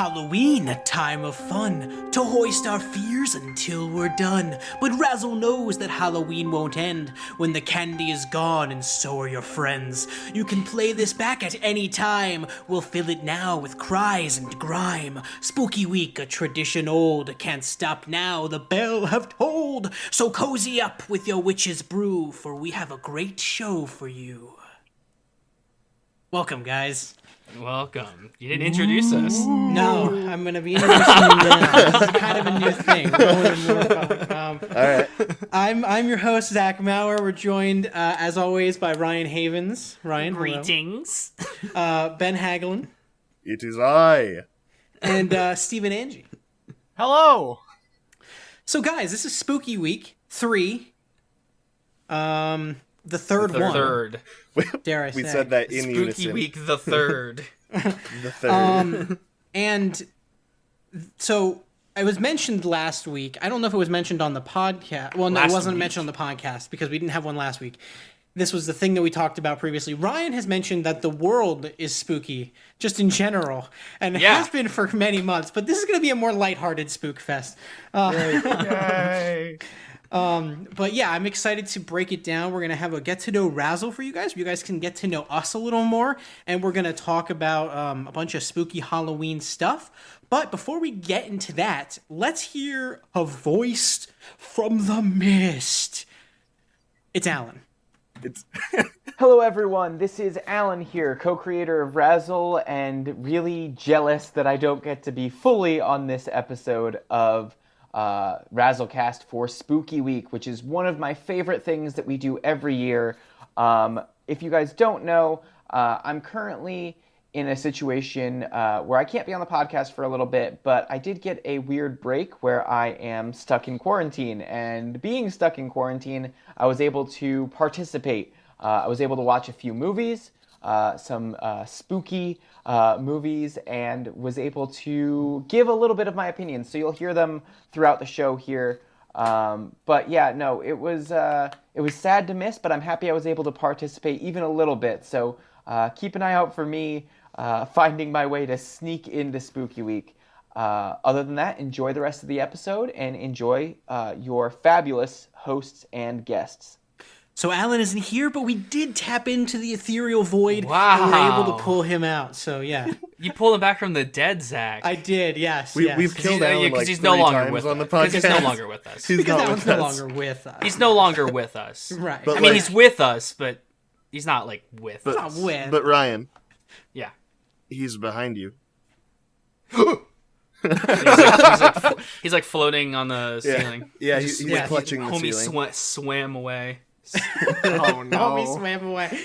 Halloween, a time of fun, to hoist our fears until we're done. But Razzle knows that Halloween won't end when the candy is gone and so are your friends. You can play this back at any time, we'll fill it now with cries and grime. Spooky week, a tradition old, can't stop now, the bell have tolled. So cozy up with your witch's brew, for we have a great show for you. Welcome, guys. Welcome. You didn't introduce us. No, I'm going to be introducing you now. This is kind of a new thing. All right. I'm your host, Zach Maurer. We're joined, as always, by Ryan Havens. Ryan, Greetings. Ben Hagelin. It is I. And Stephen Angie. Hello. So, guys, this is Spooky Week 3. The third one. Third. Dare I say. We said that in Spooky unison. Week the third. The third. And so it was mentioned last week. I don't know if it was mentioned on the podcast. Well, no, it wasn't mentioned on the podcast because we didn't have one last week. This was the thing that we talked about previously. Ryan has mentioned that the world is spooky, just in general, and it has been for many months. But this is going to be a more lighthearted spook fest. Yay. But yeah, I'm excited to break it down. We're going to have a get to know Razzle for you guys. You guys can get to know us a little more. And we're going to talk about a bunch of spooky Halloween stuff. But before we get into that, let's hear a voice from the mist. It's Alan. Hello everyone, this is Alan here, co-creator of Razzle, and really jealous that I don't get to be fully on this episode of RAZZLEcast for Spooky Week, which is one of my favorite things that we do every year. If you guys don't know, I'm currently in a situation where I can't be on the podcast for a little bit, but I did get a weird break where I am stuck in quarantine, and being stuck in quarantine, I was able to participate. I was able to watch a few movies, some spooky movies, and was able to give a little bit of my opinion. So you'll hear them throughout the show here. But yeah, no, it was sad to miss, but I'm happy I was able to participate even a little bit. So keep an eye out for me finding my way to sneak into Spooky Week. Other than that, enjoy the rest of the episode and enjoy your fabulous hosts and guests. So Alan isn't here, but we did tap into the ethereal void. Wow. And we're able to pull him out. So yeah. You pulled him back from the dead, Zach. I did, yes. We've killed Alan like he's 3 no longer times with on the us. podcast. Because he's no longer with us. He's because not Alan's with no us. longer with us. He's no longer with us. Right. But I mean, like- he's with us, but he's not, like, with He's us. not with. But Ryan, Yeah. he's behind you. He's like floating on the ceiling. Yeah, he's clutching the Homie ceiling. swam away. Oh no. Homie swam away.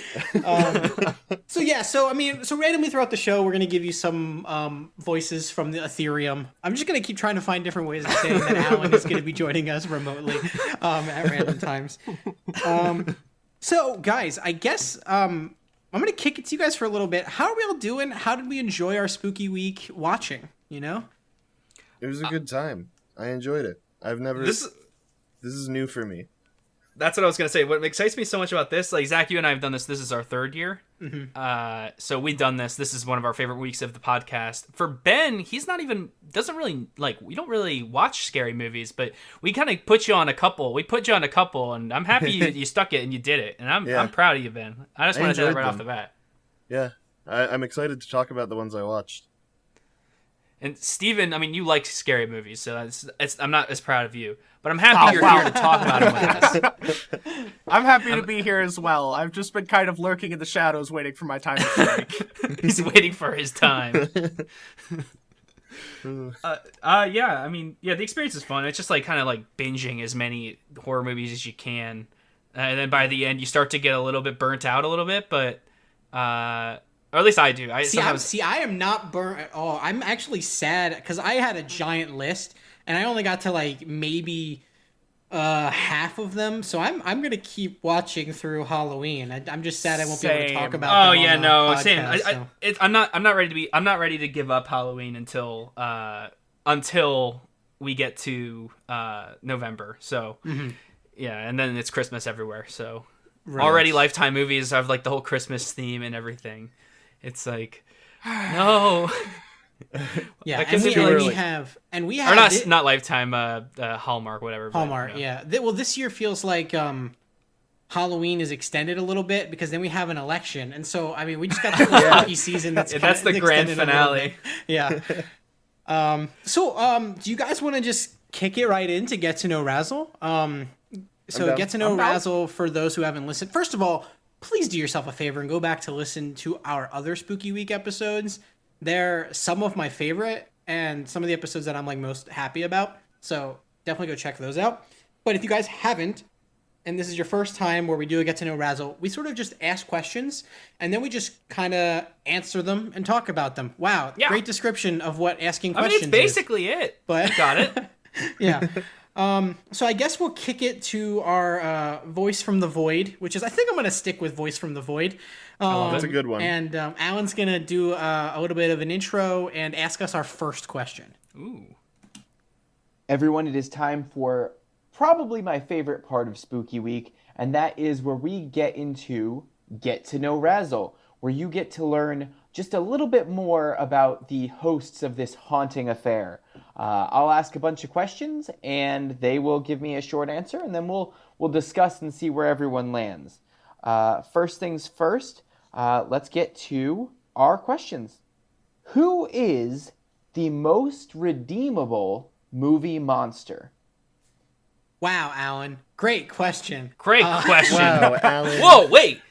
So randomly throughout the show, we're going to give you some voices from the Ethereum. I'm just going to keep trying to find different ways of saying that Alan is going to be joining us remotely at random times. So, guys, I guess I'm going to kick it to you guys for a little bit. How are we all doing? How did we enjoy our spooky week watching, you know? It was a good time. I enjoyed it. This is new for me. That's what I was going to say. What excites me so much about this, like, Zach, you and I have done this. This is our 3rd year. Mm-hmm. So we've done this. This is one of our favorite weeks of the podcast. For Ben, he's not even, doesn't really, like, we don't really watch scary movies, but we kind of put you on a couple. We put you on a couple, and I'm happy you stuck it and you did it. And I'm proud of you, Ben. I just want to say that right off the bat. Yeah. I'm excited to talk about the ones I watched. And Steven, I mean, you like scary movies, so I'm not as proud of you. But I'm happy you're here to talk about them with us. I'm happy to be here as well. I've just been kind of lurking in the shadows waiting for my time to strike. He's waiting for his time. I mean, the experience is fun. It's just like kind of like binging as many horror movies as you can. And then by the end, you start to get a little bit burnt out a little bit, but... or at least I do. I am not burnt at all. I'm actually sad because I had a giant list and I only got to like maybe half of them. So I'm gonna keep watching through Halloween. I'm just sad I won't be able to talk about. them on the podcast, same. I'm not ready to give up Halloween until we get to November. So yeah, and then it's Christmas everywhere. So already Lifetime movies have like the whole Christmas theme and everything. It's like, no. Yeah, That and gives we, it and really- we have Or not Lifetime, Hallmark, whatever. but, Hallmark. Yeah. Well, this year feels like Halloween is extended a little bit because then we have an election, and so I mean we just got the whole spooky season. That's the grand extended a little finale. bit. Yeah. Do you guys want to just kick it right in to get to know Razzle? So down. get to know I'm down. Razzle for those who haven't listened. First of all, please do yourself a favor and go back to listen to our other Spooky Week episodes. They're some of my favorite and some of the episodes that I'm like most happy about. So definitely go check those out. But if you guys haven't, and this is your first time where we do a get to know Razzle, we sort of just ask questions and then we just kind of answer them and talk about them. Wow, Yeah. great description of what asking I mean, questions it's basically it. But You got it. yeah. So I guess we'll kick it to our Voice from the Void, which is, I think I'm going to stick with Voice from the Void. That's a good one. And Alan's going to do a little bit of an intro and ask us our first question. Ooh. Everyone, it is time for probably my favorite part of Spooky Week, and that is where we get to know Razzle, where you get to learn just a little bit more about the hosts of this haunting affair. I'll ask a bunch of questions, and they will give me a short answer, and then we'll discuss and see where everyone lands. First things first, let's get to our questions. Who is the most redeemable movie monster? Wow, Alan. Great question. Great question. Wow, Alan. Whoa, wait.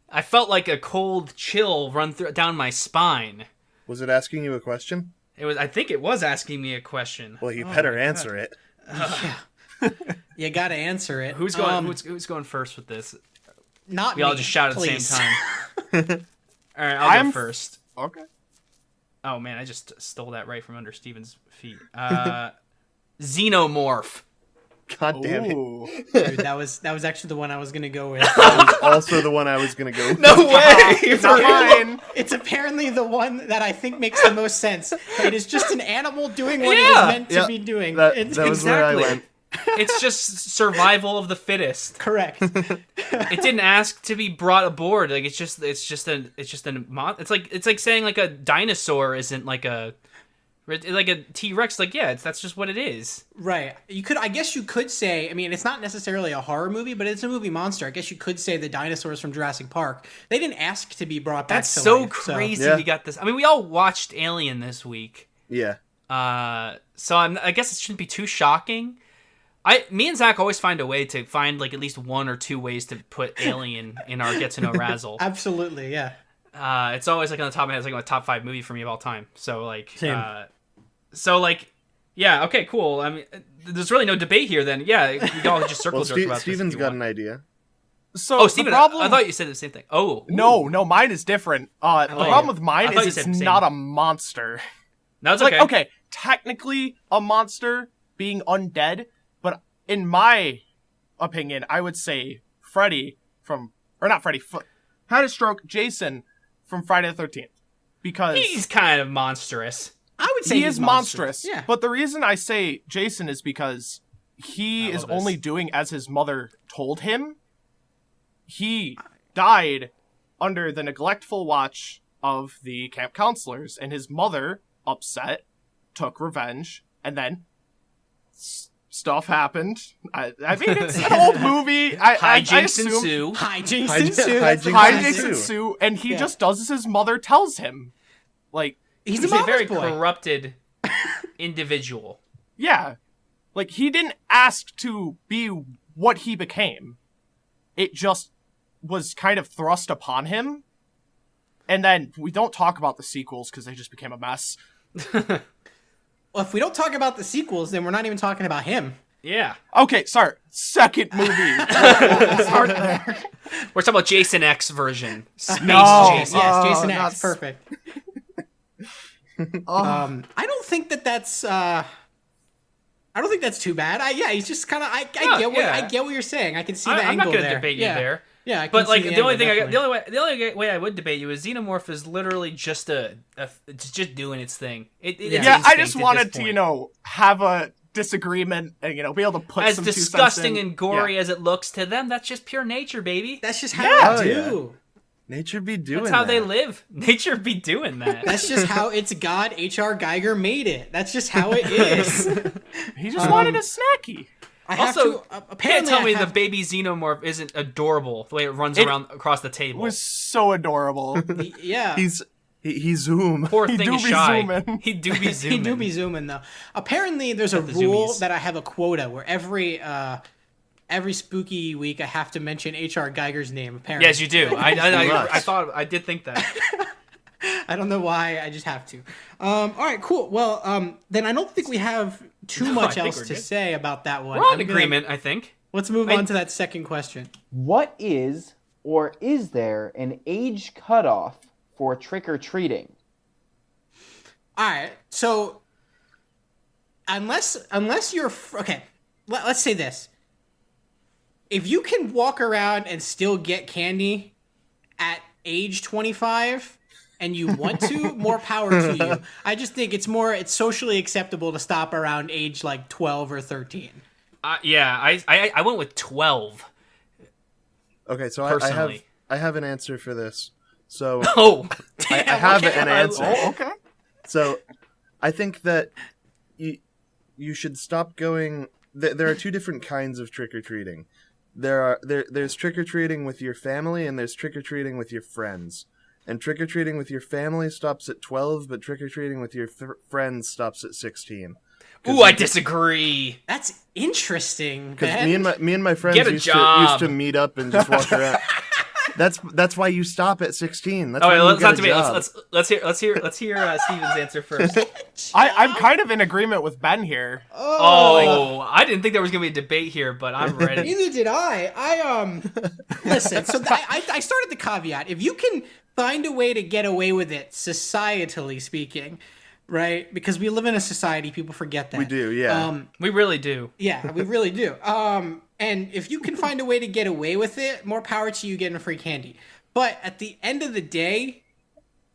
I felt like a cold chill run down my spine. Was it asking you a question? I think it was asking me a question. Well, you better answer it. You got to answer it. Who's going first with this? Not We me, all just shout at the please. same time. All right, I'll go first. Okay. Oh man, I just stole that right from under Steven's feet. Xenomorph. God damn it. Ooh. Dude, that was actually the one I was going to go with. That was also the one I was going to go with. No way! It's mine. It's apparently the one that I think makes the most sense. It is just an animal doing what it Yeah. is meant to Yep. be doing. That It's was where I Exactly. went. It's just survival of the fittest. correct. It didn't ask to be brought aboard. Like it's like saying like a dinosaur isn't like a T-Rex. Like that's just what it is. Right. I guess you could say, I mean, it's not necessarily a horror movie, but it's a movie monster. I guess you could say the dinosaurs from Jurassic Park. They didn't ask to be brought back That's to so life. crazy. Yeah. We got this. I mean, we all watched Alien this week. Yeah. So I guess it shouldn't be too shocking. Me and Zach always find a way to find like at least one or two ways to put Alien in our Get to Know Razzle. Absolutely, yeah. It's always like on the top of my head, it's like my top 5 movie for me of all time. So like, Same. yeah, okay, cool. I mean, there's really no debate here. Then yeah, we can all just circle Well, jerk about Steven's this. if you got want. an idea. So Oh, Steven, the problem. I thought you said the same thing. Oh, ooh. No, mine is different. The problem with I mine thought you is said it's same. not a monster. No, it's Like, okay. okay, technically a monster being undead, but in my opinion, I would say had a stroke, Jason from Friday the 13th. Because He's kind of monstrous. I would say he he's is monstrous. Yeah. But the reason I say Jason is because he I is love this. only doing as his mother told him. He died under the neglectful watch of the camp counselors, and his mother, upset, took revenge, and then stuff happened. I mean, it's an old movie. I Hijinks assume ensue. Hijinks ensue. That's the Hijinks classic. hijinks ensue, and he Yeah. just does as his mother tells him. Like, He's He's a a very mama's boy. corrupted individual. yeah. Like, he didn't ask to be what he became. It just was kind of thrust upon him. And then we don't talk about the sequels because they just became a mess. Well, if we don't talk about the sequels, then we're not even talking about him. Yeah. Okay, sorry. Second movie. We'll start there. We're talking about Jason X version. Space No. Jason. Yes, Oh, Jason not X, perfect. I don't think that's. I don't think that's too bad. He's just kind of. I get what you're saying. I can see the I'm angle not going to there. debate Yeah. you there. Yeah, I can But see like the the only angle, thing definitely. the only way I would debate you is Xenomorph is literally just it's just doing its thing. It's Yeah, Yeah, I instinct just at wanted this to, point. have a disagreement and, be able to put As some 2 cents disgusting in. and gory Yeah. as it looks to them, that's just pure nature, baby. That's just how Yeah. I Oh, do. Nature be doing That's how that. they live. Nature be doing that. That's just how it's God. H.R. Geiger made it. That's just how it is. He just wanted a snacky. I have Also, to, can't apparently tell I me have the baby xenomorph isn't adorable the way it runs around across the table. It was so adorable. yeah. He's zoom. Poor He thing do is be shy. zooming. He do be zooming. He do be zooming though. Apparently, there's a the rule zoomies. that I have a quota where every spooky week I have to mention H.R. Geiger's name. Apparently, Yes, you do. I did think that. I don't know why. I just have to. All right, cool. Well, then I don't think we have too much I think else we're to good. say about that one. We're on I'm gonna- agreement, I think. Let's move on to that second question. What is or is there an age cutoff for trick-or-treating? All right, so unless you're okay, let's say this: if you can walk around and still get candy at age 25 and you want to, more power to you. I just think it's socially acceptable to stop around age like 12 or 13. I went with 12. Okay, so Personally. I have an answer for this. So Oh, I have an answer. Oh, okay. So I think that you should stop going. There are two different kinds of trick or treating. There's trick or treating with your family, and there's trick or treating with your friends. And trick or treating with your family stops at 12, but trick or treating with your friends stops at 16. ooh, I disagree. That's interesting. Because Ben. me and my friends Get a used job. to meet up and just walk around. That's why you stop at 16. That's Oh, why wait, you let's get not a debate. job. Let's hear Steven's answer first. I'm kind of in agreement with Ben here. Oh, I didn't think there was gonna be a debate here, but I'm ready. Neither did I listen. So I started the caveat: if you can find a way to get away with it, societally speaking, right? Because we live in a society, people forget that We do, yeah. We really do. Yeah, we really do. And if you can find a way to get away with it, more power to you getting free candy. But at the end of the day,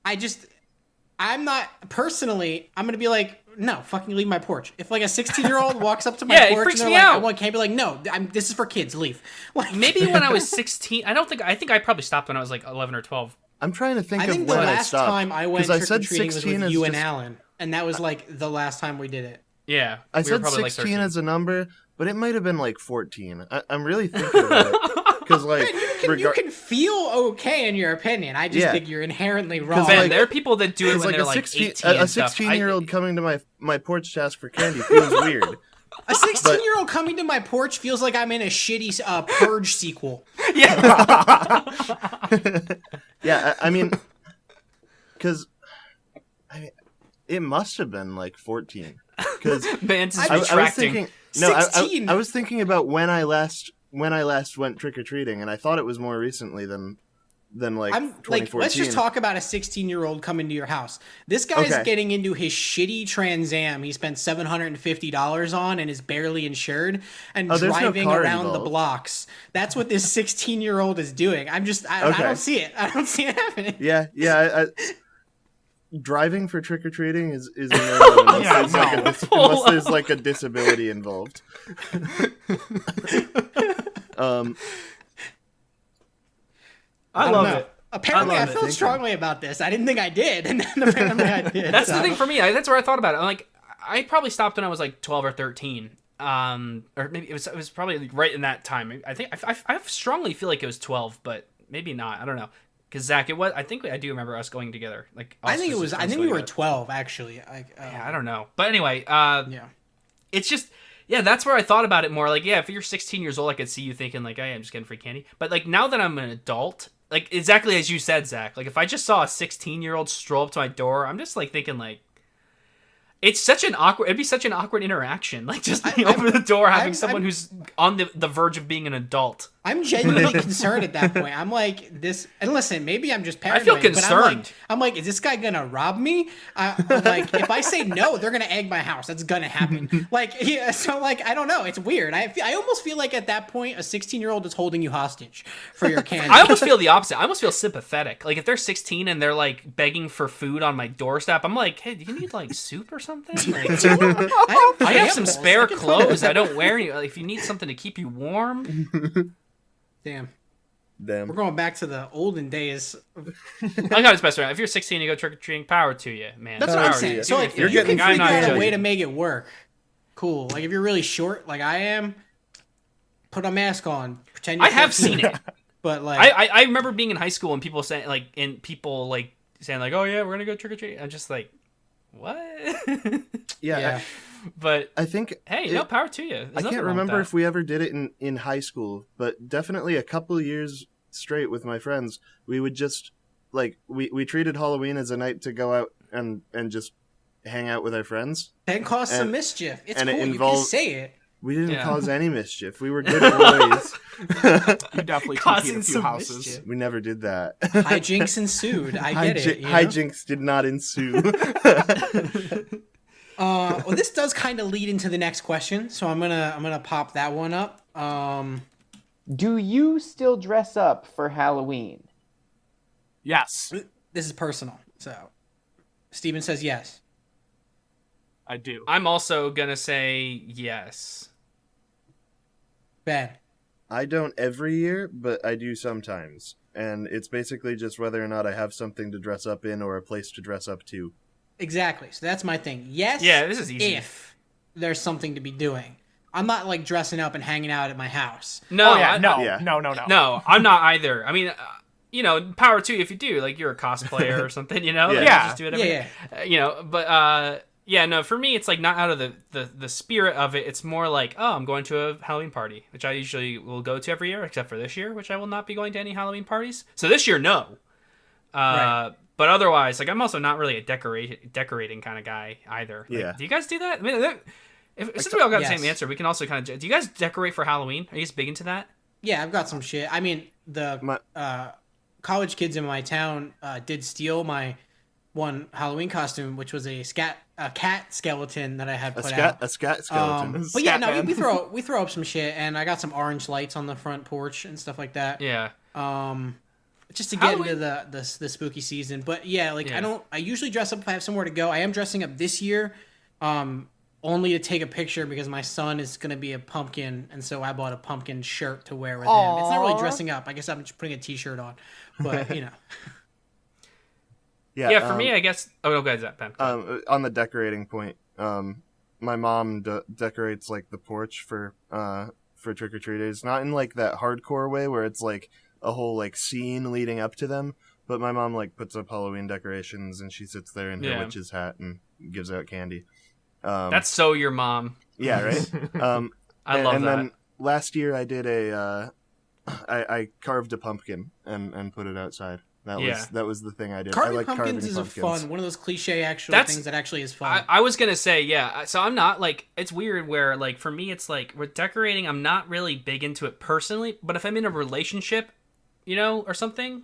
I'm not personally. I'm gonna be like, no, fucking leave my porch. If like a 16-year-old walks up to my Yeah, it porch freaks and me they're like, out. I want candy, be like, no, this is for kids. Leave. Like Maybe when I was 16, I think I probably stopped when I was like 11 or 12. I'm trying to think I think of the when I last stopped. time I went 'Cause trick or treating was 16 with is you and just- Alan, and that was like the last time we did it. Yeah, I we were said probably 16 like 13. as a number, but it might have been like 14. I'm really thinking about it. Because, like, You can feel okay in your opinion. I just Yeah. think you're inherently wrong. Ben, like- there are people that do it it's when like they're a like 16, 18 a and stuff. 16-year-old coming to my porch to ask for candy feels weird. A 16-year-old coming to my porch feels like I'm in a shitty Purge sequel. Yeah, I mean, because it must have been like 14. Because Vance is I was retracting. thinking, no, 16. I was thinking about when I last went trick or treating, and I thought it was more recently than like I'm 2014. like, let's just talk about a 16-year-old coming to your house. This guy's Okay. getting into his shitty Trans Am he spent $750 on and is barely insured and Oh, there's no driving car around the involved. blocks. That's what this 16-year-old is doing. I Okay. don't see it. I don't see it happening. Yeah. Driving for trick or treating is a no unless, Yeah, there's like no. unless there's like a disability involved. I don't love know. it. Apparently, I love it. felt strongly about this. I didn't think I did, and then apparently I did. That's so. the thing for me. That's where I thought about it. I'm like, I probably stopped when I was like 12 or 13. Or maybe it was probably right in that time. I think I strongly feel like it was 12, but maybe not. I don't know. Because Zach, it was. I think I do remember us going together. Like I think it was. I think we going were together. 12 actually. Yeah, I don't know. But anyway, Yeah. it's just, yeah, that's where I thought about it more. Like, yeah, if you're 16 years old, I could see you thinking like, hey, I'm just getting free candy. But like now that I'm an adult, like exactly as you said, Zach, like if I just saw a 16-year-old stroll up to my door, I'm just like thinking like, it'd be such an awkward interaction. Like just open the door, having someone who's on the verge of being an adult. I'm genuinely concerned at that point. I'm like this, and listen, maybe I'm just paranoid. feel But concerned. I'm like, is this guy gonna rob me? I'm like, if I say no, they're gonna egg my house. That's gonna happen. Like, yeah. So like, I don't know. It's weird. I almost feel like at that point, a 16-year-old is holding you hostage for your candy. I almost feel the opposite. I almost feel sympathetic. Like if they're 16 and they're like begging for food on my doorstep, I'm like, hey, do you need like soup or something? Like, I have some spare clothes. I don't wear any. Like, if you need something to keep you warm. Damn. Damn. We're going back to the olden days. I got his best friend. If you're 16, you go trick or treating. Power to you, man. That's what Power I'm to saying. you. So like, You're if you getting can figure I'm not out a way judging. to make it work, cool. Like if you're really short, like I am, put a mask on. Pretend you're I have 14. seen it. But like, I remember being in high school and people saying like, oh yeah, we're gonna go trick or treat. I'm just like, what? yeah. But I think hey, no power to you. There's I nothing can't wrong with remember that. if we ever did it in high school, but definitely a couple of years straight with my friends, we would just like we treated Halloween as a night to go out and just hang out with our friends. Can cause some And- mischief. It's and it cool. You involved- can say it. We didn't Yeah. cause any mischief. We were good boys. You definitely Causing TP'd a few some houses. mischief. We never did that. Hijinks ensued. I get it. You know? Hijinks did not ensue. Well, this does kind of lead into the next question, so I'm gonna pop that one up. Do you still dress up for Halloween? Yes, This is personal, so Steven says yes. I do. I'm also gonna say yes. Ben. I don't every year, but I do sometimes. And it's basically just whether or not I have something to dress up in or a place to dress up to. Exactly. So that's my thing. Yes. Yeah, this is easy. If there's something to be doing, I'm not like dressing up and hanging out at my house. No, Oh yeah, no, Yeah. no. no, I'm not either. I mean, power to you if you do. Like you're a cosplayer or something, you know? Like, you Yeah. just do it every, Yeah. but yeah, no, for me, it's like not out of the spirit of it. It's more like, oh, I'm going to a Halloween party, which I usually will go to every year, except for this year, which I will not be going to any Halloween parties. So this year, no. Right. But otherwise, like, I'm also not really a decorating kind of guy either. Like, Yeah. do you guys do that? I mean, since we all got the Yes. same answer, we can also kind of. Do you guys decorate for Halloween? Are you guys big into that? Yeah, I've got some shit. I mean, the college kids in my town did steal my one Halloween costume, which was a cat skeleton that I had put out. A scat skeleton. But yeah, no, Scatman. we throw up some shit, and I got some orange lights on the front porch and stuff like that. Yeah. Just to get Halloween- into the spooky season. But yeah, like Yeah. I usually dress up if I have somewhere to go. I am dressing up this year, only to take a picture because my son is gonna be a pumpkin, and so I bought a pumpkin shirt to wear with him. It's not really Aw. dressing up. I guess I'm just putting a t-shirt on, but you know. Yeah, for me, I guess. Oh, no, guys, that Ben. On the decorating point, my mom decorates like the porch for trick or treaters. Not in like that hardcore way where it's like a whole like scene leading up to them, but my mom like puts up Halloween decorations and she sits there in her Yeah. witch's hat and gives out candy. That's so your mom. Yeah, right. I love and that. then last year I did I carved a pumpkin and put it outside. That was the thing I did. Carving I like pumpkins carving is pumpkins. fun. One of those cliche actual That's- things that actually is fun. I was gonna say, yeah. So I'm not like, it's weird where like for me it's like with decorating, I'm not really big into it personally. But if I'm in a relationship, or something,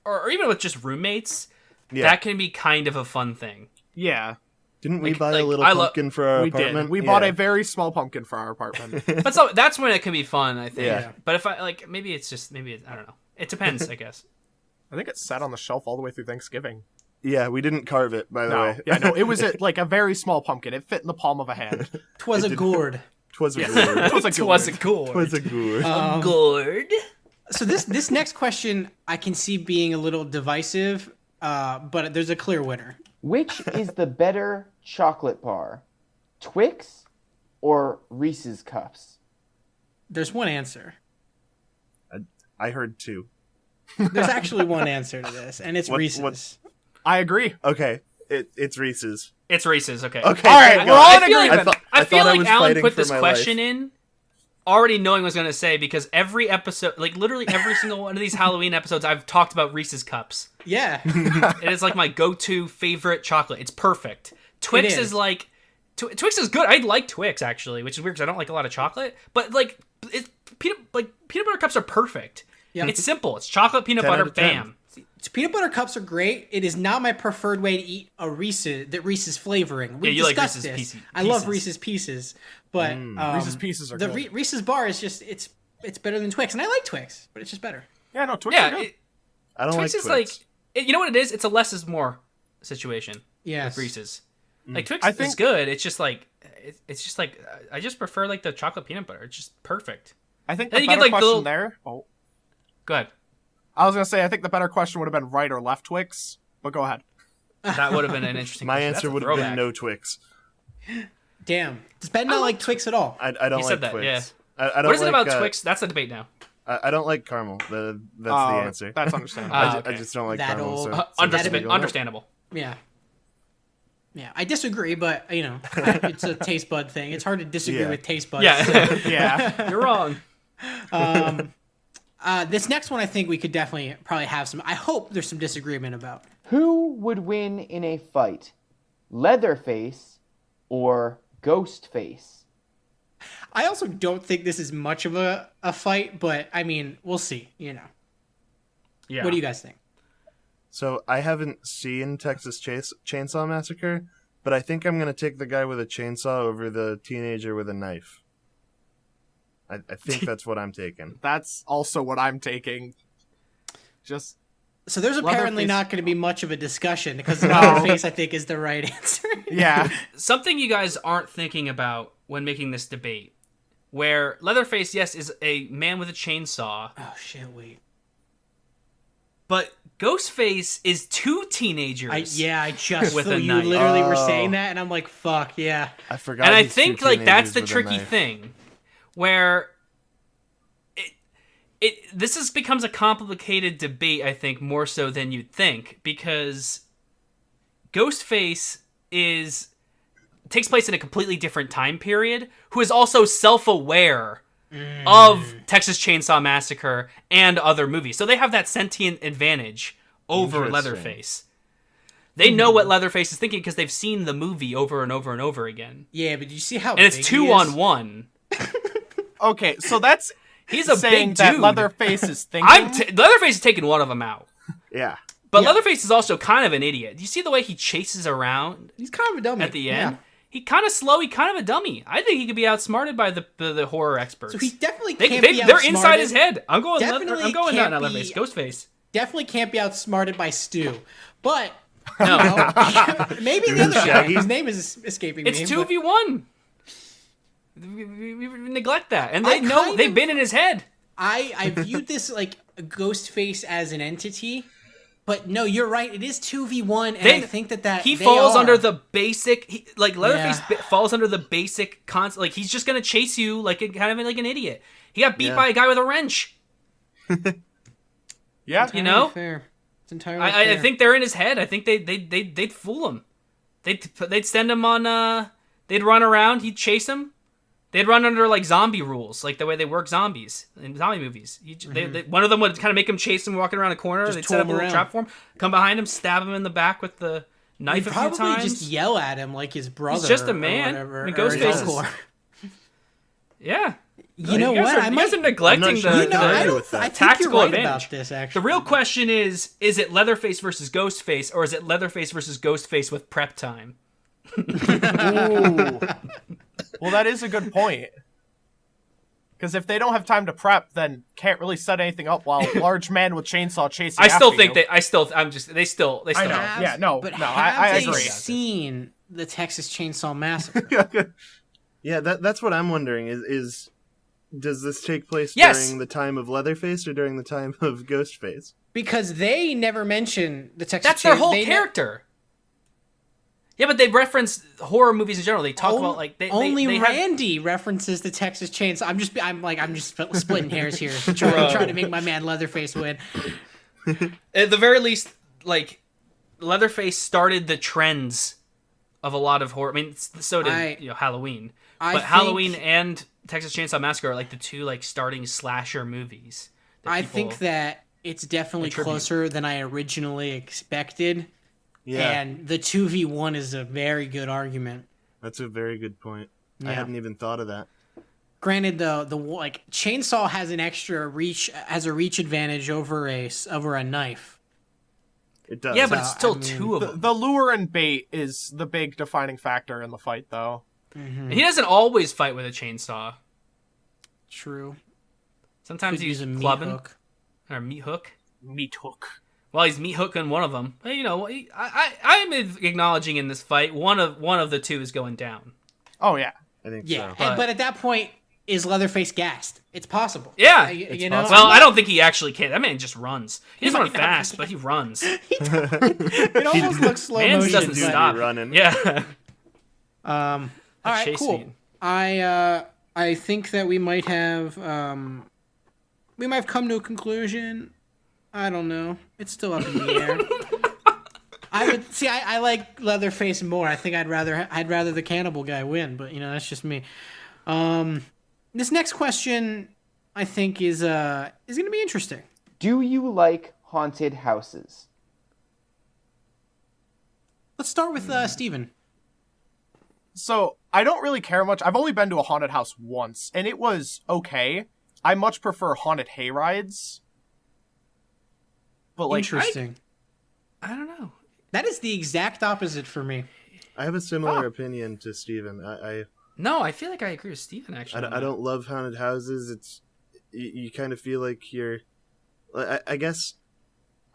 or even with just roommates, Yeah. that can be kind of a fun thing. Yeah, Didn't we like- buy like, a little I lo- pumpkin for our we apartment? did. We bought Yeah. a very small pumpkin for our apartment. But so that's when it can be fun, I think. Yeah. But if I like, maybe I don't know. It depends, I guess. I think it sat on the shelf all the way through Thanksgiving. Yeah, we didn't carve it, by the No, way. yeah, no, it was like a very small pumpkin. It fit in the palm of a hand. Twas a gourd. Twas a Yes. gourd. It was a It good wasn't word. cool. Twas a gourd. Gourd. So this next question I can see being a little divisive, but there's a clear winner. Which is the better chocolate bar, Twix or Reese's Cups? There's one answer. I heard two. There's actually one answer to this, and it's What- Reese's. I agree. Okay, it's Reese's. It's Reese's, okay. Okay, All right, thank we're God. all in I feel agreement. like, I I feel thought I like was Alan fighting put for this my question life. in already knowing what I was going to say because every episode, like literally every single one of these Halloween episodes, I've talked about Reese's Cups. Yeah. It is like my go-to favorite chocolate. It's perfect. Twix It is is. like... Twix is good. I like Twix, actually, which is weird because I don't like a lot of chocolate. But, like, peanut butter cups are perfect. Yeah. It's simple. It's chocolate, peanut 10 butter, out of 10. bam. Peanut butter cups are great. It is not my preferred way to eat a Reese's flavoring. We've you like discussed Reese's this. Pieces. I love Reese's Pieces, but Reese's Pieces are the good. Reese's bar is just it's better than Twix, and I like Twix, but it's just better. Yeah, no, Twix are Yeah, good. I don't Twix like is Twix. like... You know what it is? It's a less is more situation. Yes. With Reese's. Like Twix I is think- good. It's just like I just prefer like the chocolate peanut butter. It's just perfect. I think Then the you get, better like, the question little- there. Oh, Go ahead. I was gonna say I think the better question would have been right or left Twix, but go ahead. That would have been an interesting My question. answer That's a would have been throwback. no Twix. Damn. Does Ben not like Twix at all? I don't He like said that, Twix. yeah. I don't What is it like, about Twix? That's a debate now. I don't like caramel. That's the answer. That's understandable. Ah, I okay. just don't like That caramel. old- So Understandable. Yeah. Yeah, I disagree, but, it's a taste bud thing. It's hard to disagree Yeah. with taste buds. Yeah, Yeah. you're wrong. This next one I think we could definitely probably have some... I hope there's some disagreement about. Who would win in a fight? Leatherface or Ghostface? I also don't think this is much of a fight, but, I mean, we'll see, Yeah. What do you guys think? So I haven't seen Texas Chainsaw Massacre, but I think I'm gonna take the guy with a chainsaw over the teenager with a knife. I think that's what I'm taking. That's also what I'm taking. Just So there's apparently Leatherface- not going to be much of a discussion, because Leatherface, I think, is the right answer. yeah. Something you guys aren't thinking about when making this debate, where Leatherface, yes, is a man with a chainsaw, Oh, shit, wait. but Ghostface is two teenagers. I just With thought a you knife. literally were Oh. saying that, and I'm like, fuck, yeah. I forgot. And I he's think two like that's teenagers the with a tricky knife. thing, where this becomes a complicated debate. I think more so than you'd think, because Ghostface takes place in a completely different time period, who is also self-aware of Texas Chainsaw Massacre and other movies. So they have that sentient advantage over Interesting. Leatherface. They know what Leatherface is thinking because they've seen the movie over and over and over again. Yeah, but did you see how And it's big he is? 2-on-1. Okay, so that's He's a saying big that dude. Leatherface is thinking. Leatherface is taking one of them out. Yeah. But Yeah. Leatherface is also kind of an idiot. You see the way he chases around He's kind of a dummy. at the end? Yeah. He kind of slow. He kind of a dummy. I think he could be outsmarted by the horror experts. So he definitely They, can't be they're outsmarted. inside his head. I'm going. Definitely I'm going can't down be- Leatherface. Ghostface. Definitely can't be outsmarted by Stu. But, No, maybe the other guy. Shaggy? His name is escaping it's me. 2v1. We neglect that, and I they know kind they've of- been in his head. I viewed this like a Ghostface as an entity, but no, you're right. It is 2v1, and I think that he they falls are. under the basic. Leatherface Yeah. falls under the basic concept. Like he's just gonna chase you like kind of like an idiot. He got beat Yeah. by a guy with a wrench. Yeah. You know? Fair. It's entirely I fair. think they're in his head. I think they'd fool him. They'd send him on. They'd run around. He'd chase him. They'd run under like zombie rules, like the way they work zombies in zombie movies. One of them would kind of make him chase him walking around a corner. Just They'd tool set up a him little around. trap for him, come behind him, stab him in the back with the knife He'd a few probably times. just yell at him like his brother. just a or man. whatever, I mean, or his Ghostface is- uncle. Yeah. You know guys what? Are, I you might. guys are neglecting I'm not sure the, I You know, can I argue don't. with that. I think Tactical you're right advantage. about this. Actually, The real question is it Leatherface versus Ghostface, or is it Leatherface versus Ghostface with prep time? Ooh. Well, that is a good point. Because if they don't have time to prep, then can't really set anything up while large man with chainsaw chasing. I still after think you. they still. I know. have. Yeah, no, but no, have I they agree. seen the Texas Chainsaw Massacre? Yeah, that's what I'm wondering. Is does this take place Yes. during the time of Leatherface or during the time of Ghostface? Because they never mention the Texas. That's their whole they ne- character. Yeah, but they reference horror movies in general. They talk about like only they have, Randy references the Texas Chainsaw. I'm just splitting hairs here, trying to make my man Leatherface win. at the very least, like Leatherface started the trends of a lot of horror. I mean, so did Halloween, I but think- Halloween and Texas Chainsaw Massacre are like the two like starting slasher movies. I think that it's definitely attribute. closer than I originally expected. Yeah, And the 2v1 is a very good argument. that's a very good point. I Yeah. hadn't even thought of that. Granted, the like chainsaw has an extra reach, has a reach advantage over a knife. It does. Yeah, but it's still I mean, two of them. The lure and bait is the big defining factor in the fight, though. And he doesn't always fight with a chainsaw. True. Sometimes Could he's use a meat clubbing hook. or meat hook. Meat hook. Well, he's meat hooking one of them. But, you know, I'm acknowledging in this fight one of the two is going down. Oh yeah. I think Yeah, so. But- but at that point, is Leatherface gassed? It's possible. Yeah. You possible. Well, I don't think he actually can. That man just runs. He doesn't run fast, but he runs. it almost looks slow Man motion. doesn't Dude, stop. be running. Yeah. All right, chase cool. scene. I think that we might have come to a conclusion. I don't know. It's still up in the air. I like Leatherface more. I think I'd rather the cannibal guy win, but that's just me. This next question I think is going to be interesting. Do you like haunted houses? Let's start with Steven. So, I don't really care much. I've only been to a haunted house once, and it was okay. I much prefer haunted hayrides. But, Interesting. I don't know. That is the exact opposite for me. I have a similar opinion to Steven. No, I feel like I agree with Steven, actually. I don't love haunted houses. It's you kind of feel like you're. I guess,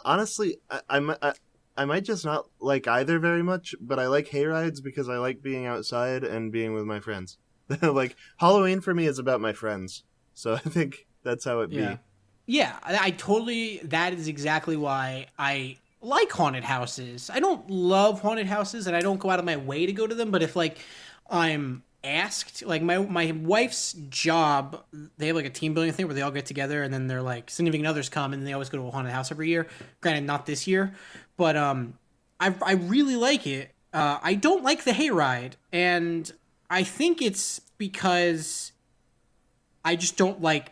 honestly, I might just not like either very much, but I like hayrides because I like being outside and being with my friends. Like, Halloween for me is about my friends, so I think that's how it be. Yeah, I totally. That is exactly why I like haunted houses. I don't love haunted houses, and I don't go out of my way to go to them. But if I'm asked, my wife's job, they have a team building thing where they all get together, and then they're significant others come, and they always go to a haunted house every year. Granted, not this year, but I really like it. I don't like the hayride, and I think it's because I just don't like.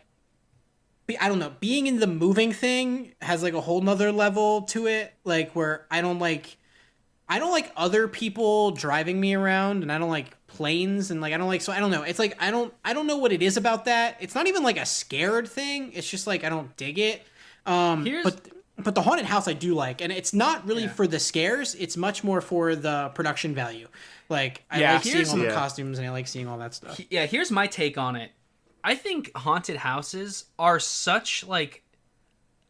I don't know. Being in the moving thing has a whole nother level to it, where I don't like other people driving me around, and I don't like planes, and I don't like. So I don't know. It's I don't know what it is about that. It's not even a scared thing. It's just I don't dig it. But the haunted house I do like, and it's not really for the scares. It's much more for the production value. I like seeing all the costumes, and I like seeing all that stuff. Yeah, here's my take on it. I think haunted houses are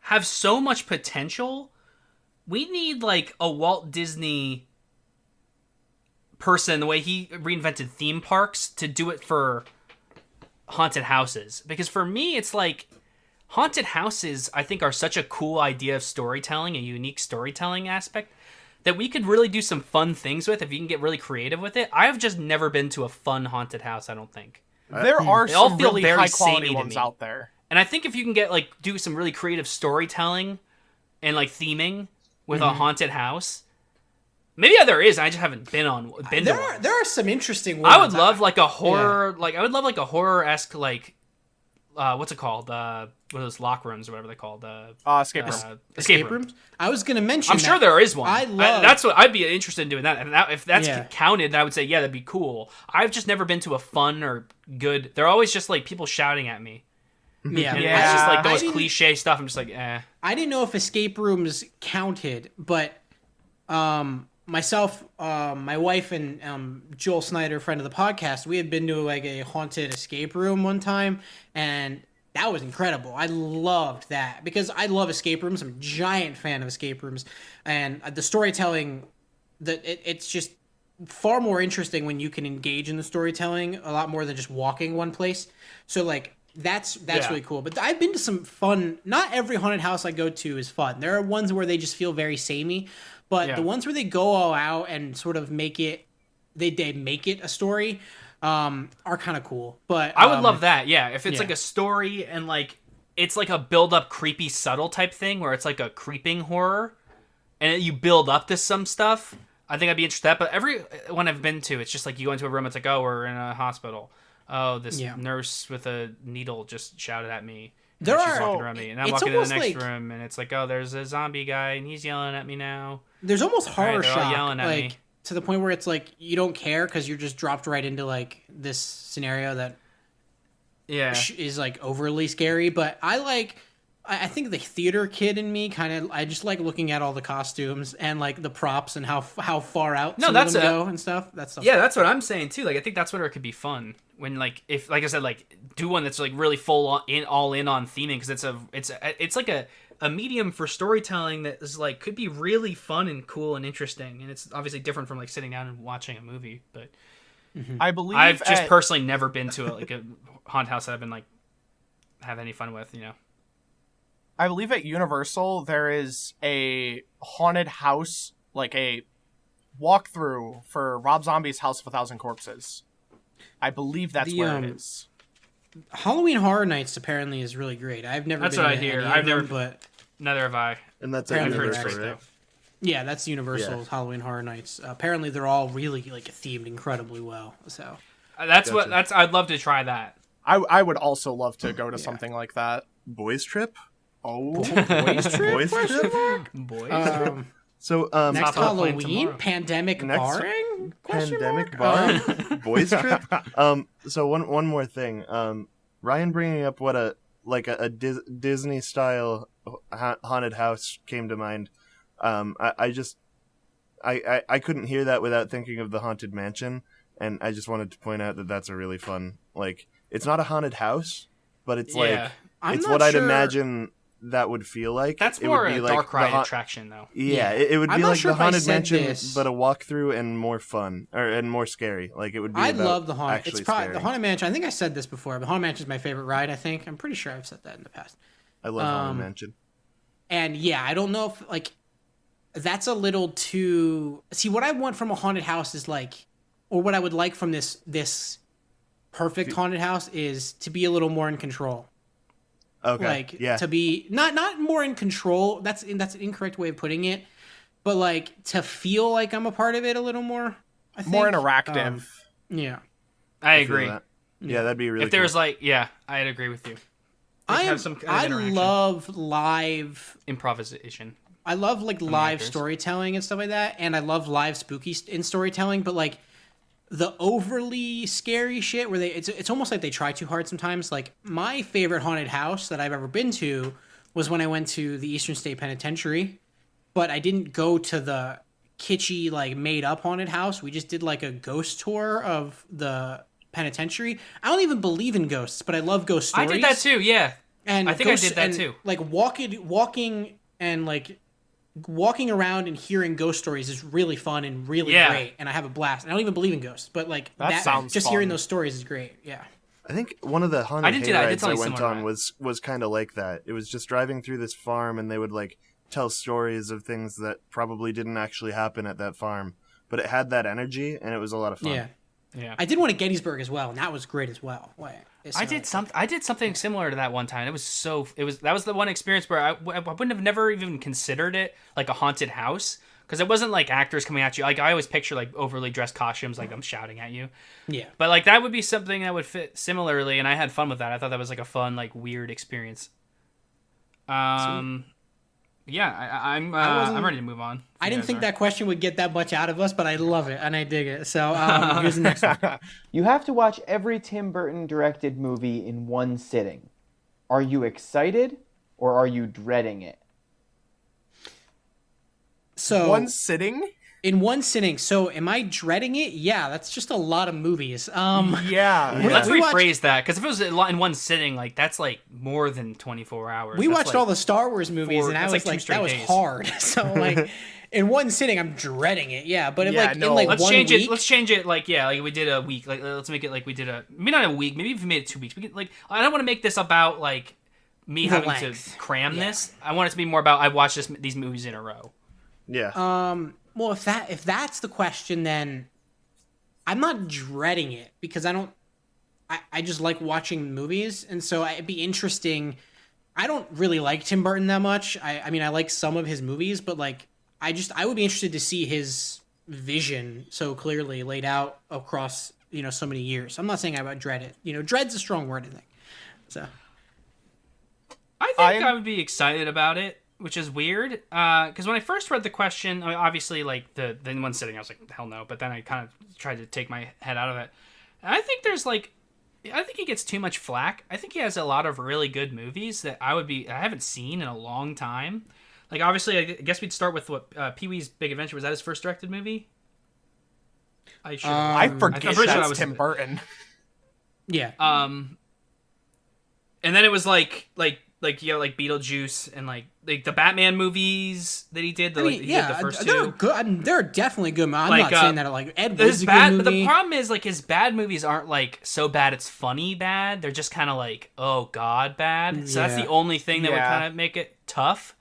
have so much potential. We need a Walt Disney person, the way he reinvented theme parks, to do it for haunted houses. Because for me, it's haunted houses, I think, are such a cool idea of storytelling, a unique storytelling aspect, that we could really do some fun things with if you can get really creative with it. I've just never been to a fun haunted house, I don't think. There are They all some feel really very high quality samey to ones me. out there. And I think if you can get do some really creative storytelling and theming with a haunted house, maybe there is. I just haven't been to one. There are some interesting ones. I would love a horror, I would love a horror-esque what's it called? What are those lock rooms or whatever they're called? Escape room. escape rooms. I was gonna mention. I'm sure there is one. That's what I'd be interested in doing that. And if that's counted, then I would say that'd be cool. I've just never been to a fun or good. They're always just people shouting at me. Yeah, And it's just those cliche stuff. I'm just eh. I didn't know if escape rooms counted, but myself, my wife, and Joel Snyder, friend of the podcast, we had been to a haunted escape room one time, and that was incredible. I loved that because I love escape rooms. I'm a giant fan of escape rooms, and the storytelling, it's just far more interesting when you can engage in the storytelling a lot more than just walking one place. So that's really cool. But I've been to some fun. Not every haunted house I go to is fun. There are ones where they just feel very samey, but the ones where they go all out and sort of make it, they make it a story, are kind of cool. But I would love that. Yeah, if it's a story and it's a build up, creepy, subtle type thing where it's a creeping horror, and you build up to some stuff. I think I'd be interested in that. But every one I've been to, it's just you go into a room. It's we're in a hospital. Oh, this nurse with a needle just shouted at me. She's walking around me, and I'm walking in the next room, and it's oh, there's a zombie guy, and he's yelling at me now. There's almost horror shock, yelling at me. To the point where it's you don't care because you're just dropped right into this scenario that is overly scary. But I think the theater kid in me I just like looking at all the costumes and the props and how far out some of them go and stuff. That stuff. Yeah, that's what I'm saying too. I think that's where it could be fun when if I said do one that's really all in on theming, because it's a medium for storytelling that is could be really fun and cool and interesting, and it's obviously different from sitting down and watching a movie. But I believe I've just at- personally never been to a haunted house that I've been like have any fun with. I believe at Universal there is a haunted house, like a walkthrough for Rob Zombie's House of a Thousand Corpses. I believe that's where it is. Halloween Horror Nights apparently is really great. I've never That's been what to I hear. any I've of them, never, but neither have I. And that's at Apparently I've heard Universal, it's great right? though. yeah, that's Universal's Halloween Horror Nights. Apparently they're all really like themed incredibly well. So I'd love to try that. I would also love to go to something like that. Boys Trip? Oh, Boys Trip? Boys Trip? Boys. So, next Top of the plane Halloween, tomorrow. pandemic Next- barring? Question Pandemic mark? bar? Boys Trip? So one more thing. Ryan bringing up what a Disney style haunted house came to mind. I couldn't hear that without thinking of the Haunted Mansion, and I just wanted to point out that that's a really fun, like, it's not a haunted house, but it's Yeah. I'm it's not what I'd sure- imagine that would feel like. That's It more would be a like dark the ride haunt- attraction though. Yeah, it would I'm be not like sure the if I Haunted said Mansion, this. but a walkthrough and more fun, and more scary. Like, it would be I about love the Haunted. actually It's probably scary. the Haunted Mansion. I think I said this before, but Haunted Mansion is my favorite ride. I think I'm pretty sure I've said that in the past. I love Haunted Mansion. And yeah, I don't know if like that's a little too. See, what I want from a haunted house is like, or what I would like from this perfect haunted house is to be a little more in control. Okay, Like yeah. to be not more in control. That's an incorrect way of putting it. But like to feel like I'm a part of it a little more. I think. more interactive. Yeah. I feel agree. that. Yeah, that'd be really If there's cool. like, yeah, I'd agree with you. Like, have some kind of I interaction. love live. Improvisation. I love like live actors. storytelling and stuff like that, and I love live spooky in storytelling. But like the overly scary shit, where it's almost like they try too hard sometimes. Like my favorite haunted house that I've ever been to was when I went to the Eastern State Penitentiary, but I didn't go to the kitschy like made up haunted house. We just did like a ghost tour of the penitentiary. I don't even believe in ghosts, but I love ghost stories. I did that too. Yeah. And I think I ghosts- did that and, too. Like walking and like walking around and hearing ghost stories is really fun and really Yeah. great, and I have a blast. And I don't even believe in ghosts, but like That sounds just fun. hearing those stories is great. Yeah. I think one of the haunted I didn't do that. I did hayrides I something went similar to on that. was kind of like that. It was just driving through this farm, and they would like tell stories of things that probably didn't actually happen at that farm, but it had that energy, and it was a lot of fun. Yeah. Yeah. I did one at Gettysburg as well, and that was great as well. I did something similar to that one time. That was the one experience where I wouldn't have never even considered it like a haunted house, because it wasn't like actors coming at you. Like I always picture like overly dressed costumes, like I'm shouting at you. Yeah. But like that would be something that would fit similarly, and I had fun with that. I thought that was like a fun, like weird experience. Yeah, I'm ready to move on. I didn't think that question would get that much out of us, but I love it and I dig it. So here's the next one. You have to watch every Tim Burton directed movie in one sitting. Are you excited or are you dreading it? So One sitting? in one sitting. So am I dreading it? Yeah, that's just a lot of movies. Yeah. Let's we watched- rephrase that, because if it was in one sitting, like that's like more than 24 hours. We That's watched like, all the Star Wars movies, and I that's was like 2 like, straight that was days. hard. So like, in one sitting, I'm dreading it. Yeah, but Yeah, in no. like Let's one change week, it. Let's change it. Like we did a week. Like let's make it like we did maybe not a week. Maybe if we made it 2 weeks. We could, like I don't want to make this about like me The having length. to cram Yeah. this. I want it to be more about I watched these movies in a row. Yeah. well, if that's the question, then I'm not dreading it because I just like watching movies, and so it'd be interesting. I don't really like Tim Burton that much. I mean, I like some of his movies, but like, I would be interested to see his vision so clearly laid out across, so many years. I'm not saying I would dread it. Dread's a strong word, I think. So I think I would be excited about it, which is weird. Because when I first read the question, I mean, obviously, like the one sitting, I was like, hell no. But then I kind of tried to take my head out of it. And I think I think he gets too much flack. I think he has a lot of really good movies that I haven't seen in a long time. Like, obviously, I guess we'd start with what Pee-wee's Big Adventure. Was that his first directed movie? I should. I forget I'm pretty sure that's that was Tim Burton. yeah, And then it was like like like Beetlejuice and like the Batman movies that he did. He did the first they're two. good. I mean, they're definitely good. I'm Like, not saying that like Ed His Wood's a bad, good but the movie. problem is like his bad movies aren't like so bad it's funny bad. They're just kind of like, oh god, bad. So that's Yeah. the only thing that would Yeah. kind of make it tough.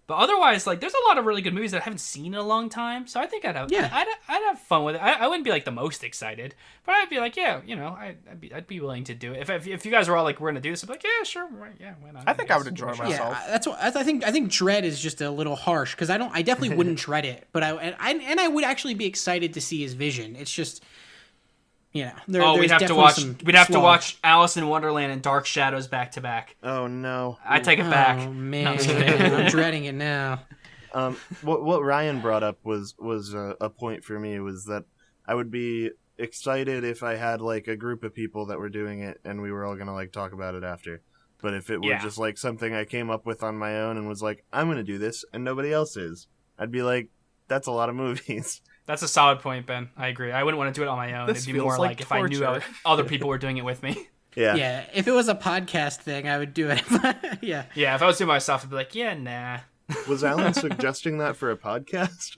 But otherwise, like, there's a lot of really good movies that I haven't seen in a long time. So I think I'd have fun with it. I wouldn't be like the most excited, but I'd be like, yeah, you know, I'd be willing to do it. If you guys were all like, we're gonna do this, I'd be like, yeah, sure, right, yeah, why not? I think I would guess. enjoy Sure. myself. Yeah, that's what I think. Dread is just a little harsh because I definitely wouldn't dread it, but I would actually be excited to see his vision. It's just, you know, We'd have to watch Alice in Wonderland and Dark Shadows back to back. Oh no. I take it back. Oh man, I'm just kidding. I'm dreading it now. What Ryan brought up was a point for me, was that I would be excited if I had like a group of people that were doing it and we were all gonna like talk about it after. But if it were just like something I came up with on my own and was like, I'm gonna do this and nobody else is, I'd be like, that's a lot of movies. That's a solid point, Ben. I agree. I wouldn't want to do it on my own. This It'd be feels more like like if I knew torture. other people were doing it with me. Yeah. Yeah, if it was a podcast thing, I would do it. Yeah. Yeah, if I was doing it myself, I'd be like, yeah, nah. Was Alan suggesting that for a podcast?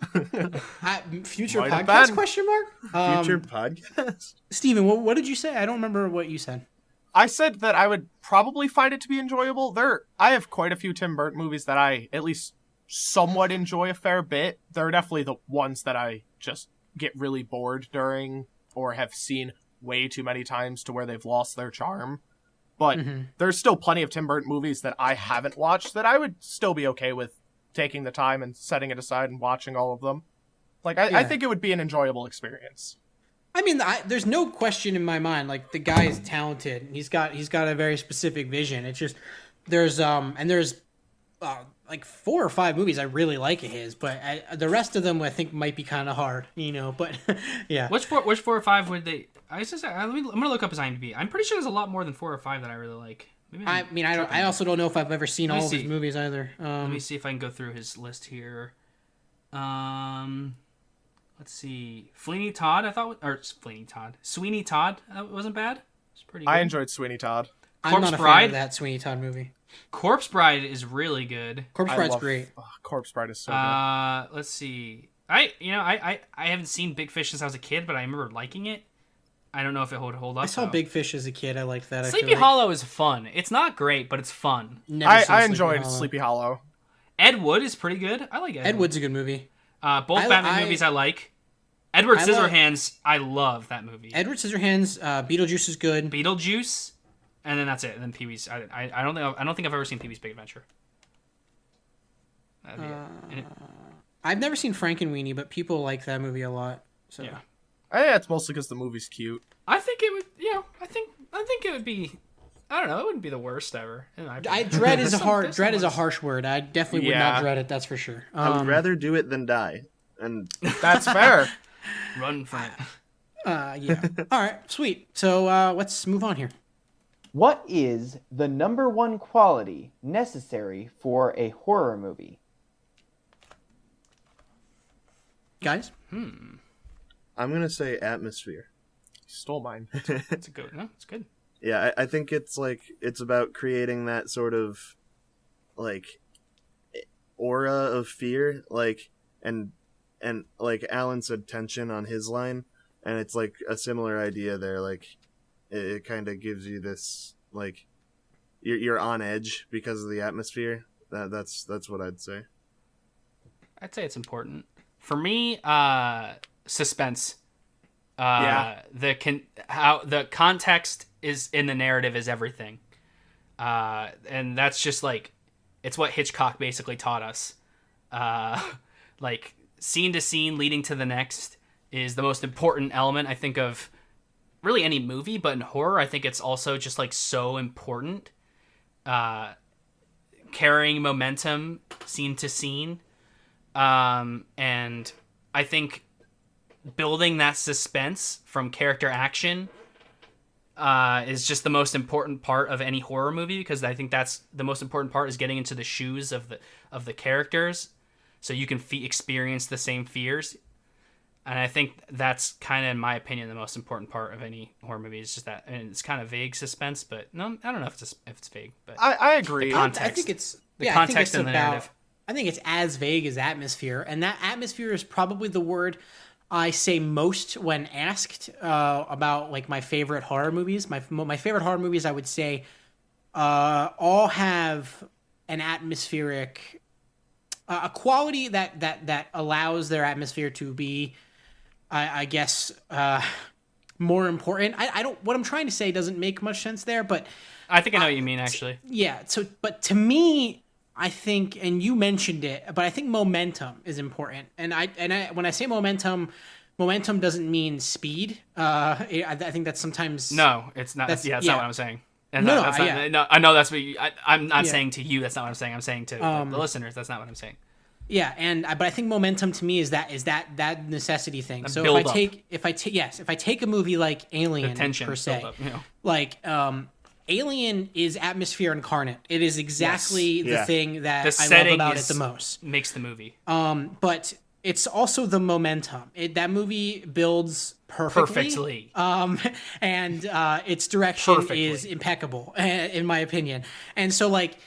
Future Might have podcast? been. Question mark. Future podcast? Steven, what did you say? I don't remember what you said. I said that I would probably find it to be enjoyable. I have quite a few Tim Burton movies that I at least somewhat enjoy a fair bit. There are definitely the ones that I just get really bored during or have seen way too many times to where they've lost their charm. But there's still plenty of Tim Burton movies that I haven't watched that I would still be okay with taking the time and setting it aside and watching all of them. Like, I think it would be an enjoyable experience. I mean, there's no question in my mind. Like, the guy is talented. He's got a very specific vision. It's just there's like 4 or 5 movies I really like of his, but the rest of them I think might be kind of hard, you know. But yeah, Which 4 or 5 would they? I'm gonna look up his IMDb. I'm pretty sure there's a lot more than 4 or 5 that I really like. Maybe I also don't know if I've ever seen Let me all of his see. movies either. Let me see if I can go through his list here. Let's see. Sweeney Todd. Sweeney Todd wasn't bad. It's pretty good. I enjoyed Sweeney Todd. I'm Corpse not a fan Bride? of that Sweeney Todd movie. Corpse Bride is really good. Corpse Bride's great. Corpse Bride is so good. Let's see. I haven't seen Big Fish since I was a kid, but I remember liking it. I don't know if it would hold up. I saw though. Big Fish as a kid. I liked that. I Sleepy feel like. Hollow is fun. It's not great, but it's fun. Never seen I Sleepy enjoyed Hollow. Sleepy Hollow. Ed Wood is pretty good. I like Ed Wood's a good movie. Both Batman movies I like. Edward Scissorhands, I love that movie. Edward Scissorhands, Beetlejuice is good. Beetlejuice, and then that's it. And then Pee-wee's. I don't think I've ever seen Pee-wee's Big Adventure. That'd be it. I've never seen Frankenweenie, but people like that movie a lot. So Yeah. I think it's mostly because the movie's cute. I think it would. I think it would be. I don't know. It wouldn't be the worst ever. Dread is a harsh word. I definitely would not Yeah. dread it. That's for sure. I would rather do it than die. And That's fair. Run from it. Yeah. All right. Sweet. So let's move on here. What is the number one quality necessary for a horror movie? Guys? I'm gonna say atmosphere. Stole mine. It's a good. No, it's good. Yeah, I think it's about creating that sort of like aura of fear, and like Alan said, tension on his line, and it's like a similar idea there. Like it kind of gives you this like you're on edge because of the atmosphere. That's what I'd say. I'd say it's important for me. Suspense. How the context is in the narrative is everything, and that's just like it's what Hitchcock basically taught us. Like scene to scene leading to the next is the most important element I think of really any movie, but in horror I think it's also just like so important. Carrying momentum scene to scene, and I think building that suspense from character action is just the most important part of any horror movie, because I think that's the most important part, is getting into the shoes of the characters so you can experience the same fears. And I think that's kind of, in my opinion, the most important part of any horror movie is just that, and it's kind of vague suspense, but no, I don't know if it's vague, but I agree. The context, I think it's context and the narrative. I think it's as vague as atmosphere, and that atmosphere is probably the word I say most when asked about like my favorite horror movies. My favorite horror movies, I would say, all have an atmospheric, a quality that allows their atmosphere to be, I guess, more important. I don't. What I'm trying to say doesn't make much sense there, but I think I know what you mean, actually. Yeah. So, but to me, I think, and you mentioned it, but I think momentum is important. And I when I say momentum doesn't mean speed. I think that's sometimes no, it's not. That's not what I'm saying. And No, that's yeah. not, no, I know that's what I'm not Yeah. saying to you. That's not what I'm saying. I'm saying to the listeners. That's not what I'm saying. Yeah, but I think momentum to me is that necessity thing. So build if I take a movie like Alien The tension per se, build up, you know. like Alien is atmosphere incarnate. It is exactly the Yeah. thing that The I setting love about it the most. makes the movie But it's also the momentum. That movie builds perfectly. And its direction Perfectly. is impeccable, in my opinion. And so, like,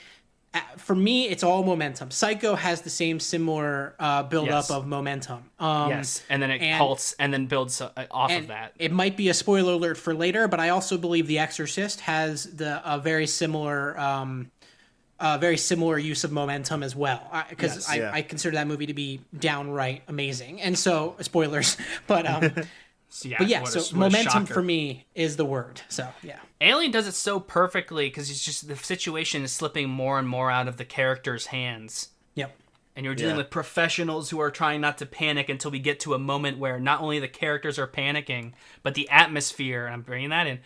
for me, it's all momentum. Psycho has the same similar build Yes. up of momentum. yes, and then it halts and then builds off of that. It might be a spoiler alert for later, but I also believe The Exorcist has a very similar use of momentum as well. Because I consider that movie to be downright amazing. And so, spoilers, but so momentum for me is the word. So yeah. Alien does it so perfectly because it's just the situation is slipping more and more out of the character's hands. Yep. And you're dealing with professionals who are trying not to panic until we get to a moment where not only the characters are panicking, but the atmosphere, and I'm bringing that in,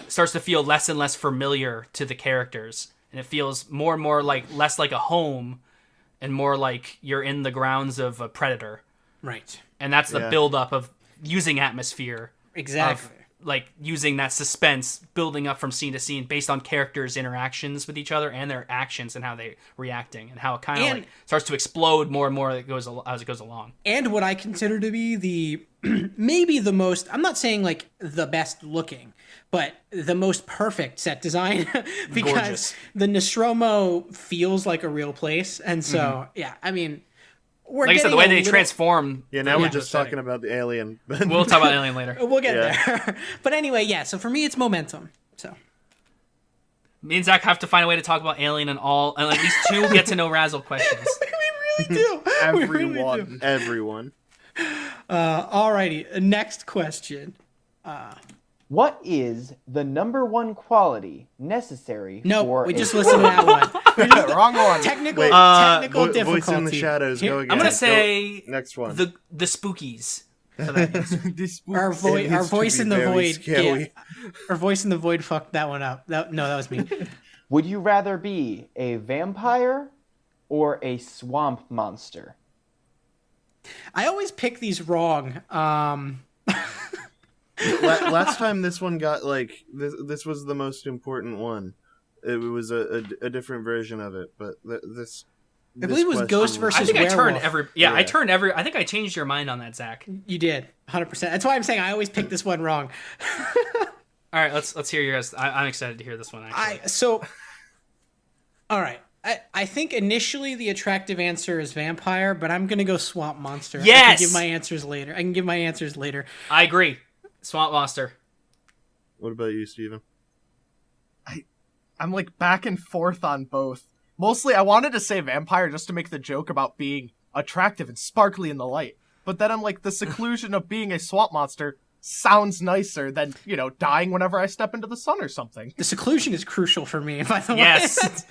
starts to feel less and less familiar to the characters. And it feels more and more less like a home and more like you're in the grounds of a predator. Right. And that's the buildup of using atmosphere. Exactly. Of, using that suspense, building up from scene to scene based on characters' interactions with each other and their actions and how they're reacting and how it kind of starts to explode more and more as it goes along. And what I consider to be the maybe the most, I'm not saying like the best looking, but the most perfect set design because Gorgeous. the Nostromo feels like a real place. And so, I mean, we're like I said, the way they transform. Yeah, now we're just talking about the alien. We'll talk about Alien later. We'll get there. But anyway, so for me, it's momentum. So me and Zach have to find a way to talk about Alien and at least 2 get to know Razzle questions. we really do. Everyone. Everyone. Alrighty, next question. What is the number one quality necessary No, for we a just listened to that one. Wrong one. Technical difficulty. Voice in the shadows. Go again. I'm gonna say next one. The spookies. For that answer. Our voice in the void. Scary. Our voice in the void fucked that one up. That was me. Would you rather be a vampire or a swamp monster? I always pick these wrong. Last time this one got this was the most important one. It was a different version of it, but this. I believe it was Ghost versus I think Werewolf. I turned every. I think I changed your mind on that, Zach. You did 100%. That's why I'm saying I always pick this one wrong. All right, let's hear yours. I'm excited to hear this one. Actually, all right. I think initially the attractive answer is vampire, but I'm gonna go swamp monster. Yes! I can give my answers later. I agree. Swamp monster. What about you, Steven? I'm back and forth on both. Mostly, I wanted to say vampire just to make the joke about being attractive and sparkly in the light. But then I'm the seclusion of being a swamp monster sounds nicer than, dying whenever I step into the sun or something. The seclusion is crucial for me, by the way. Yes.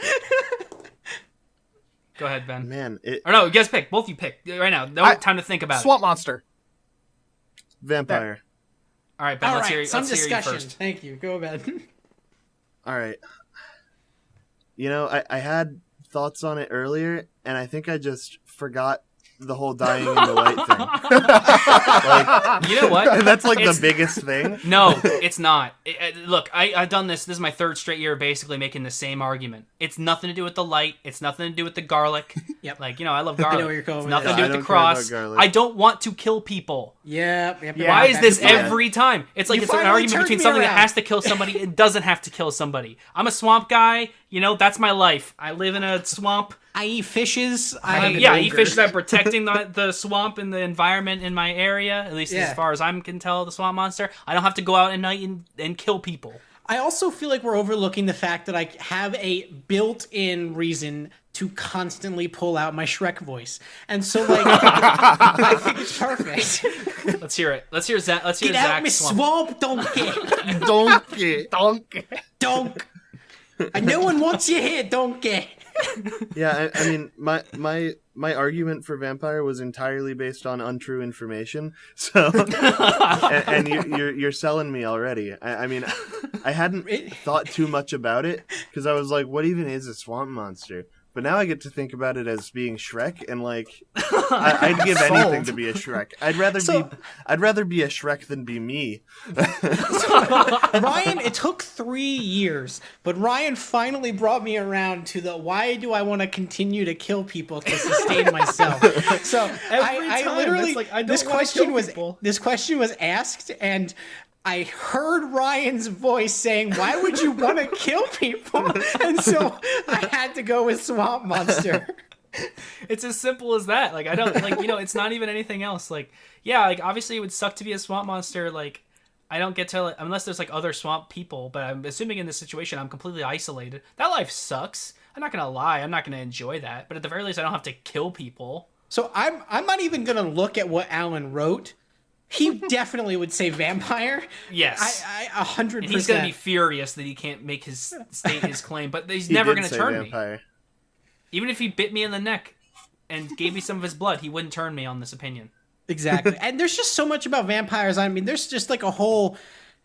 Go ahead, Ben. Man, Or no, you guys pick. Both you pick right now. No time to think about Swamp monster. vampire. There. All right, Ben. All Let's right, hear some you discussion. first. Thank you. Go ahead. All right. I had thoughts on it earlier, and I think I just forgot the whole dying in the light thing. You know what? That's like the biggest thing. No, it's not. Look, I've done this. This is my third straight year basically making the same argument. It's nothing to do with the light. It's nothing to do with the garlic. Yep. Like, I love garlic. I know where you're going It's with nothing this. to do I with the don't care about cross. garlic. I don't want to kill people. Yep. Why is this every time? It's like You it's an finally argument turned between me something that around. has to kill somebody and doesn't have to kill somebody. I'm a swamp guy. That's my life. I live in a swamp. I eat fishes. I eat fish that are protecting the swamp and the environment in my area, at least as far as I can tell, the swamp monster. I don't have to go out at night and kill people. I also feel like we're overlooking the fact that I have a built-in reason to constantly pull out my Shrek voice. And so, like, I think it's perfect. Let's hear it. Let's hear Get out Zach's me swamp, donkey. Donkey. Donk. No one wants you here, donkey. Yeah, I mean, my argument for vampire was entirely based on untrue information. So, and you're selling me already. I mean, I hadn't thought too much about it because I was like, what even is a swamp monster? But now I get to think about it as being Shrek, and like, I'd give anything to be a Shrek. I'd rather be a Shrek than be me. Ryan, it took 3 years, but Ryan finally brought me around to the why do I want to continue to kill people to sustain myself. So I time, literally it's like, I don't this wanna question kill was people. this question was asked, and I heard Ryan's voice saying, "Why would you want to kill people?" And so I had to go with Swamp Monster. It's as simple as that. Like, I don't it's not even anything else. Like, yeah, like obviously it would suck to be a swamp monster. Like, I don't get to unless there's like other swamp people. But I'm assuming in this situation I'm completely isolated. That life sucks. I'm not gonna lie. I'm not gonna enjoy that. But at the very least, I don't have to kill people. So I'm not even gonna look at what Alan wrote. He definitely would say vampire. Yes. I 100%. And he's gonna be furious that he can't make his claim. But he's He never did gonna say turn me. vampire. Even if he bit me in the neck and gave me some of his blood, he wouldn't turn me on this opinion. Exactly. And there's just so much about vampires. I mean, there's just like a whole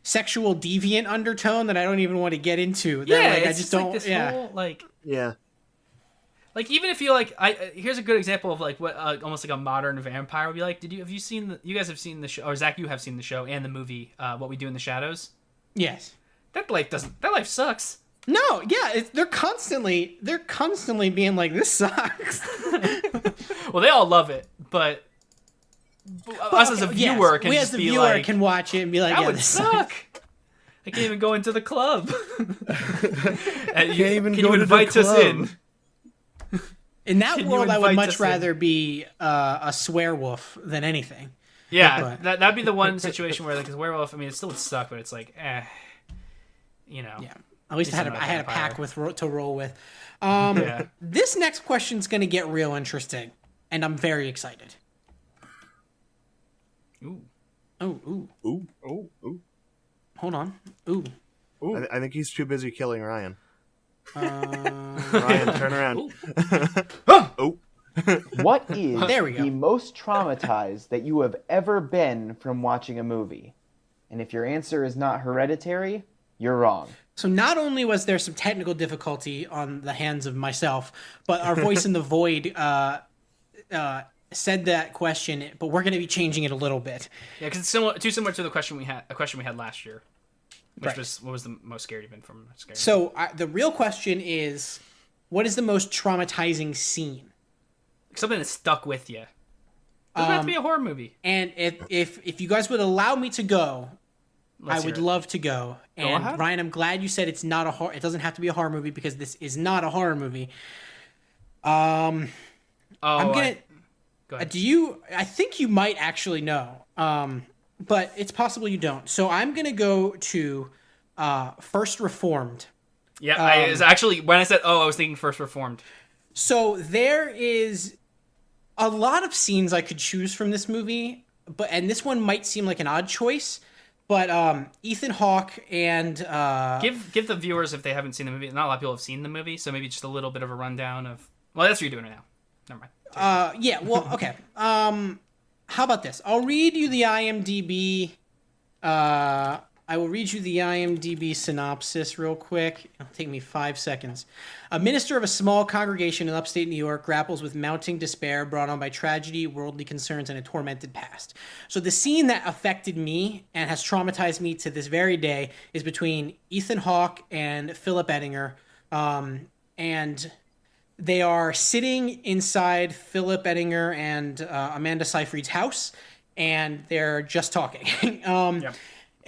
sexual deviant undertone that I don't even want to get into. That, Yeah, like, it's I just just don't. like this yeah. whole like. Yeah. Like, even if you like, here's a good example of like what almost like a modern vampire would be like. You guys have seen the show, or Zach, you have seen the show and the movie, What We Do in the Shadows? Yes. That life sucks. No. Yeah. They're constantly being like, this sucks. Well, they all love it, but us as a viewer can we just as the be viewer like, can watch it and be like, that yeah, would this suck. I can't even go into the club. And you, even can go you to the invite us club. in? In that Can you world, I would invite much us in? rather be a swearwolf than anything. Yeah, But- that'd be the one situation where, like, as werewolf, I mean, it still would suck, but it's like, Yeah. At least Decent I had a vampire. pack to roll with. yeah. This next question's going to get real interesting, and I'm very excited. Ooh. Oh, ooh. Ooh. Oh. Ooh. Hold on. Ooh. I think he's too busy killing Ryan. Uh, Ryan, turn around. Oh. What is There we go. the most traumatized that you have ever been from watching a movie? And if your answer is not Hereditary, you're wrong. so not only was there some technical difficulty on the hands of myself, but our voice in the void said that question, but we're going to be changing it a little bit. Yeah, because it's too similar to the question we had last year, which Right. was, what was the most scared you've been from a scary? So the real question is, what is the most traumatizing scene? Something that stuck with you. Doesn't have to be a horror movie. And if you guys would allow me to go, Let's I would hear it. love to go. And ahead. Ryan, I'm glad you said it's not a horror. It doesn't have to be a horror movie because this is not a horror movie. I'm gonna. Go ahead. I think you might actually know. But it's possible you don't. So I'm gonna go to First Reformed. Yeah, I was actually, when I said, I was thinking First Reformed. So there is a lot of scenes I could choose from this movie, and this one might seem like an odd choice, but Ethan Hawke and Give the viewers, if they haven't seen the movie, not a lot of people have seen the movie, so maybe just a little bit of a rundown of, well, that's what you're doing right now. Never mind. yeah, well, okay. How about this? I'll read you the IMDb I will read you the IMDb synopsis real quick. It'll take me 5 seconds. A minister of a small congregation in upstate New York grapples with mounting despair brought on by tragedy, worldly concerns, and a tormented past. So the scene that affected me and has traumatized me to this very day is between Ethan Hawke and Philip Ettinger. And they are sitting inside Philip Ettinger and Amanda Seyfried's house, and they're just talking. Yep.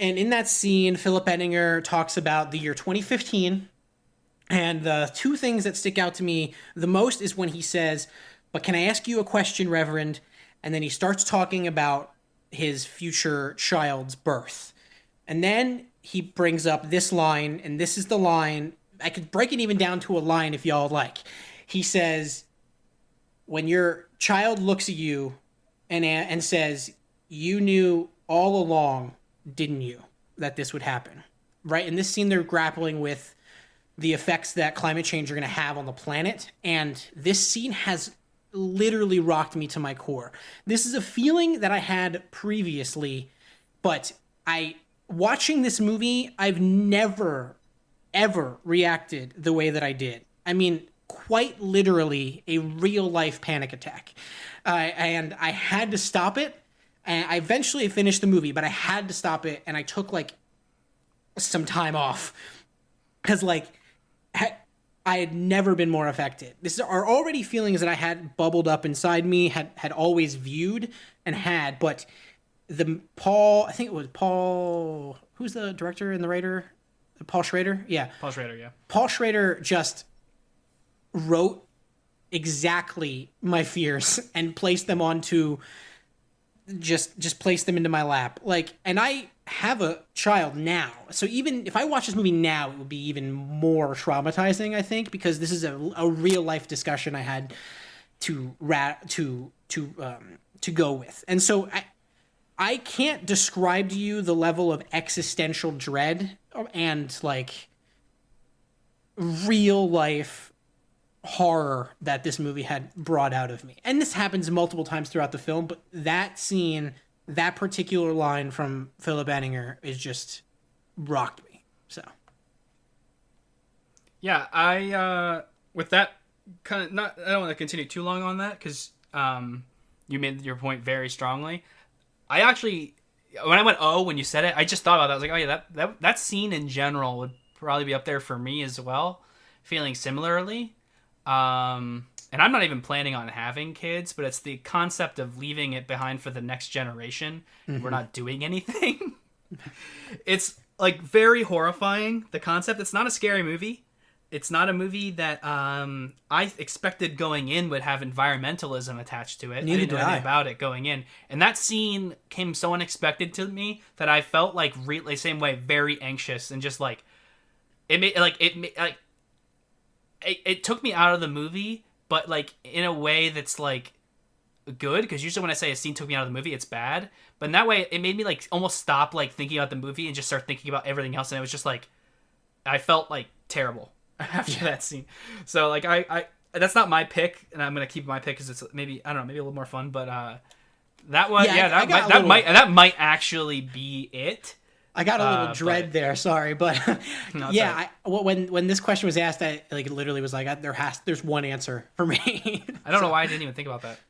And in that scene, Philip Ettinger talks about the year 2015. And the two things that stick out to me the most is when he says, "But can I ask you a question, Reverend?" And then he starts talking about his future child's birth. And then he brings up this line, and this is the line. I could break it even down to a line if y'all like. He says, when your child looks at you and says, "You knew all along, didn't you, that this would happen?" Right? In this scene, they're grappling with the effects that climate change are going to have on the planet. And this scene has literally rocked me to my core. This is a feeling that I had previously, but watching this movie, I've never, ever reacted the way that I did. I mean, quite literally a real life panic attack. And I had to stop it. And I eventually finished the movie, but I had to stop it, and I took like some time off because I had never been more affected. This are already feelings that I had bubbled up inside me, had always viewed and had, but I think it was Paul, who's the director and the writer? Paul Schrader? Yeah. Paul Schrader, yeah. Paul Schrader just wrote exactly my fears and placed them onto just place them into my lap. And I have a child now, so even if I watch this movie now, it would be even more traumatizing, I think, because this is a real life discussion I had to go with. And so I can't describe to you the level of existential dread and real life horror that this movie had brought out of me. And this happens multiple times throughout the film, but that scene, that particular line from Philip Ettinger is just rocked me. So yeah, I with that kind of I don't want to continue too long on that because you made your point very strongly. I actually, when I went when you said it, I just thought about that. I was like, oh yeah, that scene in general would probably be up there for me as well, feeling similarly. And I'm not even planning on having kids, but it's the concept of leaving it behind for the next generation. Mm-hmm. We're not doing anything. It's very horrifying, the concept. It's not a scary movie. It's not a movie that I expected going in would have environmentalism attached to it. Neither I didn't know anything about it going in. And that scene came so unexpected to me that I felt the same way, very anxious and just it took me out of the movie, but in a way that's good, because usually when I say a scene took me out of the movie, it's bad. But in that way, it made me almost stop thinking about the movie and just start thinking about everything else, and it was just I felt terrible after that scene. So I that's not my pick, and I'm gonna keep my pick because it's maybe a little more fun. But that one, that might actually be it. I got a little dread there, sorry, but no, yeah. When this question was asked, I literally was there's one answer for me. I don't know why I didn't even think about that.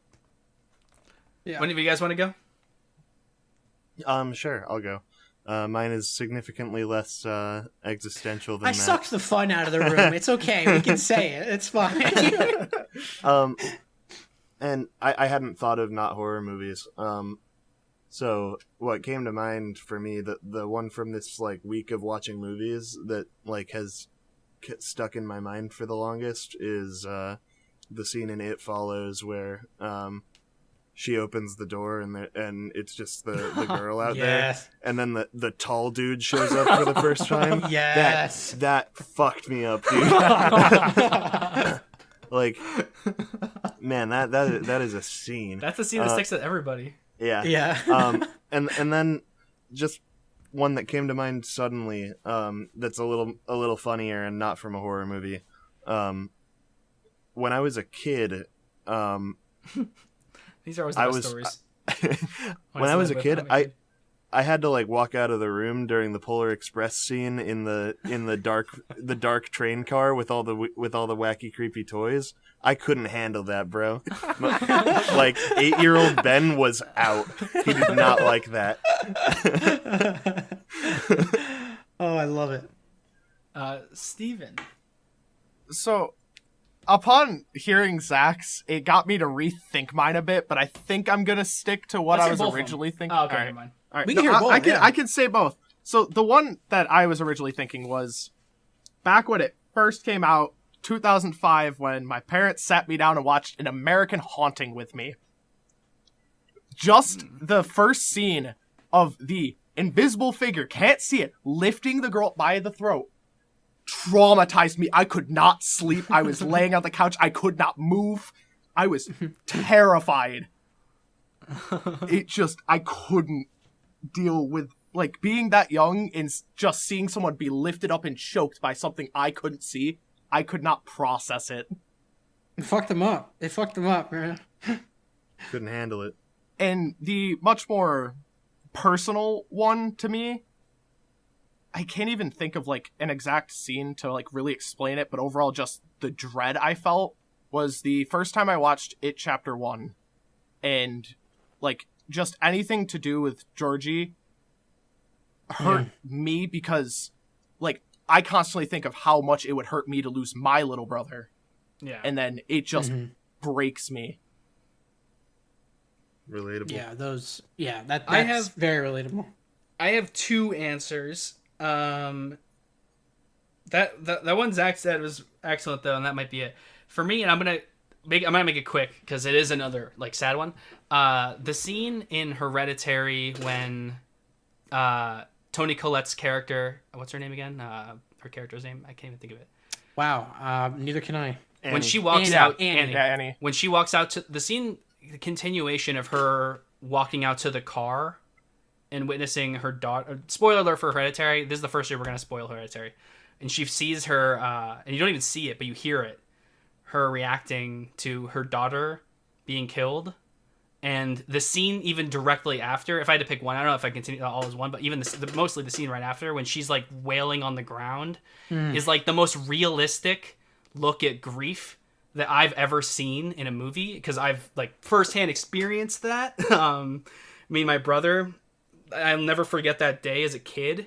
Yeah. When do you guys want to go? Sure, I'll go. Mine is significantly less existential than that. I sucked the fun out of the room. It's okay. We can say it. It's fine. And I hadn't thought of not horror movies. So what came to mind for me, the one from this week of watching movies that has stuck in my mind for the longest is the scene in It Follows where she opens the door and it's just the girl out yes. there, and then the tall dude shows up for the first time. Yes, that fucked me up, dude. Man, that is a scene. That's a scene that sticks with everybody. Yeah. Yeah. And then just one that came to mind suddenly, that's a little funnier and not from a horror movie. When I was a kid, these are always the best stories. When I was a kid, I had to like walk out of the room during the Polar Express scene in the dark train car with all the wacky creepy toys. I couldn't handle that, bro. Like 8-year-old Ben was out. He did not like that. Oh, I love it. Steven. So, upon hearing Zach's, it got me to rethink mine a bit, but I think I'm gonna stick to what I was originally thinking. Oh, okay, All never mind. All right. We can hear both, I can say both. So the one that I was originally thinking was back when it first came out, 2005, when my parents sat me down and watched An American Haunting with me. Just the first scene of the invisible figure, can't see it, lifting the girl by the throat, traumatized me. I could not sleep. I was laying on the couch. I could not move. I was terrified. I couldn't deal with, like, being that young and just seeing someone be lifted up and choked by something I couldn't see. I could not process it. It fucked them up. It fucked them up, man. Couldn't handle it. And the much more personal one to me, I can't even think of, like, an exact scene to, like, really explain it, but overall just the dread I felt was the first time I watched It Chapter 1. And, like, just anything to do with Georgie hurt me because, like, I constantly think of how much it would hurt me to lose my little brother. Yeah. And then it just breaks me. Relatable. Yeah, that's I have- very relatable. I have two answers. That one Zach said was excellent though, and that might be it for me. And I'm gonna make it quick because it is another like sad one. The scene in Hereditary when Toni Collette's character, what's her name again? Her character's name, I can't even think of it. Wow, neither can I. Annie. When she walks Annie. out, Annie. Yeah, Annie. When she walks out to the scene, the continuation of her walking out to the car and witnessing her daughter. Spoiler alert for Hereditary. This is the first year we're gonna spoil Hereditary, and she sees her, and you don't even see it, but you hear it. Her reacting to her daughter being killed, and the scene even directly after. If I had to pick one, I don't know if I continue all as one, but even mostly the scene right after when she's like wailing on the ground is like the most realistic look at grief that I've ever seen in a movie, because I've like firsthand experienced that. Me and my brother, I'll never forget that day as a kid,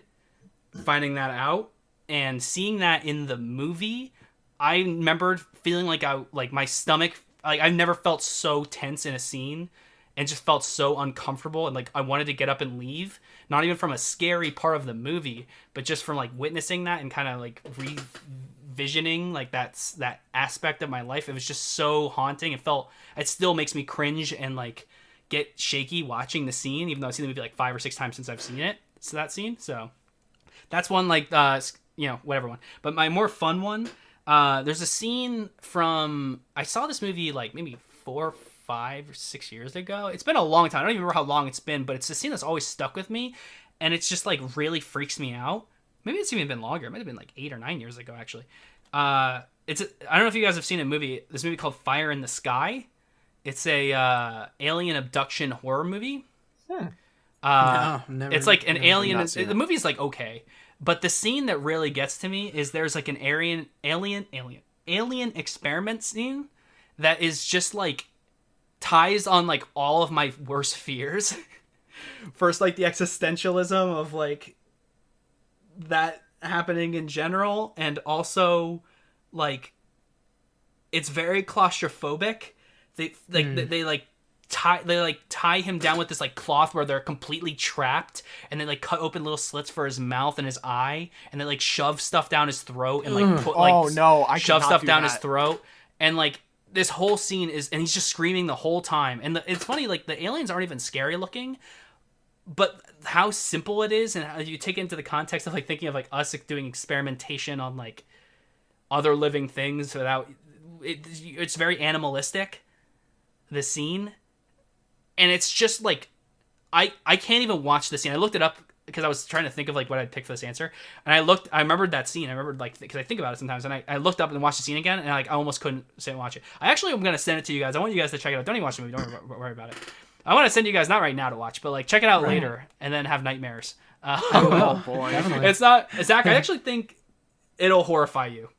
finding that out and seeing that in the movie. I remembered feeling like my stomach, like I've never felt so tense in a scene and just felt so uncomfortable, and like I wanted to get up and leave, not even from a scary part of the movie, but just from like witnessing that and kind of like revisioning like that aspect of my life. It was just so haunting. It still makes me cringe and like get shaky watching the scene, even though I've seen the movie like 5 or 6 times since I've seen it. So that scene. So that's one, like, whatever one. But my more fun one, there's a scene from, I saw this movie like maybe 4, 5, or 6 years ago. It's been a long time. I don't even remember how long it's been, but it's a scene that's always stuck with me. And it's just like really freaks me out. Maybe it's even been longer. It might have been like 8 or 9 years ago, actually. I don't know if you guys have seen this movie called Fire in the Sky. It's a alien abduction horror movie. No, never. It's like an alien. not seen The movie's like okay, but the scene that really gets to me is there's like an alien experiment scene that is just like ties on like all of my worst fears. First, like the existentialism of like that happening in general, and also like it's very claustrophobic. They tie him down with this like cloth where they're completely trapped, and they like cut open little slits for his mouth and his eye, and they like shove stuff down his throat and like put like shove stuff down his throat, and like this whole scene and he's just screaming the whole time. And it's funny, like the aliens aren't even scary looking, but how simple it is, and how you take it into the context of like thinking of like us like, doing experimentation on like other living things without it's very animalistic, the scene. And it's just like I can't even watch the scene. I looked it up because I was trying to think of like what I'd pick for this answer, and I remembered that scene. I remembered like because I think about it sometimes, and I looked up and watched the scene again, and like I almost couldn't sit and watch it. I actually am gonna send it to you guys. I want you guys to check it out. Don't even watch the movie. Don't worry about it. I want to send you guys, not right now to watch, but like check it out later and then have nightmares. Oh boy. Definitely. It's not, Zach, I actually think it'll horrify you.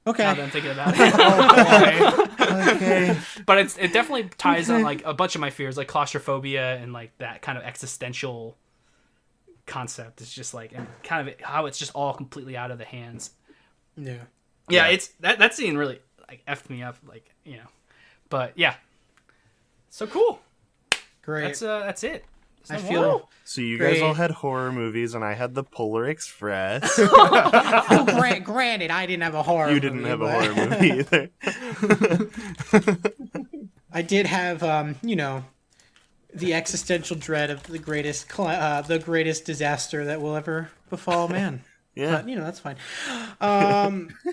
Okay. Now that I'm thinking about it. Okay. But it definitely ties on like a bunch of my fears, like claustrophobia and like that kind of existential concept. It's just like, and kind of how it's just all completely out of the hands. Yeah, it's that scene really like effed me up, like, you know. But yeah. So cool. Great. That's it. I feel. So you Great. guys all had horror movies, and I had the Polar Express. Oh, granted, I didn't have a horror. You didn't movie, have a but horror movie either. I did have, the existential dread of the greatest disaster that will ever befall man. Yeah. But, that's fine.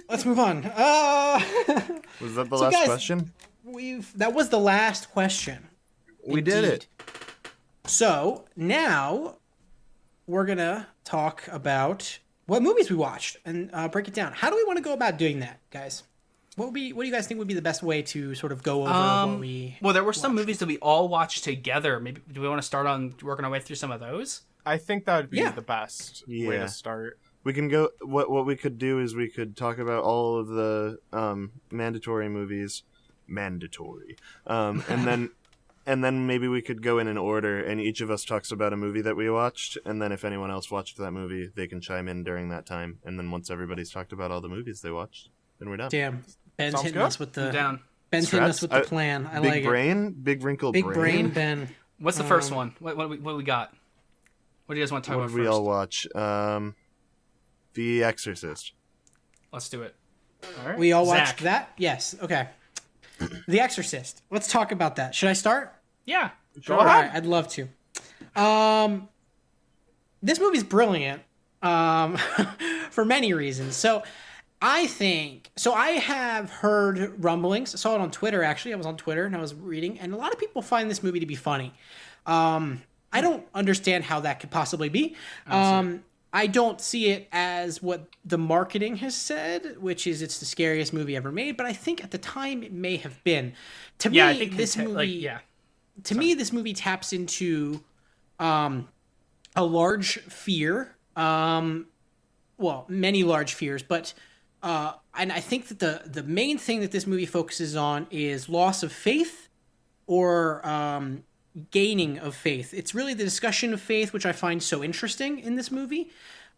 Let's move on. Was that the So last guys, question? That was the last question. We did it. So now we're gonna talk about what movies we watched and break it down. How do we want to go about doing that, guys? What do you guys think would be the best way to sort of go over what we? Well, there were some movies that we all watched together. Maybe do we want to start on working our way through some of those? I think that would be Yeah. the best way Yeah. to start. We can go. What we could do is we could talk about all of the mandatory movies, and then maybe we could go in an order, and each of us talks about a movie that we watched, and then if anyone else watched that movie, they can chime in during that time, and then once everybody's talked about all the movies they watched, then we're done. Damn, Ben's Sounds hitting good. us with the I'm down. Ben's hitting us Strats? with the plan. I Big like brain, big wrinkle it. Big brain, brain. Ben. What's the first one? What we got? What do you guys want to talk What about did we first? all watch? The Exorcist. Let's do it. All right. We all Zach. watched that. Yes. Okay. The Exorcist. Let's talk about that. Should I start? Yeah. Go All ahead. right, I'd love to. This movie's brilliant for many reasons. So I have heard rumblings. I saw it on Twitter, actually. I was on Twitter and I was reading, and a lot of people find this movie to be funny. I don't understand how that could possibly be. I don't see it as what the marketing has said, which is it's the scariest movie ever made, but I think at the time it may have been. To Yeah, me, I think this movie... like, yeah. To me, this movie taps into a large fear. Well, many large fears, but and I think that the main thing that this movie focuses on is loss of faith or gaining of faith. It's really the discussion of faith, which I find so interesting in this movie.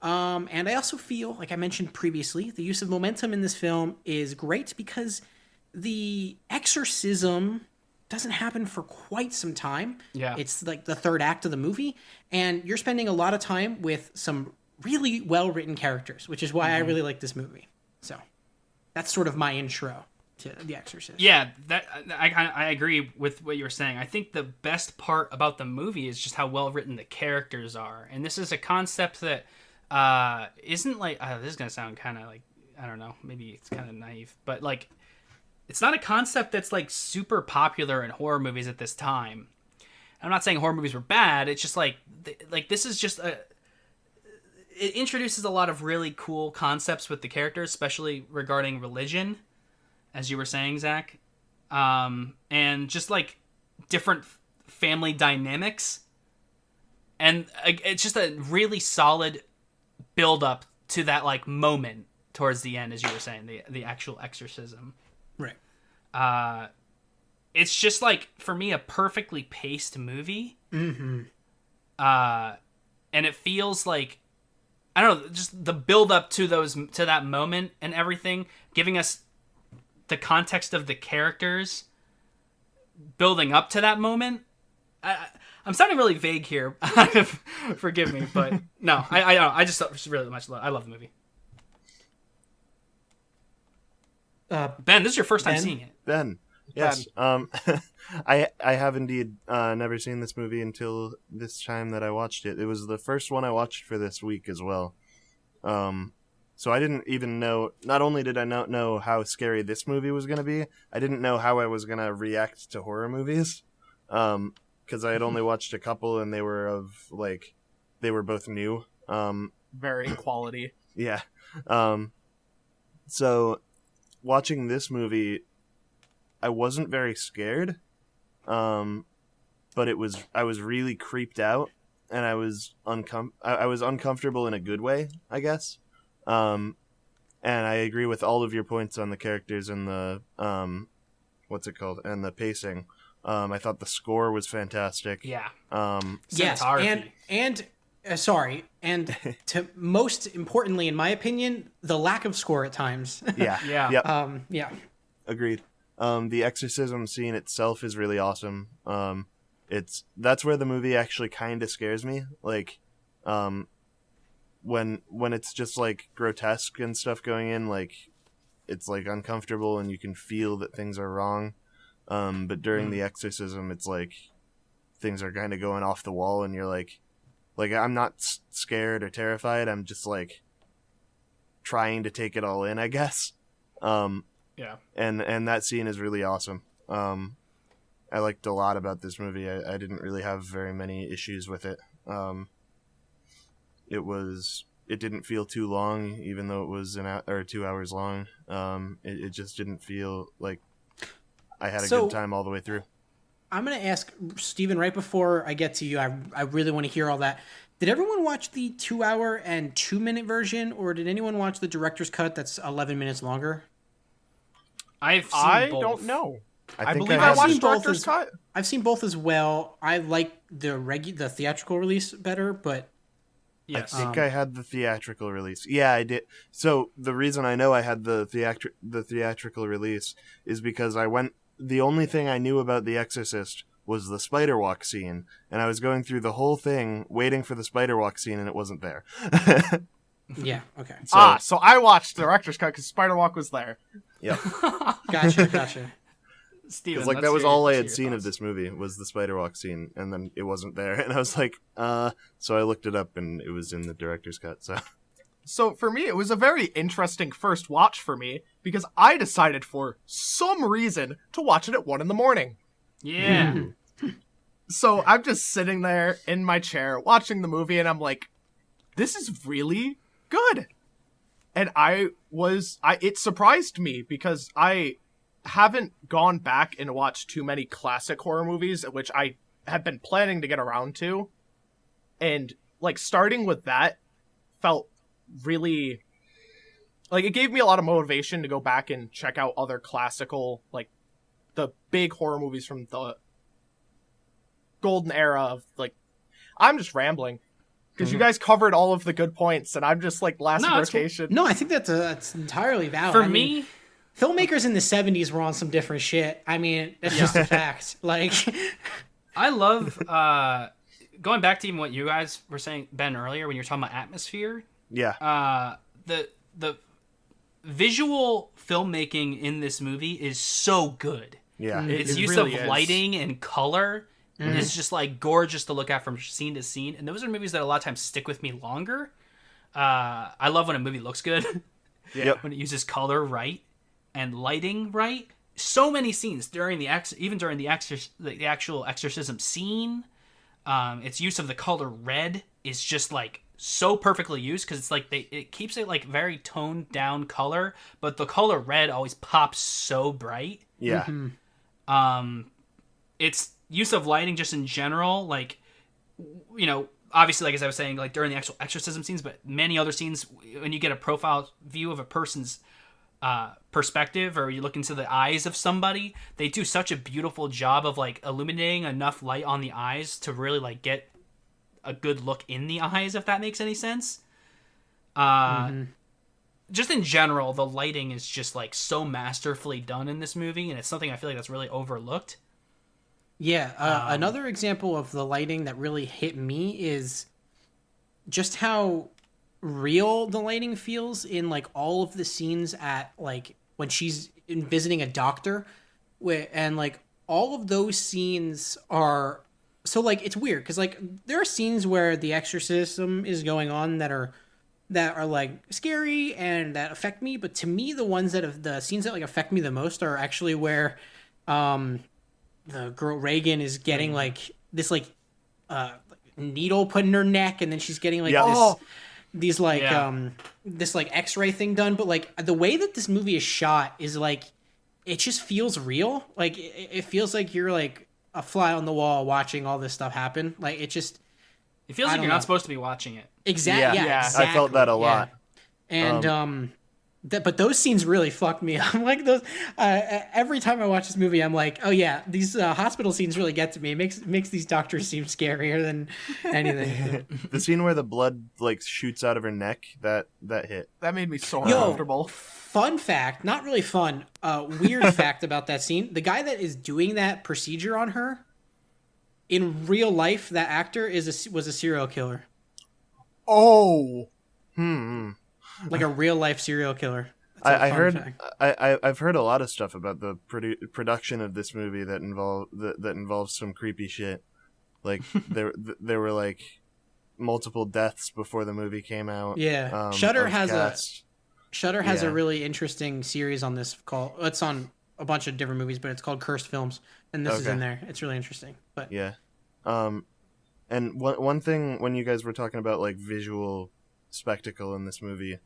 And I also feel, like I mentioned previously, the use of momentum in this film is great because the exorcism doesn't happen for quite some time. Yeah. It's like the third act of the movie, and you're spending a lot of time with some really well-written characters, which is why I really like this movie. So that's sort of my intro to The Exorcist. Yeah, that I agree with what you were saying. I think the best part about the movie is just how well written the characters are, and this is a concept that isn't like this is gonna sound kind of like, I don't know, maybe it's kind of naive, but like it's not a concept that's like super popular in horror movies at this time. I'm not saying horror movies were bad. It's just like this is just it introduces a lot of really cool concepts with the characters, especially regarding religion, as you were saying, Zach, and just like different family dynamics, and it's just a really solid build up to that like moment towards the end, as you were saying, the actual exorcism. Right. It's just like, for me, a perfectly paced movie. Mm-hmm. And it feels like, I don't know, just the build up to that moment and everything, giving us the context of the characters building up to that moment. I'm sounding really vague here. Forgive me, but no, I just really much I love the movie. Ben, this is your first time seeing it. Ben. Yes. I have indeed never seen this movie until this time that I watched it. It was the first one I watched for this week as well. So I didn't even know, not only did I not know how scary this movie was going to be, I didn't know how I was going to react to horror movies. Because I had only watched a couple and they were both new. Very quality. Yeah. So watching this movie, I wasn't very scared. but I was really creeped out, and I was uncomfortable in a good way, I guess. And I agree with all of your points on the characters and the what's it called, and the pacing. I thought the score was fantastic. Yeah. Yes, Cinematography. and to most importantly, in my opinion, the lack of score at times. Yeah. Yeah. Yep. Yeah. Agreed. The exorcism scene itself is really awesome. That's where the movie actually kind of scares me. Like, when it's just like grotesque and stuff going in, like it's like uncomfortable and you can feel that things are wrong. But during the exorcism, it's like things are kind of going off the wall, and you're like I'm not scared or terrified. I'm just like trying to take it all in, I guess. Yeah. And that scene is really awesome. I liked a lot about this movie. I didn't really have very many issues with it. It didn't feel too long, even though it was 2 hours long. It just didn't feel like I had a good time all the way through. I'm going to ask Steven right before I get to you. I really want to hear all that. Did everyone watch the 2 hour and 2 minute version, or did anyone watch the director's cut that's 11 minutes longer? I don't know. I believe I I watched seen both director's cut. I've seen both as well. I like the theatrical release better, but Yes. I think I had the theatrical release. Yeah, I did. So the reason I know I had the theatrical release is because the only thing I knew about The Exorcist was the spider walk scene, and I was going through the whole thing waiting for the spider walk scene, and it wasn't there. yeah, okay. So I watched the director's cut because Spider-Walk was there. Yep. Gotcha. Steven, Because that was all I had seen of this movie was the spider walk scene, and then it wasn't there, and I was like, so I looked it up, and it was in the director's cut. So for me, it was a very interesting first watch for me because I decided for some reason to watch it at 1 a.m. Yeah. So I'm just sitting there in my chair watching the movie, and I'm like, this is really good. And it surprised me because I haven't gone back and watched too many classic horror movies, which I have been planning to get around to. And like starting with that felt really like it gave me a lot of motivation to go back and check out other classical, like the big horror movies from the golden era of like, I'm just rambling because you guys covered all of the good points and I'm just like last rotation. No, I think that's entirely valid. For me, filmmakers in the 70s were on some different shit. I mean, that's just a fact. Like, I love going back to even what you guys were saying, Ben, earlier when you were talking about atmosphere. Yeah. The visual filmmaking in this movie is so good. Yeah. Its It use really of is. lighting and color is just like gorgeous to look at from scene to scene. And those are movies that a lot of times stick with me longer. I love when a movie looks good. Yep. When it uses color right and lighting right. So many scenes during the actual exorcism scene. Its use of the color red is just like so perfectly used because it's like it keeps it like very toned down color, but the color red always pops so bright. Yeah. Mm-hmm. Its use of lighting just in general, like, you know, obviously, like as I was saying, like during the actual exorcism scenes, but many other scenes when you get a profile view of a person's perspective or you look into the eyes of somebody, they do such a beautiful job of like illuminating enough light on the eyes to really like get a good look in the eyes, if that makes any sense. Just in general, the lighting is just like so masterfully done in this movie, and it's something I feel like that's really overlooked. Yeah, another example of the lighting that really hit me is just how real the lighting feels in like all of the scenes at like when she's visiting a doctor, and like all of those scenes are so like it's weird because like there are scenes where the exorcism is going on that are like scary and that affect me, but to me the scenes that like affect me the most are actually where the girl Reagan is getting like this like needle put in her neck, and then she's getting like this like X-ray thing done. But like the way that this movie is shot is like it just feels real. Like it feels like you're like a fly on the wall watching all this stuff happen. Like it just It feels like you're not supposed to be watching it. exactly. Yeah. Exactly. I felt that a lot. And but those scenes really fucked me up. Like those, every time I watch this movie, I'm like, oh yeah, these hospital scenes really get to me. It makes these doctors seem scarier than anything. The scene where the blood like shoots out of her neck, that hit. That made me so Yo, uncomfortable. fun fact, not really fun, weird fact about that scene: the guy that is doing that procedure on her, in real life, that actor was a serial killer, Oh. like a real life serial killer. I heard. I've heard a lot of stuff about the production of this movie that involves some creepy shit. Like there were like multiple deaths before the movie came out. Yeah, Shudder has cast. a really interesting series on this called. It's on a bunch of different movies, but it's called Cursed Films, and this is in there. It's really interesting. But yeah, and one thing when you guys were talking about like visual spectacle in this movie,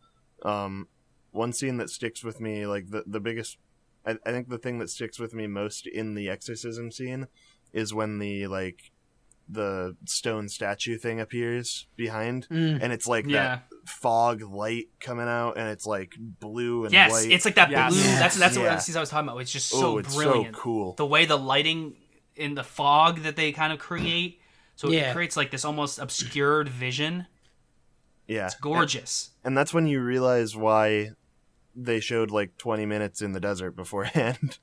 one scene that sticks with me, like the biggest, I think the thing that sticks with me most in the exorcism scene is when the stone statue thing appears behind, and it's like that fog light coming out, and it's like blue and white. It's like that blue. Yes. That's what I was talking about. It's just so it's brilliant. so cool. The way the lighting in the fog that they kind of create, so it creates like this almost obscured vision. Yeah, It's gorgeous. and that's when you realize why they showed like 20 minutes in the desert beforehand.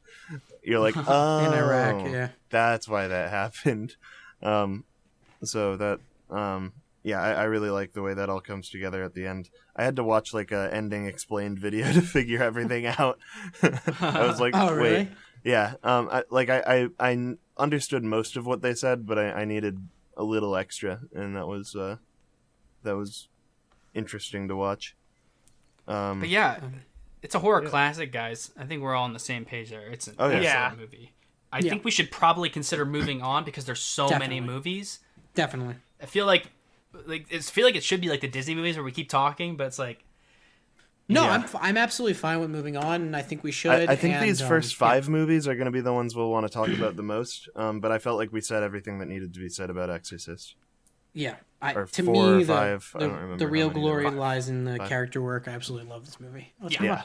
You're like, oh, in Iraq, that's why that happened. So that, I really like the way that all comes together at the end. I had to watch like a ending explained video to figure everything out. I was like, oh, really? wait, yeah. I understood most of what they said, but I needed a little extra, and that was interesting to watch. But yeah, it's a horror classic, guys. I think we're all on the same page there. It's an excellent movie. I think we should probably consider moving on because there's so many movies. Definitely. I feel like it should be like the Disney movies where we keep talking, but it's like no, I'm absolutely fine with moving on, and I think we should. I think these first 5 movies are going to be the ones we'll want to talk about the most. But I felt like we said everything that needed to be said about Exorcist. Yeah, or to 4 me, or 5. I don't remember the real how many glory there were. lies in the character work. I absolutely love this movie. Yeah.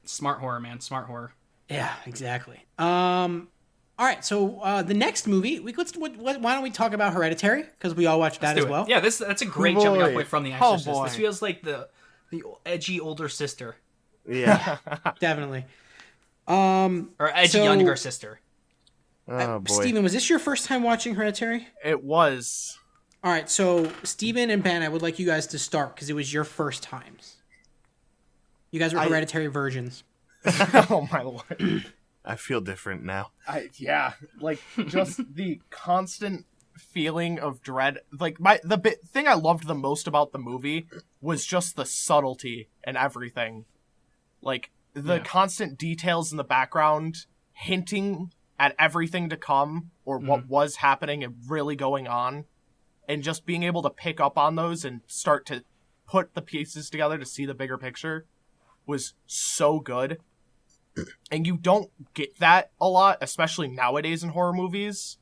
Smart horror, man. Smart horror. Yeah, exactly. All right, so the next movie, why don't we talk about Hereditary? Because we all watched that as well. Yeah, that's a great jumping off point from The Exorcist. boy. This feels like the edgy older sister. Yeah. Definitely. Or edgy younger sister. Oh boy. Steven, was this your first time watching Hereditary? It was. All right, so Steven and Ben, I would like you guys to start because it was your first times. You guys were Hereditary virgins. Oh my lord. I feel different now. Like just the constant feeling of dread. Like the thing I loved the most about the movie was just the subtlety and everything. Like the constant details in the background hinting at everything to come or what was happening and really going on, and just being able to pick up on those and start to put the pieces together to see the bigger picture was so good. And you don't get that a lot, especially nowadays in horror movies.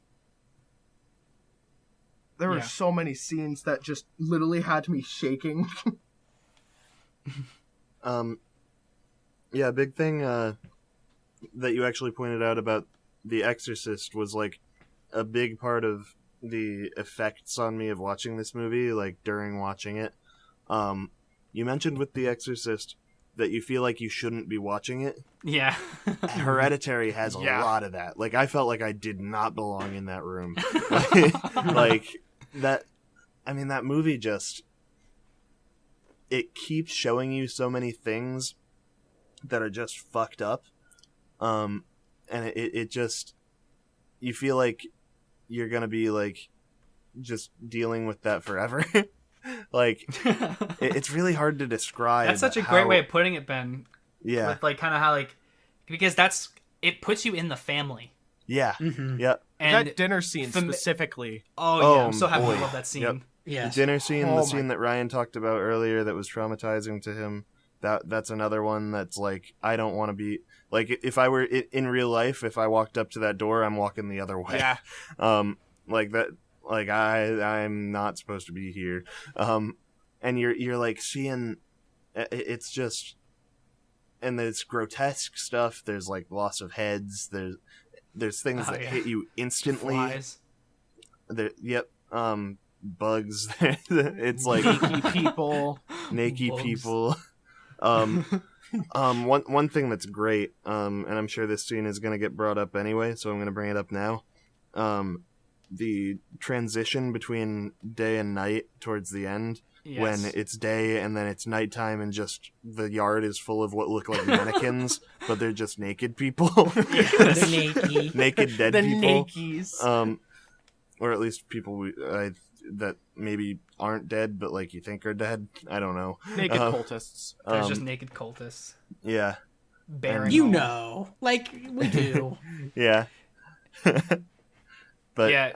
There were so many scenes that just literally had me shaking. Yeah, big thing that you actually pointed out about The Exorcist was like a big part of the effects on me of watching this movie, like during watching it. You mentioned with The Exorcist that you feel like you shouldn't be watching it. Yeah. Hereditary has a lot of that. Like, I felt like I did not belong in that room. Like, that... I mean, that movie just... It keeps showing you so many things that are just fucked up. And it just... You feel like you're gonna be, like, just dealing with that forever. Like, it's really hard to describe. That's such a great way of putting it, Ben. Yeah. With, like, kind of how, like... Because it puts you in the family. Yeah. Mm-hmm. Yep. And that dinner scene specifically. Oh, yeah. I'm so happy boy. I love that scene. Yep. Yes. The dinner scene, the scene that Ryan talked about earlier that was traumatizing to him. That's another one that's like, I don't want to be like, if I were in real life, if I walked up to that door, I'm walking the other way. Yeah. Like that, like I'm not supposed to be here. And you're like seeing, it's just, and there's grotesque stuff. There's like loss of heads. There's things that hit you instantly. Flies. Yep. Bugs. It's like naked Bugs. people. One thing that's great, and I'm sure this scene is going to get brought up anyway, so I'm going to bring it up now. The transition between day and night towards the end, when it's day and then it's nighttime and just the yard is full of what look like mannequins, but they're just naked people. They're naked. Naked dead The people. nakies. Or at least people that maybe aren't dead, but like you think are dead. I don't know. Naked cultists. They're just naked cultists. Yeah. Bearing You all- know, like we do. Yeah. But Yeah.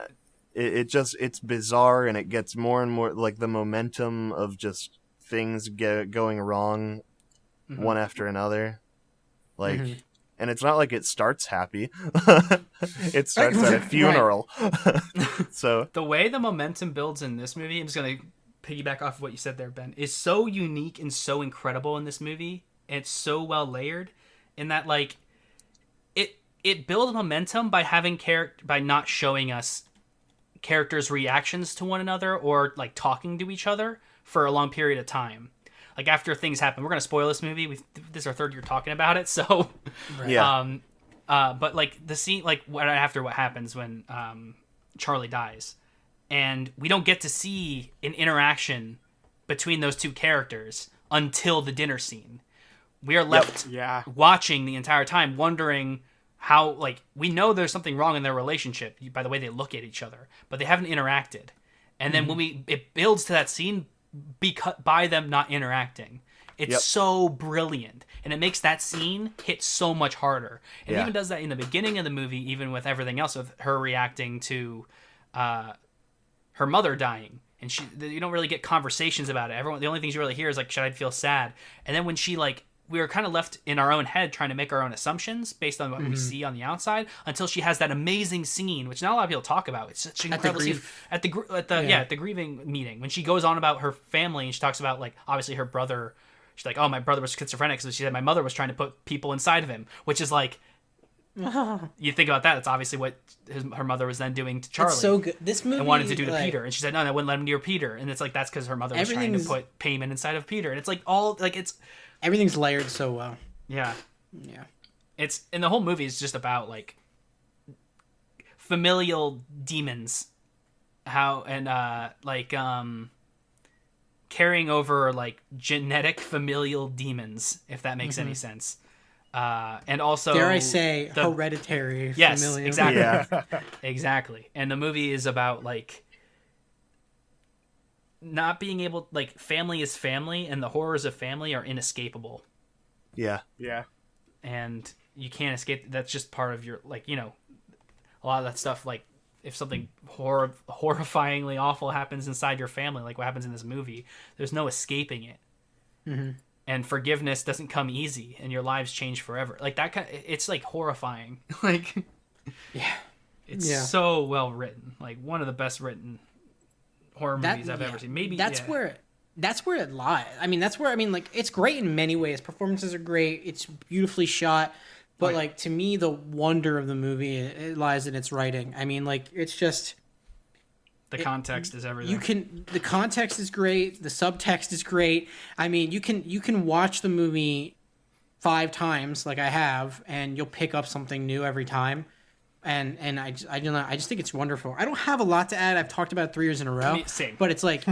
it's bizarre, and it gets more and more like the momentum of just things going wrong one after another. Like, and it's not like it starts happy. It starts at a funeral. So The way the momentum builds in this movie, I'm just going to piggyback off of what you said there, Ben, is so unique and so incredible in this movie. And it's so well layered in that, like, it builds momentum by having by not showing us characters' reactions to one another or like talking to each other for a long period of time. Like after things happen, we're gonna spoil this movie. This is our third year talking about it, so yeah. but like the scene, like after what happens when Charlie dies, and we don't get to see an interaction between those two characters until the dinner scene. We are left watching the entire time, wondering how, like, we know there's something wrong in their relationship by the way they look at each other, but they haven't interacted. And then when it builds to that scene by them not interacting. It's so brilliant, and it makes that scene hit so much harder. And it even does that in the beginning of the movie, even with everything else, with her reacting to her mother dying. And you don't really get conversations about it. The only things you really hear is like, should I feel sad? And then when she, like, we were kind of left in our own head trying to make our own assumptions based on what we see on the outside, until she has that amazing scene, which not a lot of people talk about. It's such an incredible scene at the grieving meeting, when she goes on about her family, and she talks about, like, obviously her brother. She's like, oh, my brother was schizophrenic, so she said my mother was trying to put people inside of him, which is like, you think about that, that's obviously what her mother was then doing to Charlie. It's so good. This movie, and wanted to do to Peter, and she said no, I wouldn't let him near Peter, and it's like that's because her mother was trying to put payment inside of Peter, and it's like all like it's. Everything's layered so well. Yeah. Yeah. And the whole movie is just about, like, familial demons. Carrying over, like, genetic familial demons, if that makes any sense. And also, dare I say, hereditary yes, familial. exactly. Yeah. Exactly. And the movie is about, like, not being able, like, family is family, and the horrors of family are inescapable. Yeah. Yeah. And you can't escape. That's just part of your, like, you know, a lot of that stuff, like, if something horrifyingly awful happens inside your family, like what happens in this movie, there's no escaping it. Mm-hmm. And forgiveness doesn't come easy, and your lives change forever. Like, that kind of, it's, like, horrifying. Like, it's so well written. Like, one of the best written horror movies I've ever seen. Maybe that's where it lies. I mean, like, it's great in many ways. Performances are great. It's beautifully shot. But, like, to me, the wonder of the movie, it lies in its writing. I mean, like, it's just... The context is everything. The context is great. The subtext is great. I mean, you can watch the movie 5 times, like I have, and you'll pick up something new every time. And I just think it's wonderful. I don't have a lot to add. I've talked about it 3 years in a row. Same. But it's like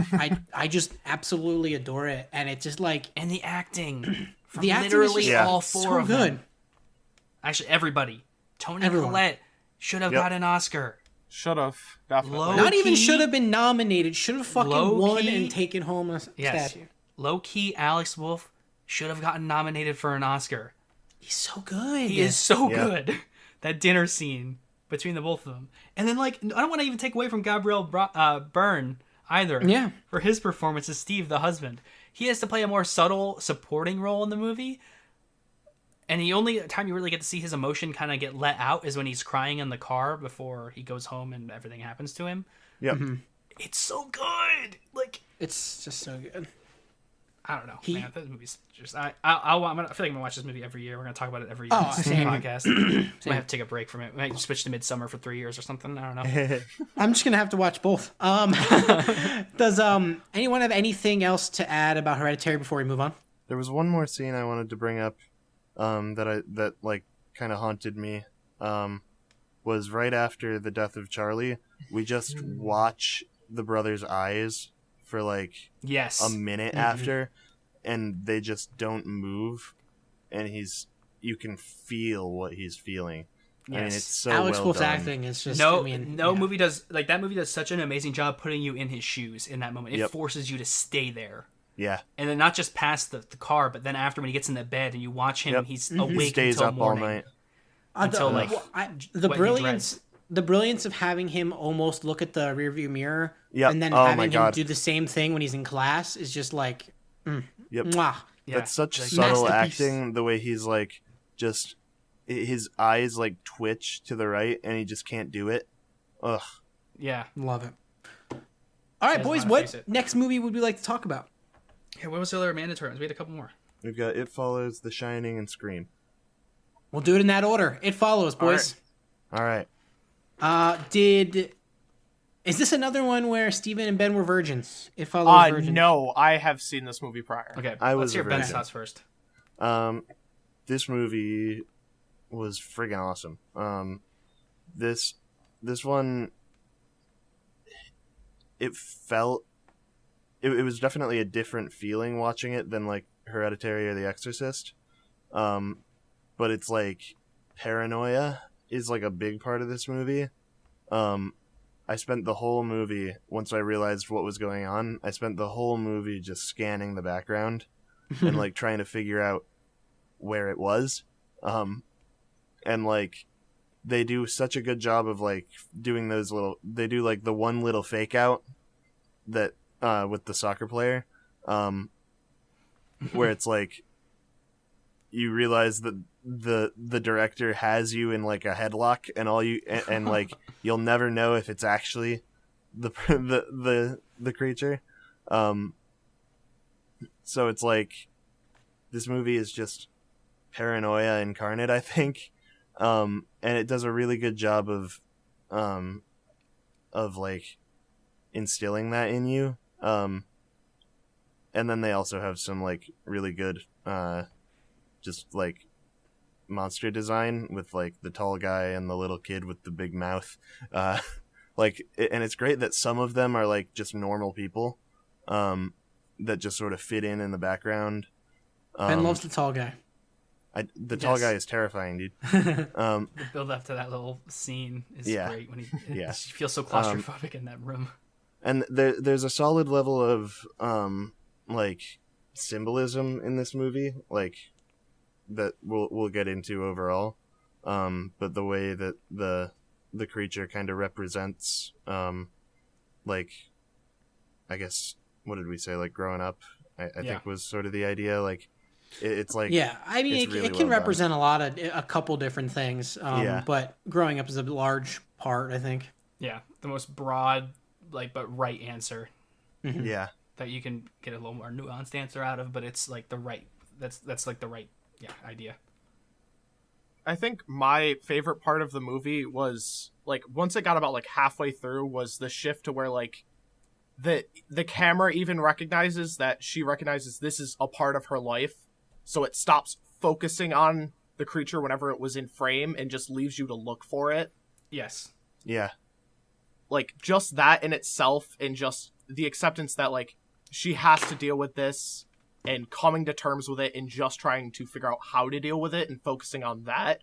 I just absolutely adore it, and it's just like, and the acting, from the acting literally is just all so four of good. them. Actually, everybody. Toni Everyone. Collette should have got an Oscar. Should have, definitely. Not even Low-key- should have been nominated. Should have fucking won Low-key- and taken home a statue. Low key, Alex Wolff should have gotten nominated for an Oscar. He's so good. He is so good. That dinner scene between the both of them, and then, like, I don't want to even take away from Gabriel Byrne either. Yeah. For his performance as Steve, the husband, he has to play a more subtle supporting role in the movie. And the only time you really get to see his emotion kind of get let out is when he's crying in the car before he goes home and everything happens to him. Yep. It's so good. Like, It's just so good. I don't know, man. This movie's just I feel like I'm gonna watch this movie every year. We're gonna talk about it every year on the same. podcast. Might have to take a break from it. Might switch to Midsummer for 3 years or something. I don't know. I'm just gonna have to watch both. Does anyone have anything else to add about Hereditary before we move on? There was one more scene I wanted to bring up that like kind of haunted me. Was right after the death of Charlie. We just watch the brother's eyes for like a minute after, and they just don't move, and you can feel what he's feeling. Yes. I mean, it's so Alex well Wolff's done. acting is just movie does that movie does such an amazing job putting you in his shoes in that moment. It Yep. forces you to stay there. Yeah, And then not just past the car, but then after when he gets in the bed and you watch him, Yep. he's he awake stays until up morning. all night. Until, like, the what he brilliance, the brilliance of having him almost look at the rearview mirror, Yep. and then Oh my having him God. do the same thing when he's in class is just like, Yep. mwah. Yeah, That's such like, subtle masterpiece. acting. The way he's like, just his eyes like twitch to the right, and he just can't do it. Ugh. Yeah. Love it. All right, Guys boys, wanna what face it. next movie would we like to talk about? Hey, what was the other mandatory ones? We had a couple more. We've got It Follows, The Shining, and Scream. We'll do it in that order. It follows, boys. All right. Is this another one where Steven and Ben were virgins? It follows virgins. No, I have seen this movie prior. Okay, I let's was hear a Ben's virgin. thoughts first. This movie was friggin' awesome. This one, it felt, it was definitely a different feeling watching it than like Hereditary or The Exorcist. But it's like paranoia is like a big part of this movie. I spent the whole movie, once I realized what was going on, I spent the whole movie just scanning the background and like trying to figure out where it was. And like they do such a good job of like doing those they do like the one little fake out that with the soccer player, where it's like you realize that the director has you in like a headlock, and and like you'll never know if it's actually the creature. So it's like this movie is just paranoia incarnate, I think. And it does a really good job of like instilling that in you. And then they also have some like really good just like monster design with like the tall guy and the little kid with the big mouth. And it's great that some of them are like just normal people that just sort of fit in the background. Ben loves the tall guy. The tall Yes. guy is terrifying, dude. The build up to that little scene is Yeah. great when Yeah. you feel so claustrophobic in that room. And there's a solid level of like symbolism in this movie, like that we'll get into overall. But the way that the creature kind of represents like, I guess, what did we say, like growing up, I think was sort of the idea. Like it's like, Yeah, I mean, it's it really can well done. represent a couple different things. Yeah. But growing up is a large part, I think. Yeah, the most broad, like, but right answer yeah. that you can get a little more nuanced answer out of, but it's like the right. That's like the right idea. I think my favorite part of the movie was like once it got about like halfway through was the shift to where like the camera even recognizes that she recognizes this is a part of her life, so it stops focusing on the creature whenever it was in frame and just leaves you to look for it. Yes. Yeah. Like just that in itself, and just the acceptance that like she has to deal with this and coming to terms with it and just trying to figure out how to deal with it and focusing on that,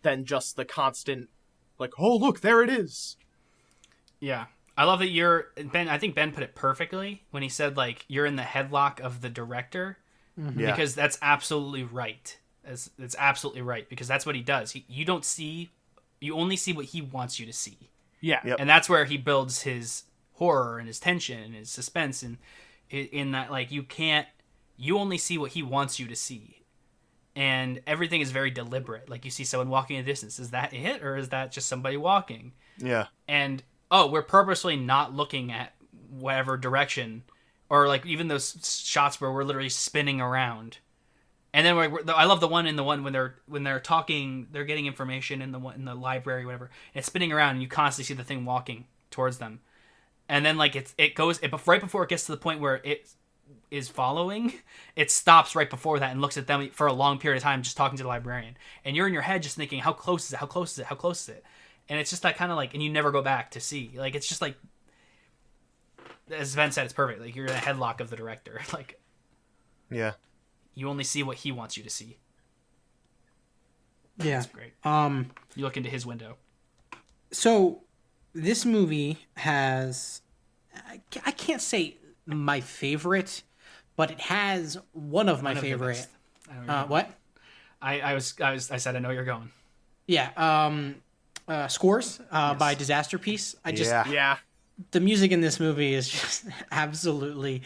than just the constant like, oh look, there it is. Yeah. I love that Ben. I think Ben put it perfectly when he said like you're in the headlock of the director, Yeah. because that's absolutely right. It's absolutely right, because that's what he does. You only see what he wants you to see. Yeah. Yep. And that's where he builds his horror and his tension and his suspense, and in that, like, you can't you only see what he wants you to see. And everything is very deliberate. Like, you see someone walking in the distance. Is that it? Or is that just somebody walking? Yeah. And, we're purposely not looking at whatever direction. Or, like, even those shots where we're literally spinning around. And then I love the one when they're talking, they're getting information in the library, whatever. And it's spinning around, and you constantly see the thing walking towards them. And then, like, it goes right before it gets to the point where it is following, it stops right before that and looks at them for a long period of time, just talking to the librarian. And you're in your head just thinking, how close is it? How close is it? How close is it? And it's just that kind of like, and you never go back to see. Like, it's just like, as Ben said, it's perfect. Like, you're in a headlock of the director. Like, Yeah. you only see what he wants you to see. Yeah. That's great. You look into his window. So this movie has, I can't say my favorite, but it has one of my favorite. What? I said I know you're going. Yeah. Scores by Disaster Piece. Yeah. The music in this movie is just absolutely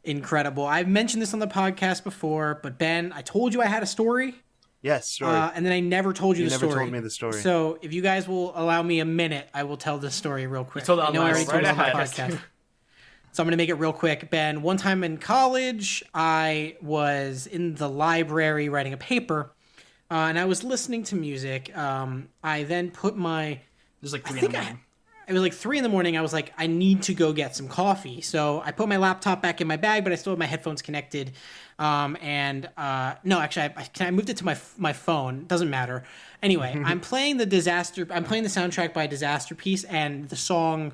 incredible. I've mentioned this on the podcast before, but Ben, I told you I had a story. Yes, story. And then I never told you the never story. told me the story. So if you guys will allow me a minute, I will tell this story real quick. told it I on know I already last- told it on the right podcast. So I'm going to make it real quick. Ben, one time in college, I was in the library writing a paper, and I was listening to music. I then put my... It was like 3 in the morning. It was like 3 in the morning. I was like, I need to go get some coffee. So I put my laptop back in my bag, but I still have my headphones connected. No, actually, I moved it to my phone. Doesn't matter. Anyway, I'm playing the soundtrack by Disaster Piece, and the song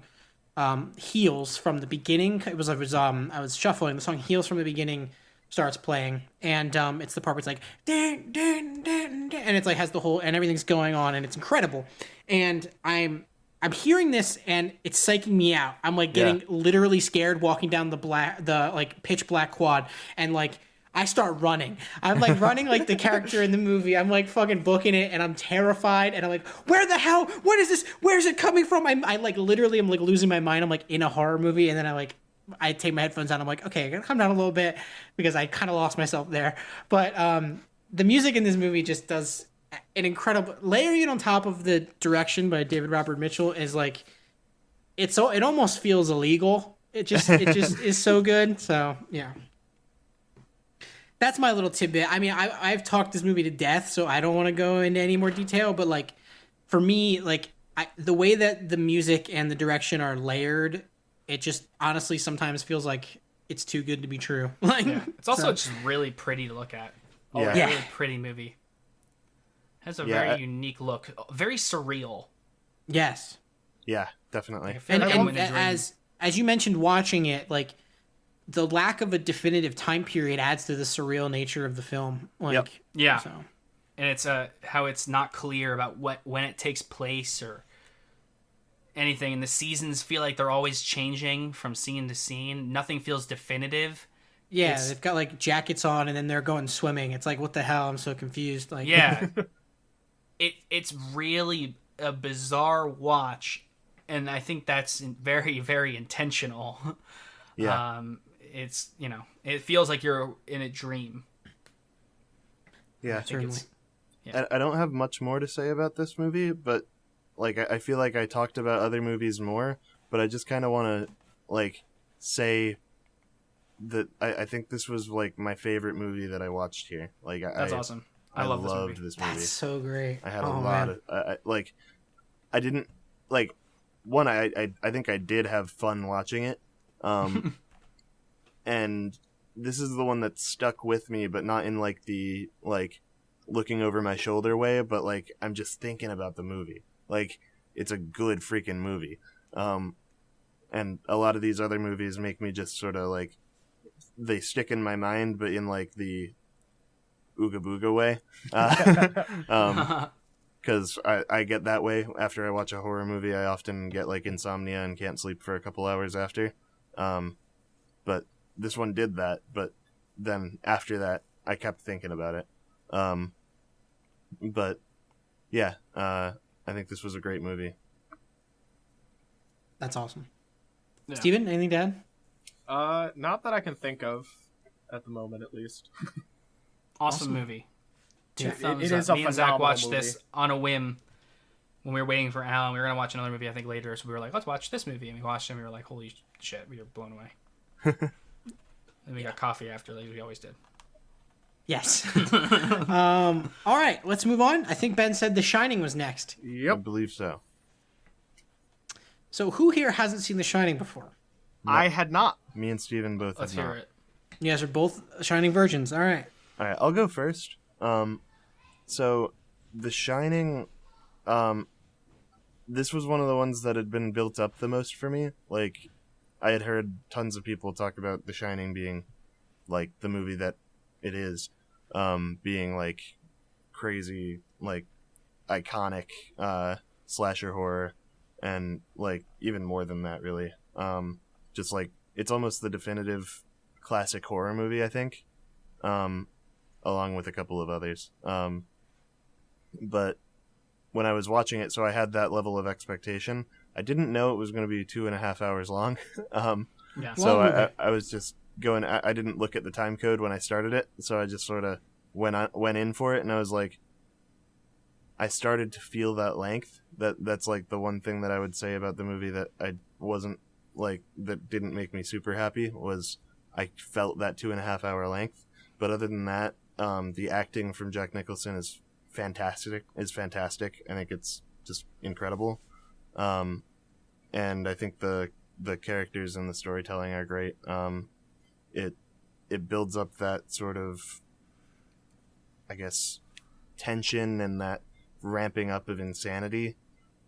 Heals from the beginning. I was shuffling. The song Heals from the beginning starts playing, and it's the part where it's like dun, dun, dun, dun, and it's like has the whole and everything's going on, and it's incredible. And I'm hearing this, and it's psyching me out. I'm like getting literally scared walking down the like pitch black quad, and like I start running. I'm like running like the character in the movie. I'm like fucking booking it, and I'm terrified, and I'm like, where the hell? What is this? Where's it coming from? I like literally I'm like losing my mind. I'm like in a horror movie, and then I take my headphones out. I'm like, okay, I gotta come down a little bit because I kind of lost myself there. But the music in this movie just does an incredible layering it on top of the direction by David Robert Mitchell is like it almost feels illegal. It just is so good. So yeah. That's my little tidbit. I mean, I've talked this movie to death, so I don't want to go into any more detail. But like, for me, like the way that the music and the direction are layered, it just honestly sometimes feels like it's too good to be true. Like, it's also just really pretty to look at. Yeah. A really pretty movie. Has a very unique look, very surreal. Yes. Yeah, definitely. And in a dream. as you mentioned, watching it, like the lack of a definitive time period adds to the surreal nature of the film. Like, Yeah. So. And it's how it's not clear about when it takes place or anything, and the seasons feel like they're always changing from scene to scene. Nothing feels definitive. Yeah, they've got like jackets on, and then they're going swimming. It's like, what the hell? I'm so confused. Like, yeah, it's really a bizarre watch, and I think that's very, very intentional. Yeah. It's it feels like you're in a dream. Yeah. certainly. I don't have much more to say about this movie, but like I feel like I talked about other movies more, but I just kind of want to like say that I think this was like my favorite movie that I watched here. Like That's awesome. I love loved this movie. this movie. That's so great. I had a lot of I didn't like one. I think I did have fun watching it, and this is the one that stuck with me, but not in like the like looking over my shoulder way, but like I'm just thinking about the movie. Like it's a good freaking movie, and a lot of these other movies make me just sort of like they stick in my mind, but in like the ooga booga way. Because I get that way after I watch a horror movie. I often get like insomnia and can't sleep for a couple hours after. But this one did that. But then after that, I kept thinking about it. But yeah, I think this was a great movie. That's awesome. Yeah. Steven, anything to add? Not that I can think of. at the moment, at least. Awesome movie. Two Yeah, thumbs it up. is a Me and Zach phenomenal watched movie. this on a whim when we were waiting for Alan. We were gonna watch another movie, I think, later. So we were like, let's watch this movie, and we watched it. And we were like, holy shit, we were blown away. And we got coffee after, like we always did. Yes. All right, let's move on. I think Ben said The Shining was next. I Yep. believe so. So who here hasn't seen The Shining before? I had not. Me and Steven both Let's have hear not. it. You guys are both Shining virgins. All right. All right, I'll go first. So The Shining, this was one of the ones that had been built up the most for me. Like, I had heard tons of people talk about The Shining being like the movie that it is, being like crazy, like iconic slasher horror, and like even more than that, really. Just like it's almost the definitive classic horror movie, I think. Along with a couple of others. But when I was watching it, so I had that level of expectation. I didn't know it was going to be 2.5 hours long. Yeah. So Long movie. I was just going. I didn't look at the time code when I started it, so I just sort of went in for it, and I was like, I started to feel that length. That's like the one thing that I would say about the movie that I wasn't like, that didn't make me super happy, was I felt that 2.5 hour length. But other than that, the acting from Jack Nicholson is fantastic. I think it's just incredible. And I think the characters and the storytelling are great. It builds up that sort of, I guess, tension and that ramping up of insanity.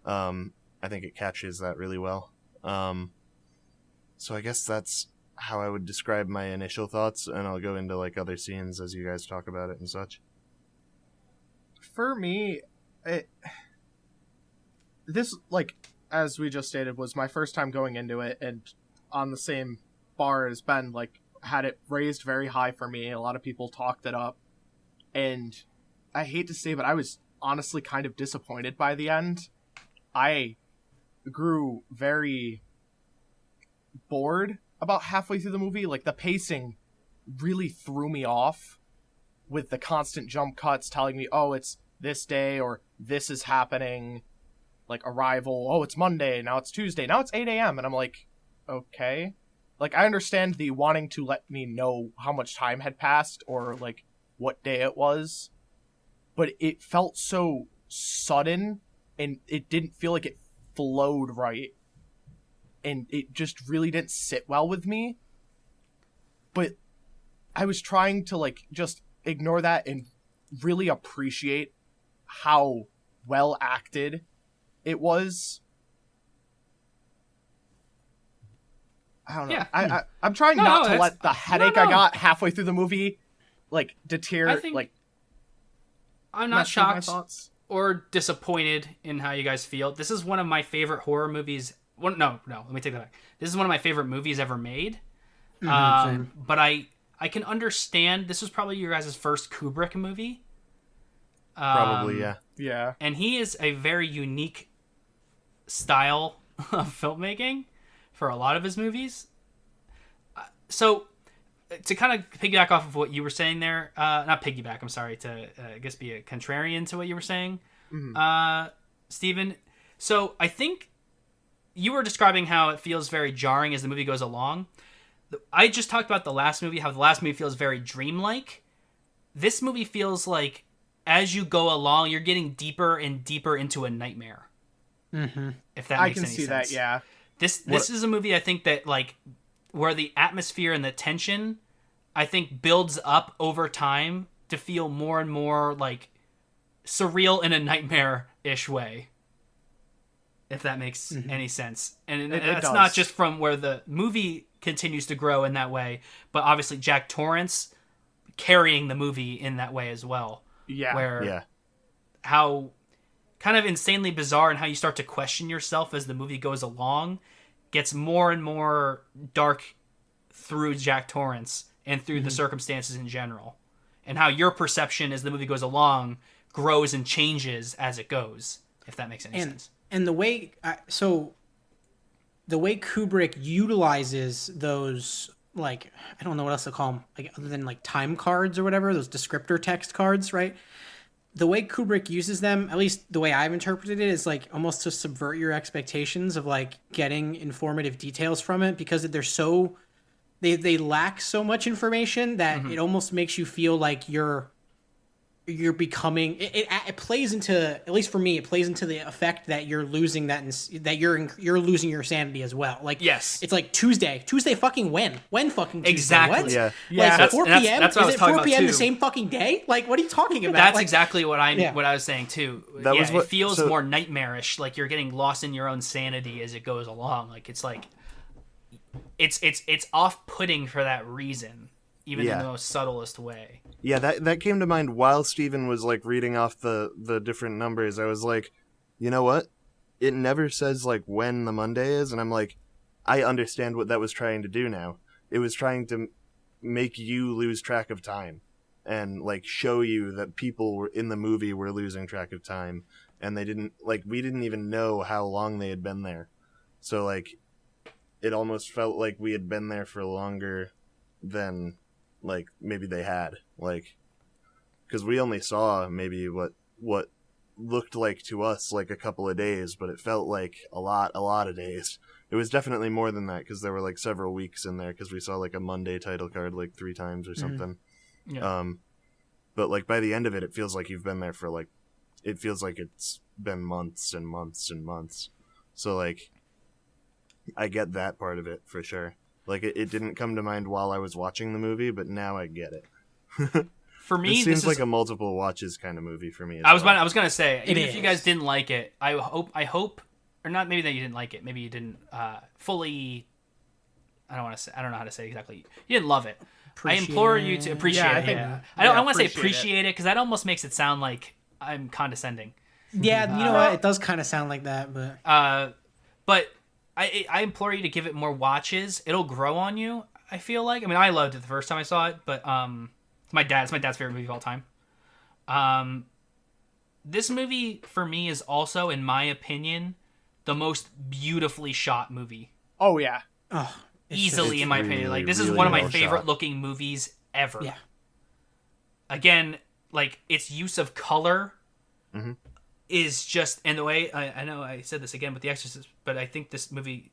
I think it captures that really well. So I guess that's how I would describe my initial thoughts, and I'll go into like other scenes as you guys talk about it and such. For me, this, like, as we just stated, was my first time going into it, and on the same bar as Ben, like, had it raised very high for me. A lot of people talked it up, and I hate to say, but I was honestly kind of disappointed by the end. I grew very bored about halfway through the movie. Like, the pacing really threw me off with the constant jump cuts telling me, oh, it's this day, or this is happening, like arrival, oh, it's Monday, now it's Tuesday, now it's 8 a.m. And I'm like, okay. Like, I understand the wanting to let me know how much time had passed or like what day it was, but it felt so sudden, and it didn't feel like it flowed right, and it just really didn't sit well with me. But I was trying to like just ignore that and really appreciate how well acted it was. I don't know. Yeah. I'm trying No, not to that's- let the headache no. I got halfway through the movie like deter, I think like I'm not mess with my shocked thoughts. or disappointed in how you guys feel. This is one of my favorite horror movies. Well, no, let me take that back. This is one of my favorite movies ever made. Same. But I can understand, this was probably your guys' first Kubrick movie. Probably, yeah. Yeah. And he is a very unique style of filmmaking for a lot of his movies. So, to kind of piggyback off of what you were saying there, not piggyback, I'm sorry, to I guess be a contrarian to what you were saying, Steven. So, I think you were describing how it feels very jarring as the movie goes along. I just talked about the last movie, how the last movie feels very dreamlike. This movie feels like as you go along, you're getting deeper and deeper into a nightmare. Mm-hmm. If that I makes can any see sense. that, yeah. This is a movie I think that like where the atmosphere and the tension I think builds up over time to feel more and more like surreal in a nightmare-ish way. If that makes any sense. And It that's does. not just from where the movie continues to grow in that way, but obviously Jack Torrance carrying the movie in that way as well. Yeah. Where Yeah. how kind of insanely bizarre and how you start to question yourself as the movie goes along gets more and more dark through Jack Torrance and through the circumstances in general. And how your perception as the movie goes along grows and changes as it goes, if that makes any sense. And the way the way Kubrick utilizes those like, I don't know what else to call them, like other than like time cards or whatever, those descriptor text cards, right? The way Kubrick uses them, at least the way I've interpreted it, is like almost to subvert your expectations of like getting informative details from it, because they're so they lack so much information that it almost makes you feel like you're becoming it plays into, at least for me, it plays into the effect that you're losing that you're losing your sanity as well. Like, yes, it's like Tuesday fucking when fucking Tuesday? Exactly. What? Yeah. Yeah, Like 4 p.m. That's what I was Is it talking 4 about, p.m. too. the same fucking day? Like, what are you talking about? That's Like, exactly what I was saying too. That was what- it feels so- more nightmarish, like you're getting lost in your own sanity as it goes along. Like it's off-putting for that reason, even in Yeah. the most subtlest way. Yeah, that came to mind while Steven was like reading off the different numbers. I was like, you know what? It never says like when the Monday is, and I'm like, I understand what that was trying to do now. It was trying to make you lose track of time and like show you that people were in the movie were losing track of time, and we didn't even know how long they had been there. So like it almost felt like we had been there for longer than like maybe they had, like, because we only saw maybe what looked like to us like a couple of days, but it felt like a lot of days. It was definitely more than that, because there were like several weeks in there, because we saw like a Monday title card like 3 times or something. Yeah. But like by the end of it, it feels like you've been there for like, it feels like it's been months and months and months. So like I get that part of it for sure. Like it didn't come to mind while I was watching the movie, but now I get it. For me, This seems is like a multiple watches kind of movie for me. I was gonna say, even if is. you guys didn't like it, I hope, or not, maybe that you didn't like it, maybe you didn't fully. I don't know how to say it exactly. You didn't love it. I implore you to appreciate Yeah, I it. think- I don't want to say appreciate appreciate it, because that almost makes it sound like I'm condescending. yeah, you know what? It does kind of sound like that, but But I implore you to give it more watches. It'll grow on you, I feel like. I mean, I loved it the first time I saw it, but it's my dad's favorite movie of all time. This movie for me is also, in my opinion, the most beautifully shot movie. Oh yeah. Easily, in my opinion. really, Like, this is really one of my well favorite shot. looking movies ever. yeah. Again, like, its use of color Mhm. is just, and the way I know I said this again with The Exorcist, but I think this movie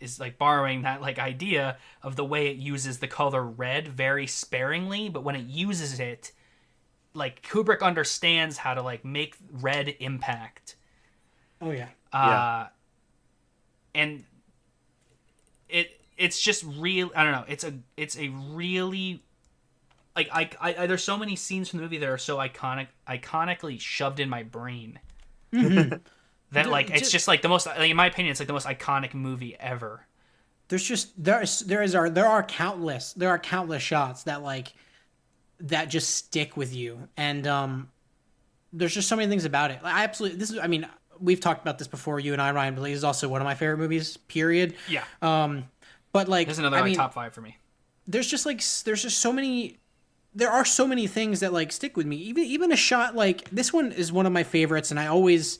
is like borrowing that like idea of the way it uses the color red very sparingly, but when it uses it, like, Kubrick understands how to like make red impact. Oh yeah. Yeah. And it's just real. I don't know. It's a really, like, I there's so many scenes from the movie that are so iconically shoved in my brain. That like it's just like the most, like, in my opinion, it's like the most iconic movie ever. There are countless shots that like that just stick with you, and there's just so many things about it. Like, I mean, we've talked about this before, you and I, Ryan, but it is also one of my favorite movies, period. Yeah. But like, There's another top 5 for me. There are so many things that like stick with me. Even a shot like this one is one of my favorites, and I always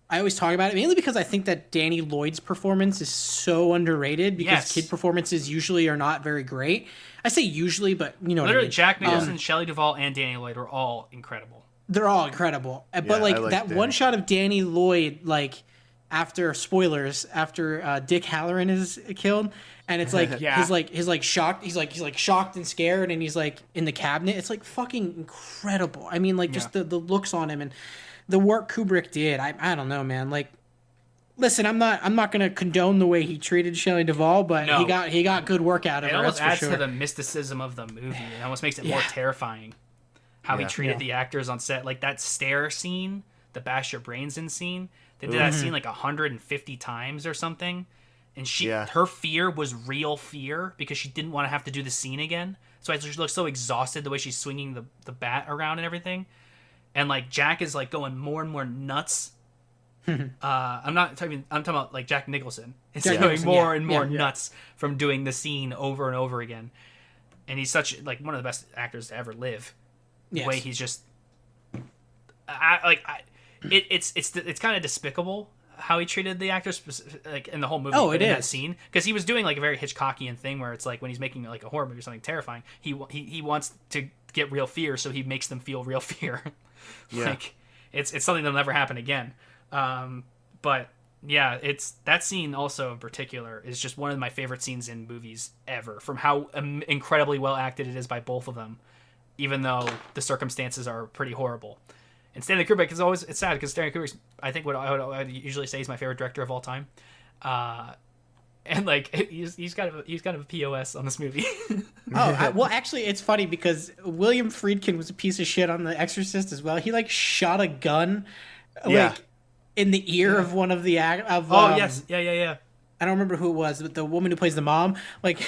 talk about it, mainly because I think that Danny Lloyd's performance is so underrated, because Yes. kid performances usually are not very great. I say usually, but you know Literally, what I mean. Jack Nicholson, Shelley Duvall, and Danny Lloyd were all incredible. They're all incredible. But I like like that Danny. one shot of Danny Lloyd, like after Dick Halloran is killed, and it's like Yeah. he's shocked, he's shocked and scared, and he's like in the cabinet. It's like fucking incredible. I mean, like just the looks on him and the work Kubrick did. I don't know, man. Like, listen, I'm not gonna condone the way he treated Shelley Duvall, but No. he got good work out of It her. almost That's adds for sure. to the mysticism of the movie. It almost makes it more Yeah. terrifying how he Yeah. treated Yeah. the actors on set. Like that stare scene, the bash your brains in scene. They did that scene like 150 times or something. And Yeah. her fear was real fear, because she didn't want to have to do the scene again. So she looks so exhausted the way she's swinging the bat around and everything. And like Jack is like going more and more nuts. I'm talking about like Jack Nicholson. It's Jack going Nicholson, more yeah. and more Yeah. nuts from doing the scene over and over again. And he's such like one of the best actors to ever live. The Yes. way he's just, it's kind of despicable how he treated the actors, like in the whole movie. Oh, it in is. that scene, because he was doing like a very Hitchcockian thing where it's like when he's making like a horror movie or something terrifying, he wants to get real fear, so he makes them feel real fear. Yeah. Like it's something that'll never happen again. But yeah, it's that scene also in particular is just one of my favorite scenes in movies ever, from how incredibly well acted it is by both of them, even though the circumstances are pretty horrible. And Stanley Kubrick is always, it's sad because Stanley Kubrick's, I think what I would usually say is my favorite director of all time. And like he's got a POS on this movie. Well, actually, it's funny because William Friedkin was a piece of shit on The Exorcist as well. He like shot a gun, like in the ear of one of the Yes, yeah. I don't remember who it was, but the woman who plays the mom, like,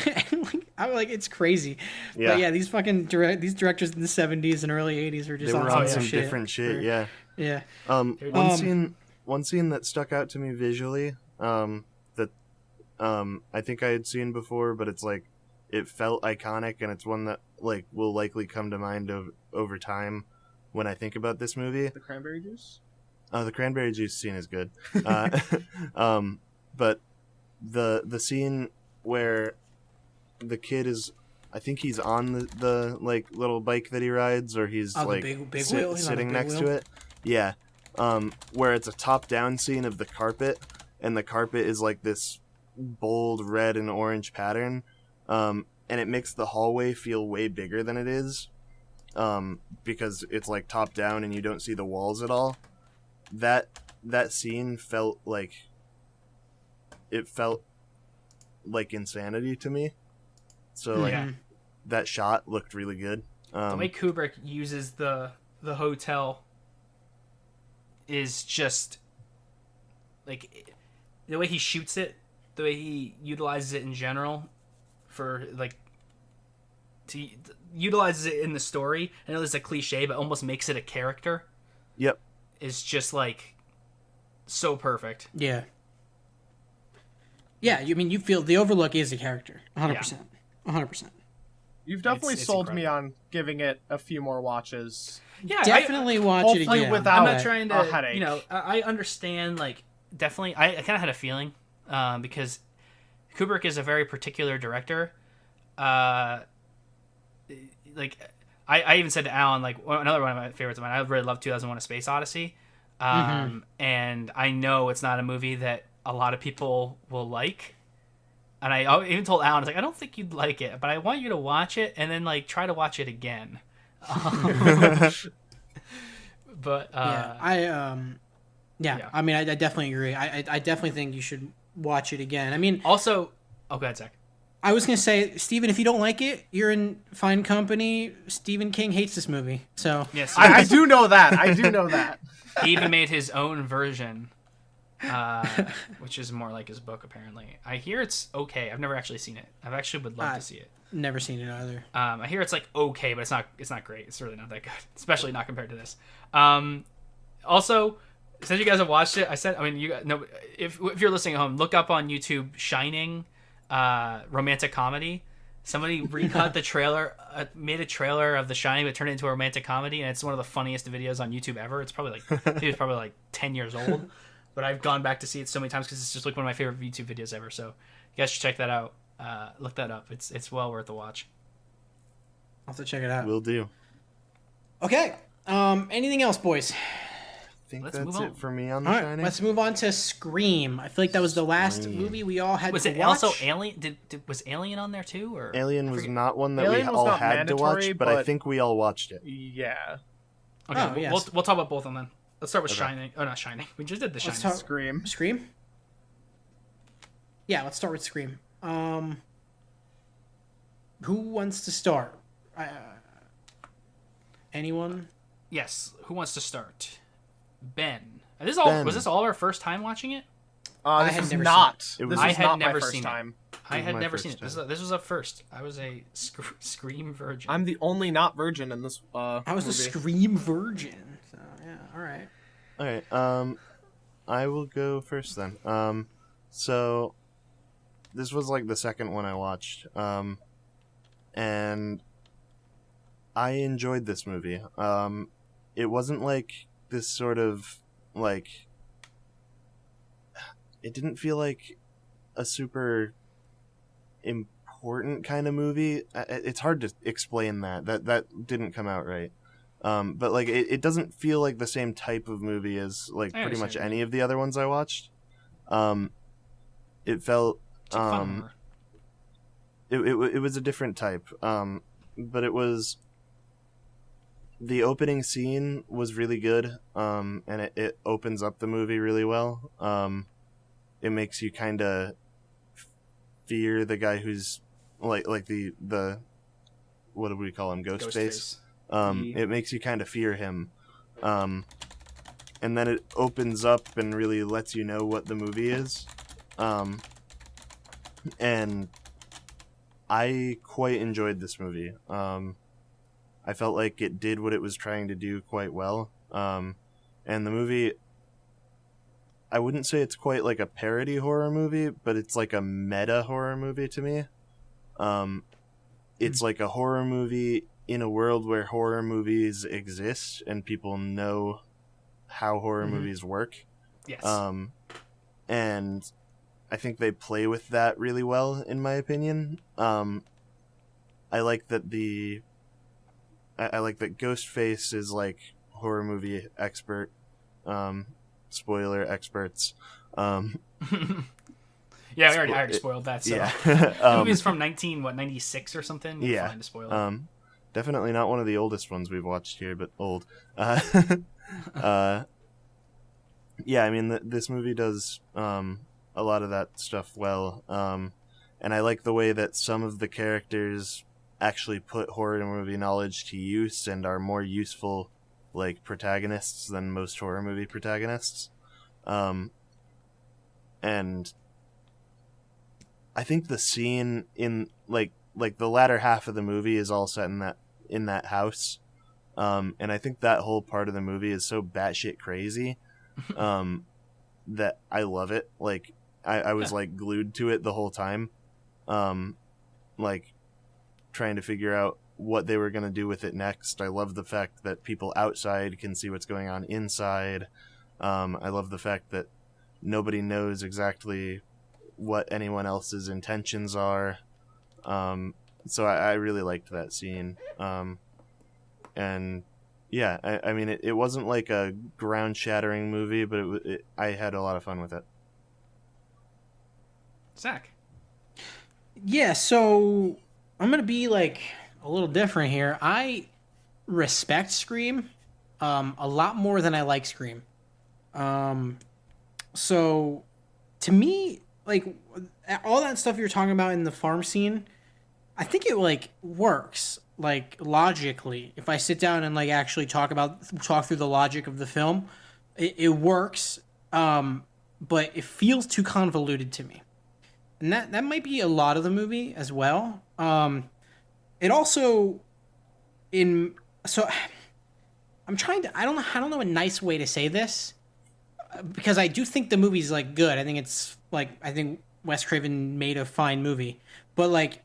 I'm like, it's crazy. Yeah. But yeah, these fucking these directors in the 70s and early 80s were just They on were some on some shit. different shit. Yeah. Yeah. One scene that stuck out to me visually, that I think I had seen before, but it's like it felt iconic, and it's one that like will likely come to mind over time when I think about this movie. The cranberry juice? The cranberry juice scene is good. But the scene where the kid is, I think he's on the like little bike that he rides, or he's the like big wheel? He's on a sitting big next wheel? to it. Yeah. Where it's a top-down scene of the carpet, and the carpet is like this bold red and orange pattern, and it makes the hallway feel way bigger than it is, because it's like top-down and you don't see the walls at all. That scene felt like insanity to me. So like that shot looked really good. The way Kubrick uses the hotel is just like the way he shoots it, the way he utilizes it in general for like to utilizes it in the story. I know this is a cliche, but almost makes it a character. Yep. Is just like so perfect. Yeah. Yeah, you mean you feel the Overlook is a character, 100%, 100%. You've definitely It's sold me incredible. on giving it a few more watches. Yeah, Definitely watch it hopefully again. without I'm not trying a to, headache. you know, I understand, like, definitely, I kind of had a feeling, because Kubrick is a very particular director. Like, I even said to Alan, like, another one of my favorites of mine, I really love 2001: A Space Odyssey. And I know it's not a movie that a lot of people will like. And I even told Alan, I was like, I don't think you'd like it, but I want you to watch it and then, like, try to watch it again. But I mean, I definitely agree. I definitely think you should watch it again. I mean, also, oh, go ahead, Zach. I was gonna say, Steven, if you don't like it, you're in fine company. Stephen King hates this movie, so Yes, I do know that. I do know that. he even made his own version, which is more like his book, apparently. I hear it's okay. I've never actually seen it. I actually would love to see it. never seen it either. I hear it's like okay, but it's not great. It's really not that good, especially not compared to this. Also, since you guys have watched it, if you're listening at home, look up on YouTube Shining, romantic comedy. Somebody recut the trailer, made a trailer of The Shining, but turned it into a romantic comedy, and it's one of the funniest videos on YouTube ever. It's probably like 10 years old, but I've gone back to see it so many times because it's just like one of my favorite YouTube videos ever. So you guys should check that out. Look that up. It's well worth the watch. I'll have to check it out. Will do. Okay. Anything else, boys? I think Let's that's move on. it for me on The All right, Shining. let's move on to Scream. I feel like that was the last movie we all had Was to it watch. also Alien? Was Alien on there too? Or Alien was not one that Alien we was all not had to watch, mandatory, but I but- think we all watched it. Yeah. Okay, Oh, yes. we'll talk about both of them then. Let's start with Okay. Shining. Oh, not Shining. We just did The Shining. Let's talk- Scream. Scream? Yeah, let's start with Scream. Who wants to start? Anyone? Yes. Who wants to start? Ben. Ben. Was this all our first time watching it? I This had was never not. seen it. This I was had not never my first seen it. time. I had my never first seen it. time. This was a first. I was a Scream virgin. I'm the only not virgin in this I was a movie. Scream virgin. So, yeah, all right. All right. I will go first then. So this was like the second one I watched. And I enjoyed this movie. It wasn't like this sort of like it didn't feel like a super important kind of movie. It's hard to explain that didn't come out right. But like it doesn't feel like the same type of movie as like pretty much any of the other ones I watched. It felt It's like fun horror. it was a different type. But it was, the opening scene was really good. And it opens up the movie really well. It makes you kind of fear the guy who's like the what do we call him, Ghostface. It makes you kind of fear him. And then it opens up and really lets you know what the movie is. And I quite enjoyed this movie. I felt like it did what it was trying to do quite well. And the movie, I wouldn't say it's quite like a parody horror movie, but it's like a meta horror movie to me. It's like a horror movie in a world where horror movies exist and people know how horror movies work. Yes. And I think they play with that really well, in my opinion. I like that I like that Ghostface is like horror movie expert. Spoiler experts. Yeah, I already spoiled that. So. Yeah. The movie's from 96 or something. Yeah. Fine to spoil it. Definitely not one of the oldest ones we've watched here, but old. Yeah, I mean, this movie does a lot of that stuff well. And I like the way that some of the characters actually put horror movie knowledge to use and are more useful like protagonists than most horror movie protagonists. And I think the scene in like the latter half of the movie is all set in that house. And I think that whole part of the movie is so batshit crazy that I love it. Like I was like glued to it the whole time. Like trying to figure out what they were going to do with it next. I love the fact that people outside can see what's going on inside. I love the fact that nobody knows exactly what anyone else's intentions are. So I really liked that scene. And yeah, I mean, it wasn't like a ground-shattering movie, but I had a lot of fun with it. Zach. Yeah, so I'm going to be like a little different here. I respect Scream a lot more than I like Scream. So to me, like all that stuff you're talking about in the farm scene, I think it like works like logically. If I sit down and like actually talk through the logic of the film, it works. But it feels too convoluted to me. And that might be a lot of the movie as well. It also so I'm trying to I don't know a nice way to say this because I do think the movie's like good. I think Wes Craven made a fine movie, but like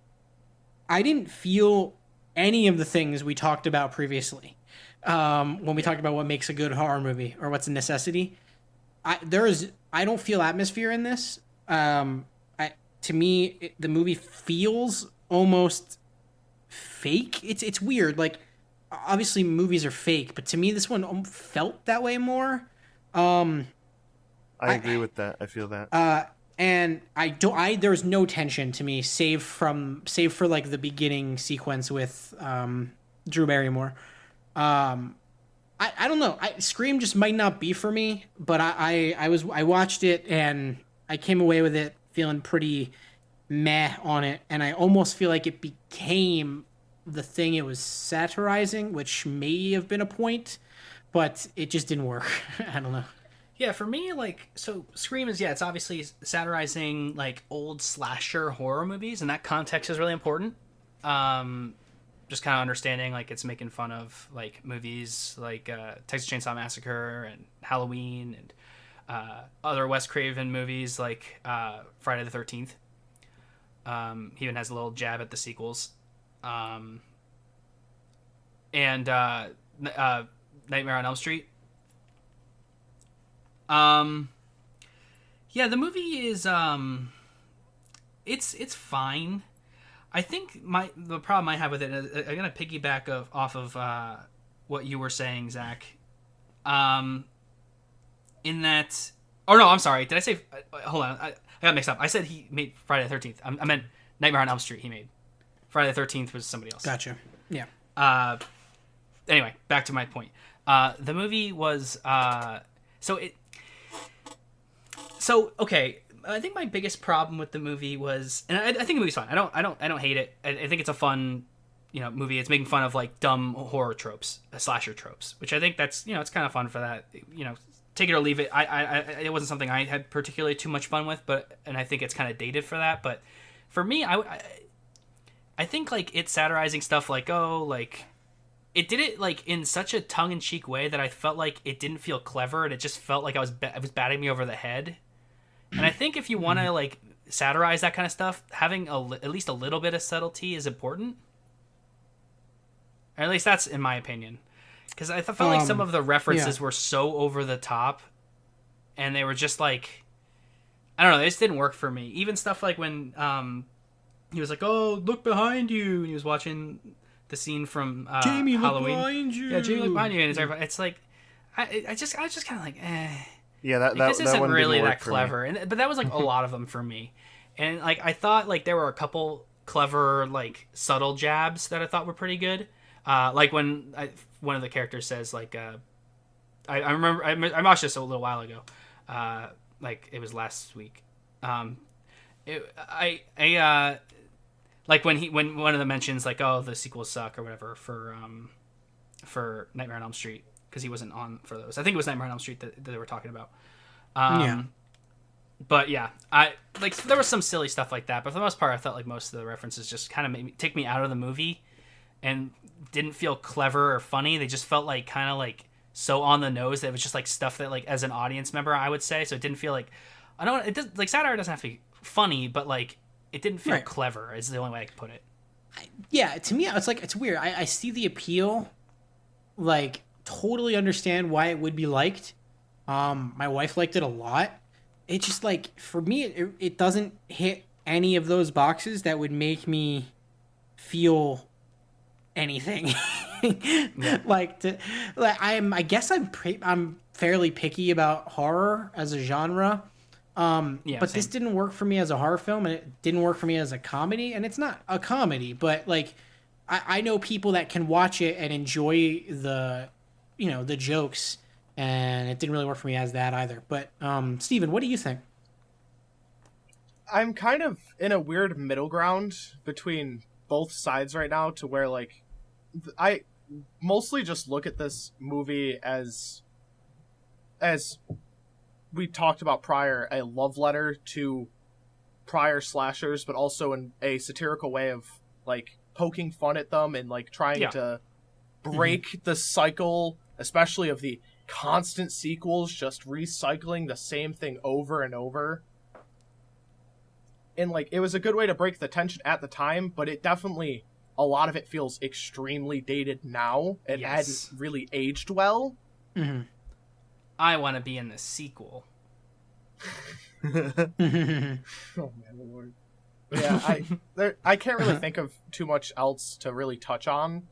I didn't feel any of the things we talked about previously when we talked about what makes a good horror movie or what's a necessity. I don't feel atmosphere in this. To me, the movie feels almost fake. It's weird. Like, obviously movies are fake, but to me, this one felt that way more. I agree with that. I feel that. And there's no tension to me, save for like the beginning sequence with Drew Barrymore. I don't know. Scream just might not be for me, but I watched it and I came away with it feeling pretty meh on it, and I almost feel like it became the thing it was satirizing, which may have been a point, but it just didn't work. I don't know. Yeah, for me, like, so Scream is, it's obviously satirizing, like, old slasher horror movies, and that context is really important. Just kind of understanding, like, it's making fun of, like, movies like Texas Chainsaw Massacre and Halloween and other Wes Craven movies like Friday the 13th. He even has a little jab at the sequels. And Nightmare on Elm Street. Yeah, the movie is it's fine. I think the problem I have with it is I'm gonna piggyback off of what you were saying, Zach. In that, oh no, I'm sorry. Did I say? Hold on, I got mixed up. I said he made Friday the 13th. I meant Nightmare on Elm Street. He made Friday the 13th was somebody else. Gotcha. Yeah. Anyway, back to my point. The movie was okay. I think my biggest problem with the movie was, and I think the movie's fine. I don't hate it. I think it's a fun, movie. It's making fun of like dumb horror tropes, slasher tropes, which I think that's it's kind of fun for that. Take it or leave it. It wasn't something I had particularly too much fun with, and I think it's kind of dated for that. But for me, I think like it's satirizing stuff like it did it like in such a tongue-in-cheek way that I felt like it didn't feel clever, and it just felt like it was batting me over the head. And I think if you want to like satirize that kind of stuff, having at least a little bit of subtlety is important. Or at least that's in my opinion, because I felt like some of the references were so over the top, and they were just like, I don't know, they just didn't work for me. Even stuff like when he was like, "Oh, look behind you," and he was watching the scene from Jamie, Halloween. look behind you. Yeah, Jamie, look behind you, and it's like, I just kind of like, eh. Yeah, that This isn't one really didn't work that for clever, but that was like a lot of them for me. And like I thought, like there were a couple clever, like subtle jabs that I thought were pretty good. Like when one of the characters says, like, I remember I watched this a little while ago, like it was last week. Like when one of them mentions like, oh, the sequels suck or whatever for Nightmare on Elm Street, because he wasn't on for those. I think it was Nightmare on Elm Street that they were talking about. Yeah. But yeah, I like there was some silly stuff like that, but for the most part, I felt like most of the references just kind of take me out of the movie, and didn't feel clever or funny. They just felt like kind of like so on the nose that it was just like stuff that like as an audience member I would say. So it didn't feel like it does like satire doesn't have to be funny, but like it didn't feel clever. Is the only way I could put it. Yeah, to me, it's like it's weird. I see the appeal, like totally understand why it would be liked. My wife liked it a lot. It's just like for me, it doesn't hit any of those boxes that would make me feel anything. I guess I'm fairly picky about horror as a genre. But same. This didn't work for me as a horror film, and it didn't work for me as a comedy. And it's not a comedy, but like I know people that can watch it and enjoy the jokes, and it didn't really work for me as that either. But Steven, what do you think? I'm kind of in a weird middle ground between both sides right now, to where like I mostly just look at this movie as we talked about prior, a love letter to prior slashers, but also in a satirical way of like poking fun at them and like trying to break the cycle, especially of the constant sequels, just recycling the same thing over and over. And like it was a good way to break the tension at the time, but it definitely, a lot of it feels extremely dated now. It hadn't really aged well. Mm-hmm. I want to be in the sequel. Oh my lord. Yeah, I can't really think of too much else to really touch on.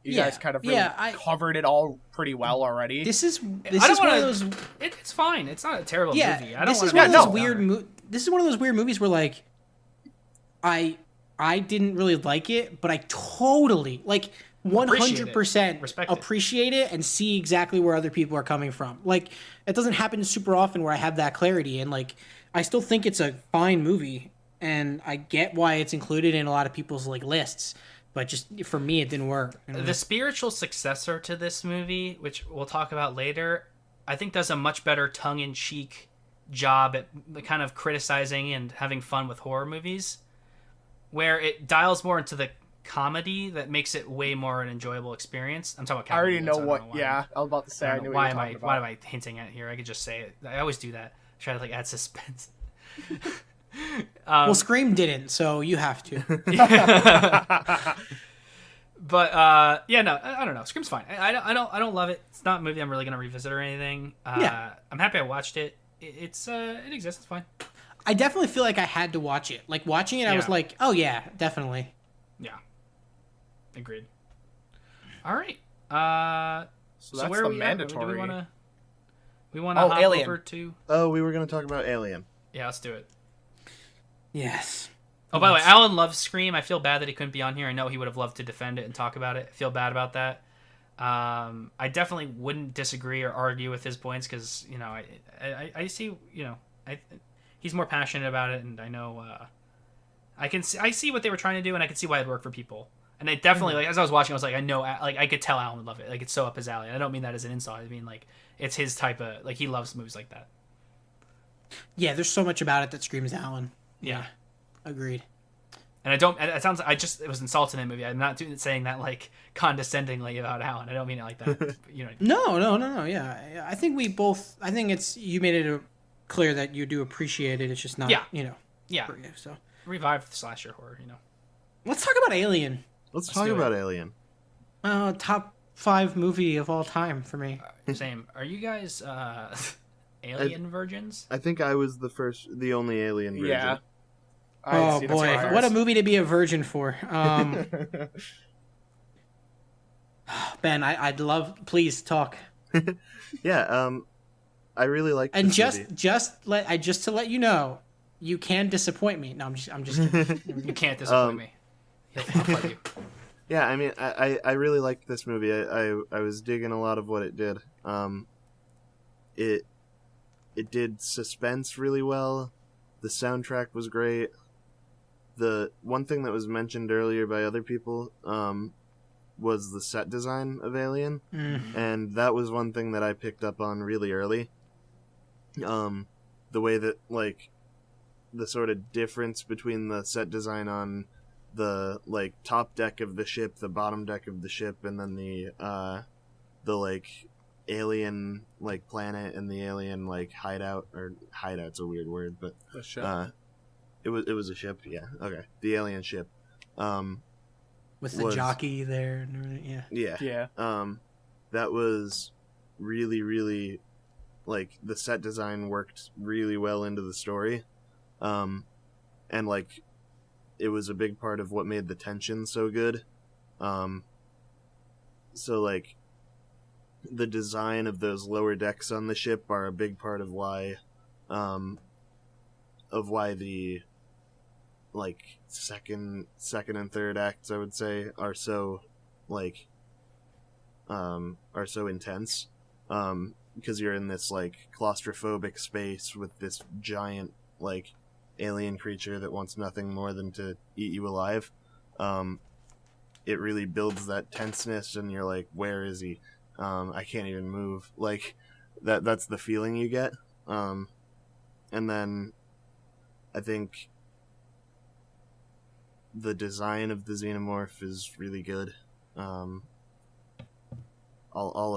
You guys kind of really covered it all pretty well already. This is one of those. It's fine. It's not a terrible movie. This is one of those weird movies where like I didn't really like it, but I totally 100% appreciate it and see exactly where other people are coming from. Like it doesn't happen super often where I have that clarity, and like I still think it's a fine movie, and I get why it's included in a lot of people's like lists. But just for me, it didn't work. The spiritual successor to this movie, which we'll talk about later, I think does a much better tongue-in-cheek job at kind of criticizing and having fun with horror movies, where it dials more into the comedy that makes it way more an enjoyable experience. I'm talking about comedy. I already know what. I was about to say. I knew why am I hinting at here? I could just say it. I always do that. Try to like add suspense. Well, Scream didn't, so you have to. But no, I don't know. Scream's fine. I don't love it. It's not a movie I'm really gonna revisit or anything. I'm happy I watched it. it exists. It's fine. I definitely feel like I had to watch it. Like, watching it, I was Yeah. like, oh yeah, definitely. Yeah. Agreed. All right. So So that's where the are we at? Do mandatory. we want to Oh, hop Alien. over to? Oh, we were going to talk about Alien. Yeah, let's do it. Yes. Oh, by the way, Alan loves Scream. I feel bad that he couldn't be on here. I know he would have loved to defend it and talk about it. I feel bad about that. I definitely wouldn't disagree or argue with his points because, you know, I see, you know, he's more passionate about it, and I know I see what they were trying to do, and I can see why it'd work for people. And I definitely, like, as I was watching, I was like, I know, like, I could tell Alan would love it. Like, it's so up his alley. And I don't mean that as an insult. I mean, like, it's his type of, like, he loves movies like that. Yeah, there's so much about it that screams Alan. Yeah. Agreed. And it was insulting in the movie. I'm not saying that, like, condescendingly about Alan. I don't mean it like that. You know. No. Yeah, I think you made it clear that you do appreciate it. It's just not, Yeah. you know, Yeah. for you. So Revive the slasher horror, you know. let's talk about Alien. Let's talk do it. about Alien. Top 5 movie of all time for me. Same. Are you guys alien virgins? I think I was the only Alien virgin. Yeah. Oh see, that's boy, ours. what a movie to be a virgin for. Ben, I'd love. Please talk. Yeah, I really like And this movie. just to let you know, you can disappoint me. No, I'm just kidding. You can't disappoint me. I'll fight you. Yeah, I mean, I really liked this movie. I was digging a lot of what it did. It did suspense really well. The soundtrack was great. The one thing that was mentioned earlier by other people was the set design of Alien, and that was one thing that I picked up on really early. The way that, like, the sort of difference between the set design on the, like, top deck of the ship, the bottom deck of the ship, and then the like alien, like, planet and the alien, like, hideout, or hideout's a weird word, but The ship. it was a ship, yeah, okay, the alien ship, With the jockey there and everything. Yeah. yeah, Yeah. that was really, really, like, the set design worked really well into the story, and, like, it was a big part of what made the tension so good. So, like, the design of those lower decks on the ship are a big part of why the, like, second and third acts, I would say, are so, like, are so intense. Because you're in this, like, claustrophobic space with this giant, like, alien creature that wants nothing more than to eat you alive. It really builds that tenseness, and you're like, where is he? I can't even move. Like, that's the feeling you get. And then I think the design of the xenomorph is really good. All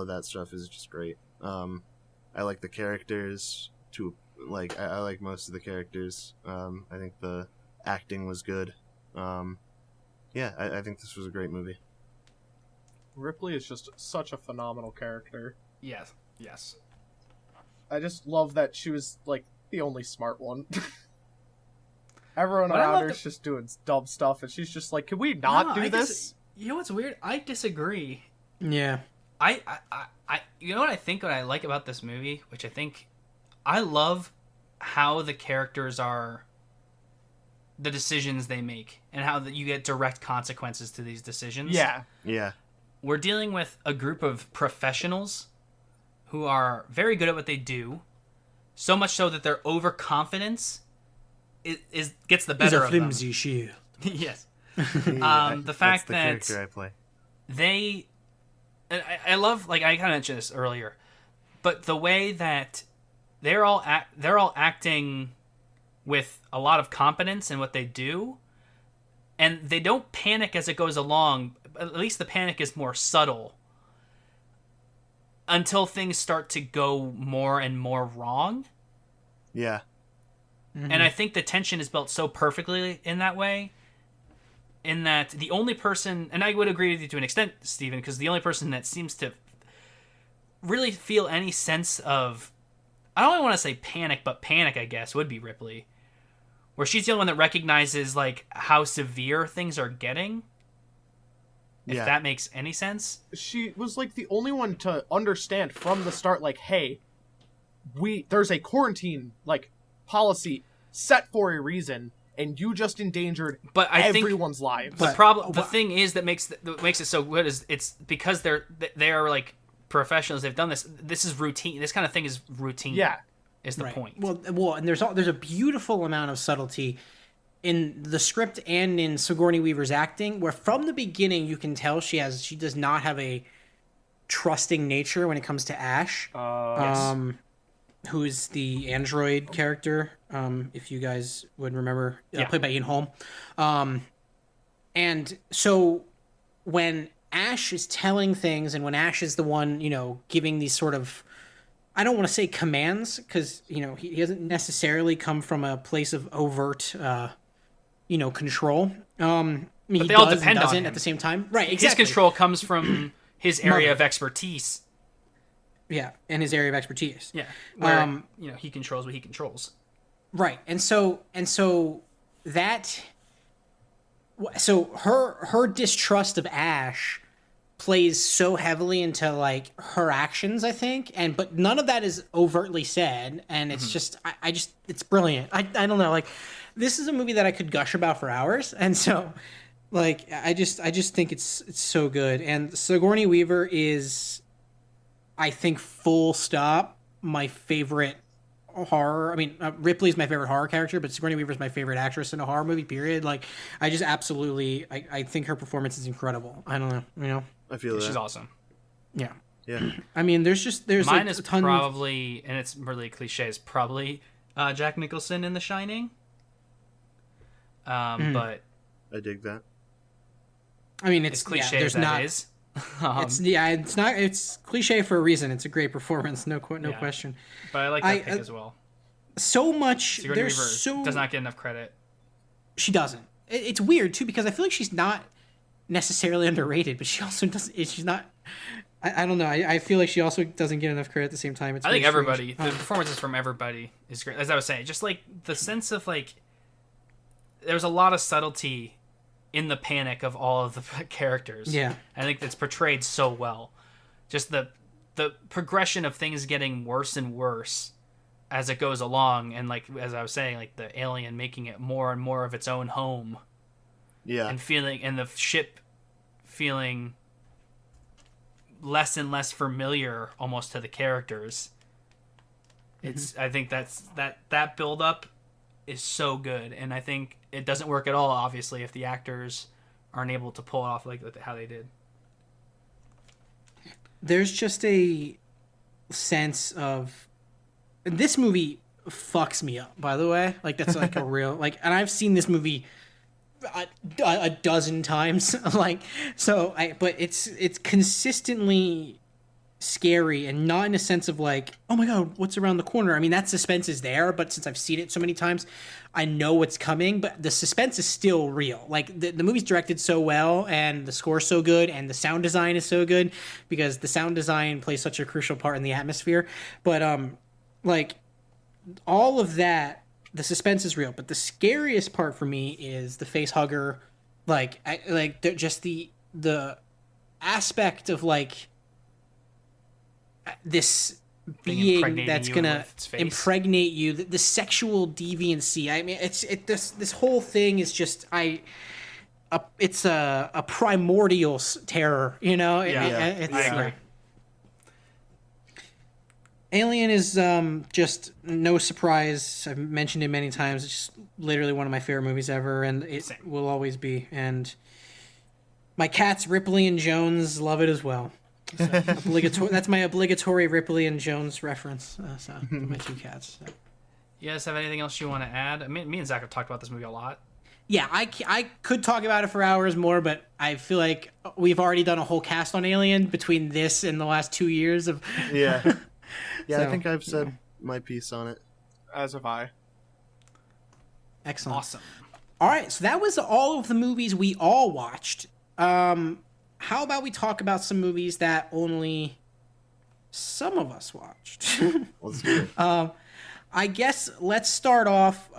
of that stuff is just great. I like the characters too. Like, I like most of the characters. I think the acting was good. Yeah, I think this was a great movie. Ripley is just such a phenomenal character. Yes. I just love that she was, like, the only smart one. Everyone But I around love her's just doing dumb stuff, and she's just like, can we not do this? You know what's weird? I disagree. Yeah. I you know what I think what I like about this movie, which I love how the characters are, the decisions they make, and how that you get direct consequences to these decisions. Yeah. Yeah. We're dealing with a group of professionals who are very good at what they do, so much so that their overconfidence gets the better of them. flimsy shield. Yes. The The fact the that character I play. they, and I love, like, I kind of mentioned this earlier, but the way that they're all acting with a lot of competence in what they do, and they don't panic as it goes along. At least the panic is more subtle until things start to go more and more wrong. Yeah. And I think the tension is built so perfectly in that way, in that the only person, and I would agree with you to an extent, Steven, because the only person that seems to really feel any sense of I don't want to say panic, but panic, I guess, would be Ripley. Where she's the only one that recognizes, like, how severe things are getting. If that makes any sense. She was, like, the only one to understand from the start, like, hey, there's a quarantine, like, policy set for a reason, and you just endangered everyone's lives. The thing is that makes it so good is it's because they are like professionals. They've done this. This is routine. This kind of thing is routine. Yeah, is the point. Well, and there's a beautiful amount of subtlety in the script and in Sigourney Weaver's acting, where from the beginning you can tell she does not have a trusting nature when it comes to Ash. Yes. Who's the android character, if you guys would remember, played by Ian Holm. And so when Ash is telling things and when Ash is the one, giving these sort of, I don't want to say commands, because, he doesn't necessarily come from a place of overt, control. But they all depend on him at the same time. Right, exactly. His control comes from his area of expertise. Yeah, in his area of expertise. Yeah, where he controls what he controls. Right, and so her distrust of Ash plays so heavily into like her actions, I think, but none of that is overtly said, and it's just it's brilliant. I don't know, like this is a movie that I could gush about for hours, and so like I just think it's so good, and Sigourney Weaver is, I think, full stop, my favorite horror. I mean, Ripley's my favorite horror character, but Sigourney Weaver's my favorite actress in a horror movie, period. Like, I just absolutely, I think her performance is incredible. I don't know, I feel that. She's awesome. Yeah. Yeah. I mean, there's mine like is a ton probably, and it's really cliche, is probably Jack Nicholson in The Shining. But I dig that. I mean, it's cliche there's as not, that is. It's cliche for a reason. It's a great performance, no question. But I like that pick as well. So much. Sigourney Weaver does not get enough credit. She doesn't. It's weird too, because I feel like she's not necessarily underrated, but she also doesn't. She's not. I don't know. I feel like she also doesn't get enough credit at the same time. I think everybody, the performances from everybody is great. As I was saying, just like the sense of like, there's a lot of subtlety in the panic of all of the characters. Yeah. I think that's portrayed so well. Just the progression of things getting worse and worse as it goes along, and like as I was saying, like the alien making it more and more of its own home. Yeah. And the ship feeling less and less familiar almost to the characters. It's I think that build up is so good, and I think it doesn't work at all, obviously, if the actors aren't able to pull it off like how they did. There's just a sense of, this movie fucks me up, by the way. Like, that's like a real, like, and I've seen this movie a dozen times, like, but it's consistently scary, and not in a sense of like, oh my god, what's around the corner. I mean, that suspense is there, but since I've seen it so many times, I know what's coming, but the suspense is still real. Like, the movie's directed so well, and the score's so good, and the sound design is so good, because the sound design plays such a crucial part in the atmosphere. But like, all of that, the suspense is real, but the scariest part for me is the face hugger. Like, just the aspect of like this being that's gonna impregnate you, the sexual deviancy. I mean, this whole thing is just it's a primordial terror, you know. I agree. Alien is just no surprise. I've mentioned it many times. It's just literally one of my favorite movies ever, and it will always be. And my cats Ripley and Jones love it as well. That's my obligatory Ripley and Jones reference. My two cats. So. You guys have anything else you want to add? I mean, me and Zach have talked about this movie a lot. Yeah, I could talk about it for hours more, but I feel like we've already done a whole cast on Alien between this and the last 2 years of. Yeah. Yeah, So, I think I've said my piece on it. As have I. Excellent. Awesome. All right, so that was all of the movies we all watched. How about we talk about some movies that only some of us watched. Let's do it. I guess let's start off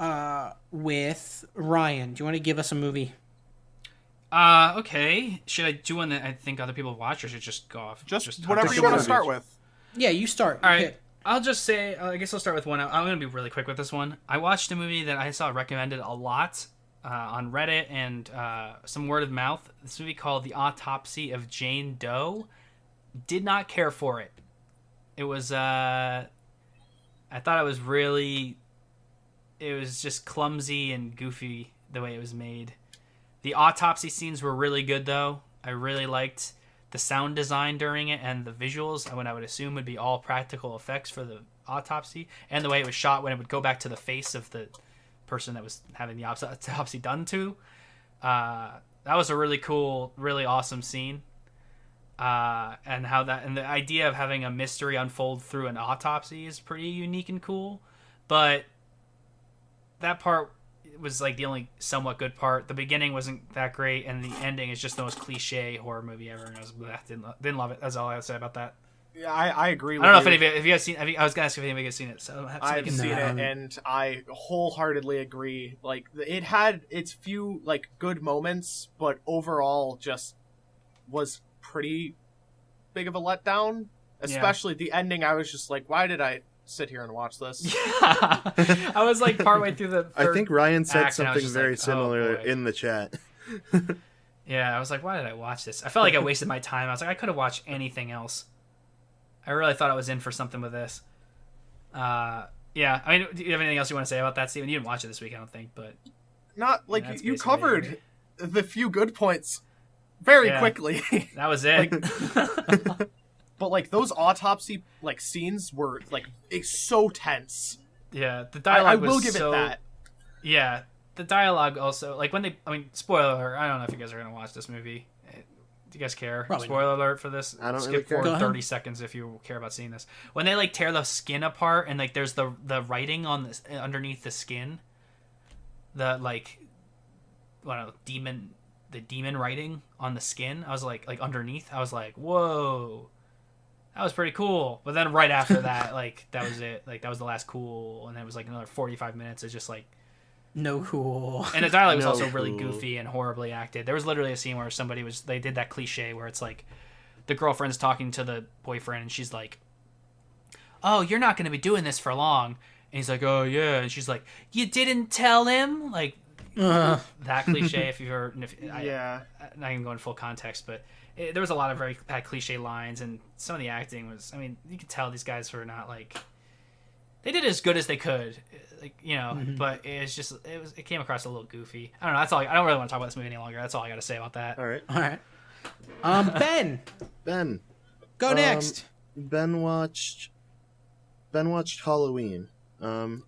with Ryan. Do you want to give us a movie? Okay. Should I do one that I think other people have watched, or should I just go off? Just whatever you want to start with. Yeah, you start. All right. Pick. I'll just say, I guess I'll start with one. I'm going to be really quick with this one. I watched a movie that I saw recommended a lot on Reddit and some word of mouth. This movie called The Autopsy of Jane Doe. Did not care for it. It was, I thought it was just clumsy and goofy the way it was made. The autopsy scenes were really good, though. I really liked the sound design during it and the visuals, what I would assume would be all practical effects for the autopsy, and the way it was shot when it would go back to the face of the person that was having the autopsy done to. That was a really cool, really awesome scene. And the idea of having a mystery unfold through an autopsy is pretty unique and cool. But that part was like the only somewhat good part. The beginning wasn't that great, and the ending is just the most cliche horror movie ever. And I didn't love it. That's all I have to say about that. Yeah, I agree with I don't know you. if you guys seen. I was gonna ask if anybody has seen it. So I've seen it, and I wholeheartedly agree. Like, it had its few like good moments, but overall just was pretty big of a letdown. Especially the ending. I was just like, why did I sit here and watch this? Yeah. I was like partway through the third I think Ryan said act, and I was something just very like, similar oh, boy. in the chat. Yeah, I was like, why did I watch this? I felt like I wasted my time. I was like, I could have watched anything else. I really thought I was in for something with this. Yeah, I mean, do you have anything else you want to say about that, Steven? You didn't watch it this week, I don't think, but... Not like That's you basically covered the few good points very Yeah. quickly. That was it. But like those autopsy like scenes were like so tense. Yeah, the dialogue I was will give so... it that. Yeah, the dialogue also... Like, when they... I mean, spoiler alert, I don't know if you guys are going to watch this movie. Do you guys care? Probably Spoiler alert for this. I don't Skip really care. forward Go ahead. 30 seconds if you care about seeing this. When they like tear the skin apart and like there's the writing on this underneath the skin, the like, demon writing on the skin. I was like underneath. I was like, whoa, that was pretty cool. But then right after that, like that was it. Like that was the last cool, and then it was like another 45 minutes of just like. No cool. And the dialogue was No also really cool. goofy and horribly acted. There was literally a scene where they did that cliche where it's like the girlfriend's talking to the boyfriend and she's like, oh, you're not going to be doing this for long. And he's like, oh yeah. And she's like, you didn't tell him? Like that cliche. If you've heard, Yeah. I'm not even going full context, but there was a lot of very bad cliche lines, and some of the acting was, I mean, you could tell these guys were not like, they did as good as they could, like, you know, but it came across a little goofy. I don't know. That's all. I don't really want to talk about this movie any longer. That's all I got to say about that. All right. All right. Ben, Ben. go next. Ben watched Halloween. Ooh,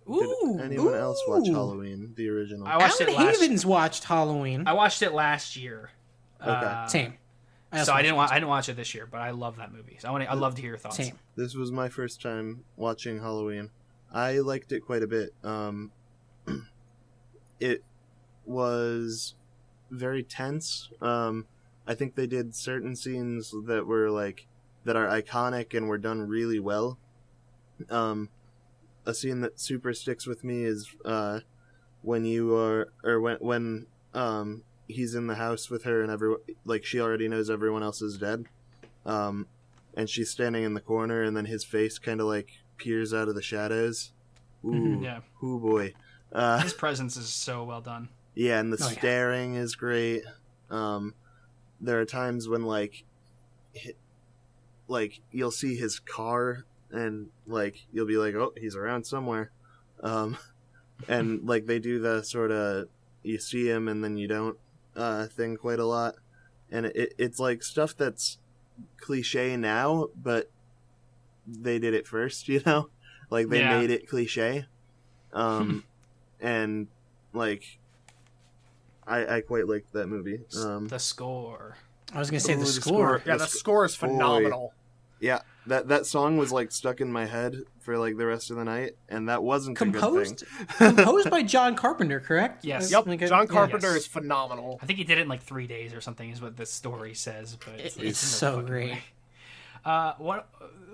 did anyone else watch ooh. Halloween, the original? I watched Alan it last. Havens watched Halloween. I watched it last year. Okay. Same. So I didn't watch it this year, but I love that movie. So I'd love to hear your thoughts. Same. This was my first time watching Halloween. I liked it quite a bit. It was very tense. I think they did certain scenes that are iconic and were done really well. A scene that super sticks with me is when he's in the house with her and everyone, like, she already knows everyone else is dead. And she's standing in the corner, and then his face kind of like peers out of the shadows. Ooh, Yeah. Ooh boy. His presence is so well done. Yeah, and the Oh, yeah. staring is great. There are times when like you'll see his car, and like you'll be like, oh, he's around somewhere. And like they do the sort of you see him and then you don't thing quite a lot, and it's like stuff that's cliche now, but they did it first, you know, like they Yeah. made it cliche. And like I quite liked that movie. The score. I was gonna say the the score. Yeah, the score is phenomenal. Yeah, that song was like stuck in my head for like the rest of the night, and that wasn't a good thing. Composed by John Carpenter, correct? Yes. Yep, Like a- John yeah. Carpenter Yes. is phenomenal. I think he did it in like 3 days or something, is what the story says. But It's no so fucking great. way. One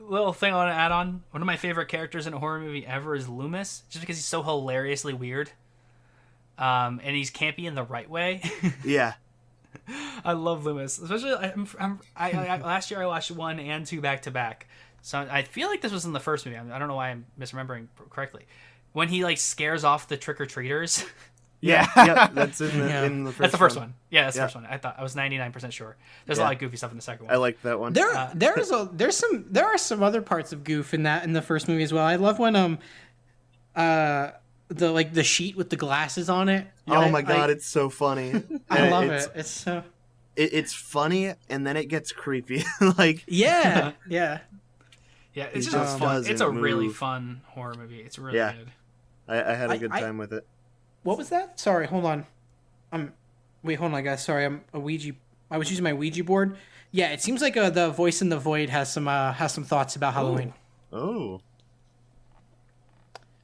little thing I want to add on. One of my favorite characters in a horror movie ever is Loomis, just because he's so hilariously weird. And he's campy in the right way. Yeah. I love Loomis, especially I last year I watched 1 and 2 back to back. So I feel like this was in the first movie. I don't know why I'm misremembering correctly. When he like scares off the trick-or-treaters. Yeah. Yep, that's in the first That's the first one. Yeah, that's the first one. I was 99% sure. There's a lot of goofy stuff in the second one. I like that one. There are some other parts of goof in the first movie as well. I love when the sheet with the glasses on it. Oh my god, it's so funny. I love it. It's so it's funny and then it gets creepy. Like yeah. Yeah, it's just fun. It's a really fun horror movie. It's really good. I had a good time with it. What was that? Sorry, hold on. Wait, hold on, guys. Sorry, I was using my Ouija board. Yeah, it seems like the voice in the void has some thoughts about Halloween. Oh.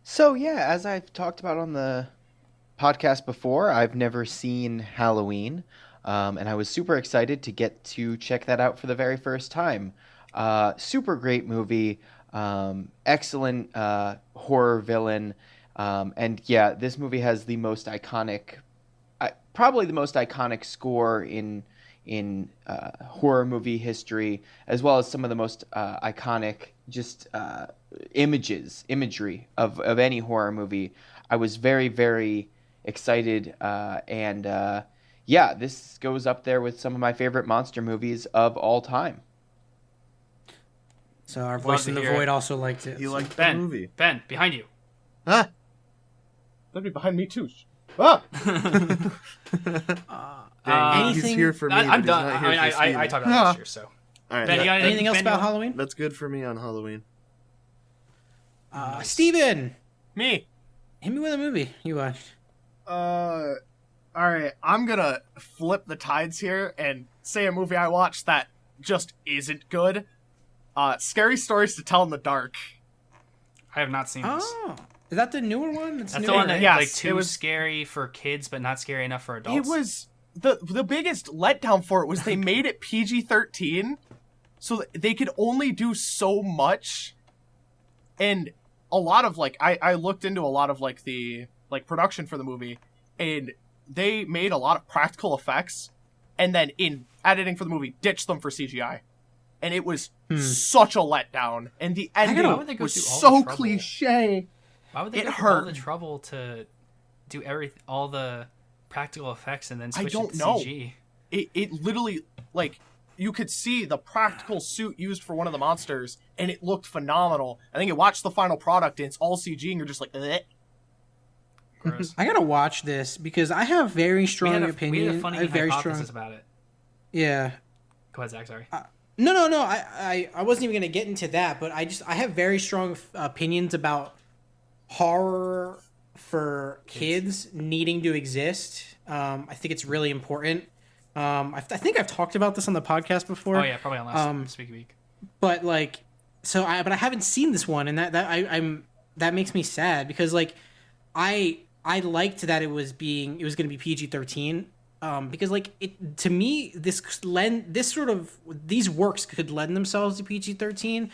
So yeah, as I've talked about on the podcast before, I've never seen Halloween, and I was super excited to get to check that out for the very first time. Super great movie, excellent horror villain, and yeah, this movie has the most iconic, probably the most iconic score in horror movie history, as well as some of the most iconic just imagery of any horror movie. I was very, very excited, and yeah, this goes up there with some of my favorite monster movies of all time. So our voice in the void also liked it. You liked Ben, the movie. Ben, behind you. Huh? That'd be behind me too. Ah! He's here for me. I'm but done. He's not here for Steven. I talked about last year, so. All right, Ben, you got Anything else about Halloween? that's good for me on Halloween. Steven, Me. hit me with a movie you watched. All right. I'm gonna flip the tides here and say a movie I watched that just isn't good. Scary Stories to Tell in the Dark. I have not seen this. Oh, is that the newer one? That's newer, the one that right? Yes, like it too was- scary for kids, but not scary enough for adults. It was the biggest letdown for it was they made it PG-13, so that they could only do so much, and a lot of like I looked into a lot of like the production for the movie, and they made a lot of practical effects, and then in editing for the movie ditched them for CGI, and it was such a letdown, and the ending Why would they go was through all the so trouble? cliche. Why would they It go through all the hurt. trouble to do all the practical effects and then switch don't it to know. CG? It literally, like, you could see the practical suit used for one of the monsters, and it looked phenomenal. I think you watch the final product, and it's all CG, and you're just like, eh. Gross. I gotta watch this because I have very strong we had opinion. a funny I have very hypothesis strong. about it. Yeah. Go ahead, Zach. Sorry. No. I wasn't even gonna get into that, but I have very strong opinions about horror for kids needing to exist. I think it's really important. I think I've talked about this on the podcast before. Oh yeah, probably on last Speaky Week. But like, but I haven't seen this one, and that makes me sad because like, I liked that it was going to be PG-13. Because like to me these works could lend themselves to PG-13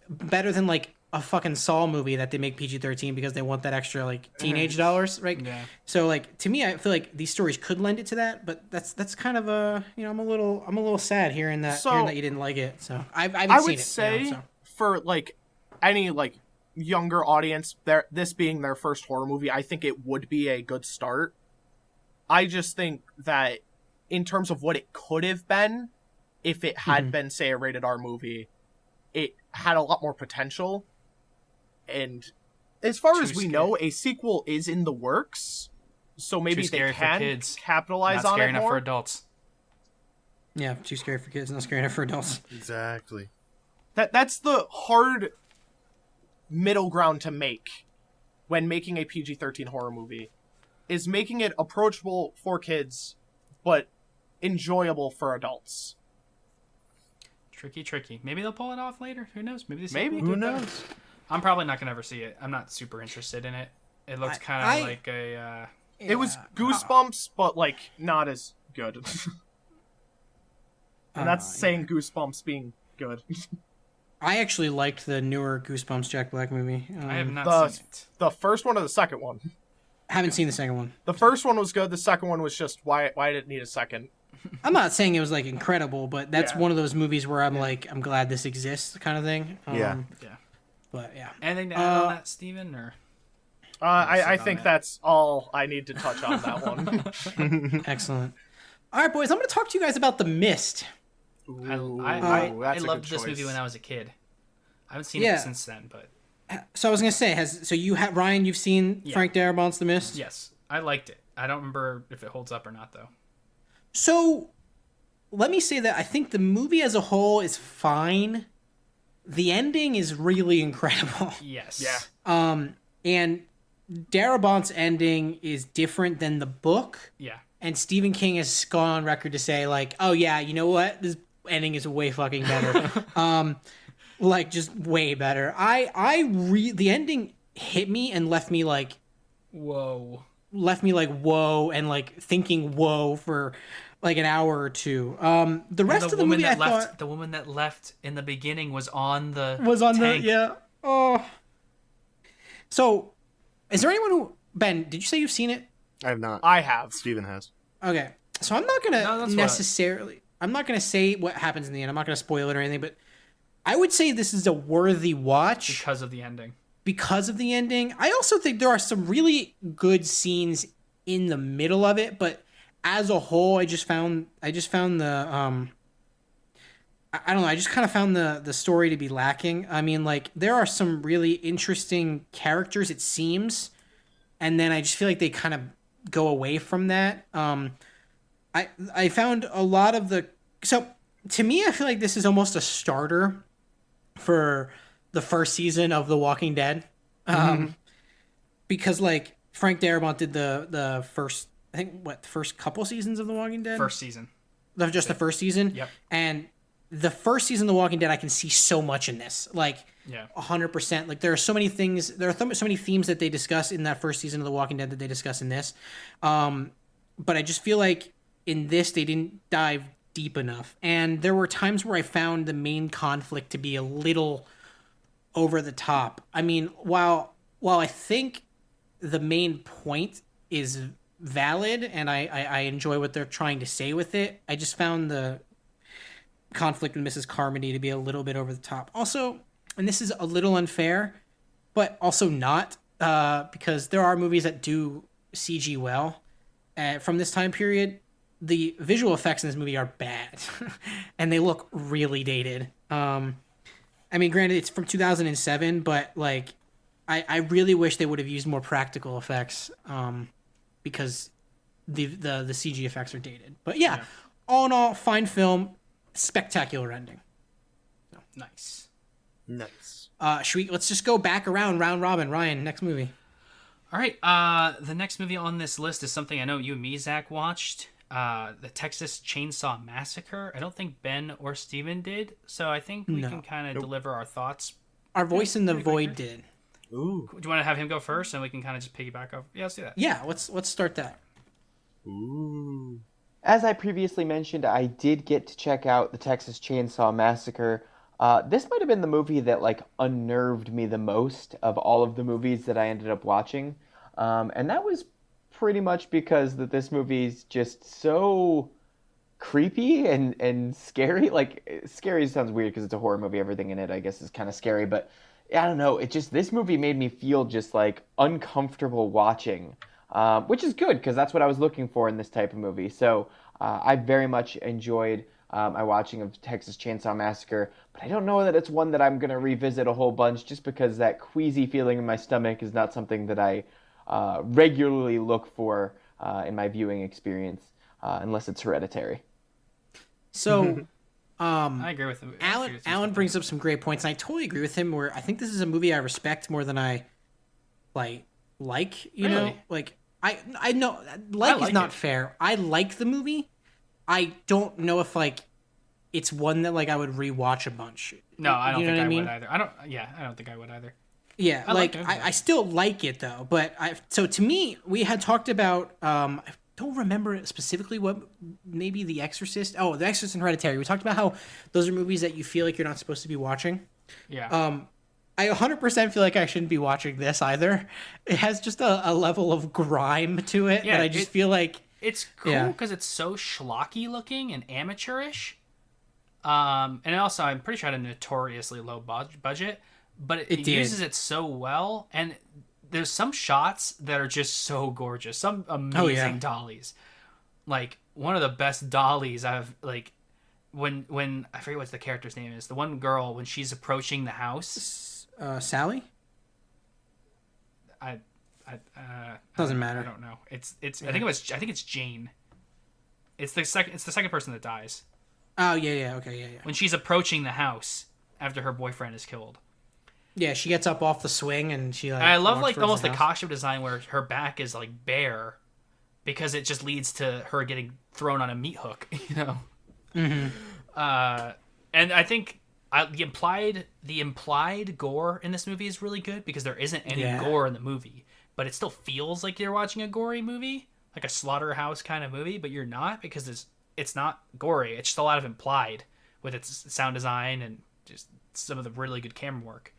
better than like a fucking Saw movie that they make PG-13 because they want that extra like teenage dollars, right? Yeah. So like to me, I feel like these stories could lend it to that, but that's kind of I'm a little sad hearing that you didn't like it. So I haven't I seen would it. say for like any like younger audience, this being their first horror movie, I think it would be a good start. I just think that in terms of what it could have been, if it had been, say, a rated R movie, it had a lot more potential. And as far as we know, a sequel is in the works, so maybe they can capitalize Not on scary it enough more. for adults. Yeah, too scary for kids, not scary enough for adults. Exactly. That's the hard middle ground to make when making a PG-13 horror movie, is making it approachable for kids, but enjoyable for adults. Tricky. Maybe they'll pull it off later. Who knows? Maybe this. Maybe. Who knows? I'm probably not gonna ever see it. I'm not super interested in it. It looks kind of like a. It was Goosebumps, but like not as good. And that's saying Goosebumps being good. I actually liked the newer Goosebumps Jack Black movie. I have not seen it. The first one or the second one? Haven't seen the second one. The first one was good. The second one was just why did it need a second? I'm not saying it was like incredible, but that's Yeah. one of those movies where I'm like, I'm glad this exists, kind of thing. Yeah. Yeah. But yeah. Anything to add on that, Steven? Or I on think that. that's all I need to touch on that one. Excellent. All right, boys. I'm going to talk to you guys about The Mist. I that's a loved good this movie choice. when I was a kid. I haven't seen Yeah. it since then, but So I was going to say, Ryan, you've seen Yeah. Frank Darabont's The Mist? yes, I liked it. I don't remember if it holds up or not, though. So let me say that I think the movie as a whole is fine. The ending is really incredible. Yes. Yeah. And Darabont's ending is different than the book. Yeah. And Stephen King has gone on record to say, like, oh yeah, you know what? This ending is way fucking better. Like, just way better. The ending hit me and left me like, Whoa. whoa, and like thinking whoa for like an hour or two. The rest of the woman movie I that left, thought the woman that left in the beginning was on the the tank. yeah. Oh. So, is there anyone who Ben? Did you say you've seen it? I have not. I have. Steven has. Okay, so I'm not No, gonna that's what- necessarily. I'm not gonna say what happens in the end. I'm not gonna spoil it or anything, but I would say this is a worthy watch because of the ending. because of the ending. I also think there are some really good scenes in the middle of it, but as a whole, I just found the I don't know. I just kind of found the story to be lacking. I mean, like there are some really interesting characters, it seems, and then I just feel like they kind of go away from that. I found a lot of so to me, I feel like this is almost a starter for the first season of The Walking Dead, because like Frank Darabont did the first, I think the first couple seasons of The Walking Dead. First season. Just the first season. Yep. And the first season of The Walking Dead, I can see so much in this, like Yeah. 100%. Like there are so many things, there are so many themes that they discuss in that first season of The Walking Dead that they discuss in this. But I just feel like in this they didn't dive deep enough, and there were times where I found the main conflict to be a little over the top. I mean, while I think the main point is valid and I enjoy what they're trying to say with it, I just found the conflict with Mrs. Carmody to be a little bit over the top. Also, and this is a little unfair, but also not, because there are movies that do CG well from this time period. The visual effects in this movie are bad, and they look really dated. I mean, granted, it's from 2007, but like, I really wish they would have used more practical effects, because the CG effects are dated. But yeah, all in all, fine film, spectacular ending. Nice. Nice. Let's just go back around round robin. Ryan, next movie. All right. The next movie on this list is something I know you and me, Zach, watched. The Texas Chainsaw Massacre. I don't think Ben or Steven did, so I think we can kind of deliver our thoughts. Our voice in the void did. Ooh. Do you want to have him go first, and we can kind of just piggyback off? Yeah, let's do that. Yeah, let's start that. Ooh. As I previously mentioned, I did get to check out the Texas Chainsaw Massacre. This might have been the movie that like unnerved me the most of all of the movies that I ended up watching, and that was pretty much because this movie is just so creepy and scary. Like, scary sounds weird because it's a horror movie. Everything in it, I guess, is kind of scary. But I don't know. This movie made me feel just like uncomfortable watching, which is good because that's what I was looking for in this type of movie. So I very much enjoyed my watching of Texas Chainsaw Massacre. But I don't know that it's one that I'm going to revisit a whole bunch just because that queasy feeling in my stomach is not something that I regularly look for in my viewing experience, unless it's Hereditary. So, I agree with him. Alan brings up some great points, and I totally agree with him. Where I think this is a movie I respect more than I like. You know, Really? like I know like is like not it. fair. I like the movie. I don't know if like it's one that like I would rewatch a bunch. No, I don't You know think what I I mean? would either. I don't think I would either. Yeah, I like like it, I still like it though. But so to me, we had talked about don't remember specifically what, maybe The Exorcist. Oh, The Exorcist and Hereditary. We talked about how those are movies that you feel like you're not supposed to be watching. Yeah. I 100% feel like I shouldn't be watching this either. It has just a level of grime to it that I just feel like... It's cool because it's so schlocky looking and amateurish. And also, I'm pretty sure it had a notoriously low budget, but it uses it so well. And there's some shots that are just so gorgeous. Some amazing dollies. Like, one of the best dollies I've, like, when I forget what the character's name is. The one girl, when she's approaching the house. Sally? Doesn't matter. I don't know. It's. I think it's Jane. It's the second person that dies. Oh yeah. Okay, yeah. When she's approaching the house after her boyfriend is killed. Yeah, she gets up off the swing and she like. I love like walks almost towards the costume design where her back is like bare, because it just leads to her getting thrown on a meat hook. You know. Mm-hmm. And I think the implied gore in this movie is really good because there isn't any gore in the movie, but it still feels like you're watching a gory movie, like a slaughterhouse kind of movie, but you're not, because it's not gory. It's just a lot of implied with its sound design and just some of the really good camera work.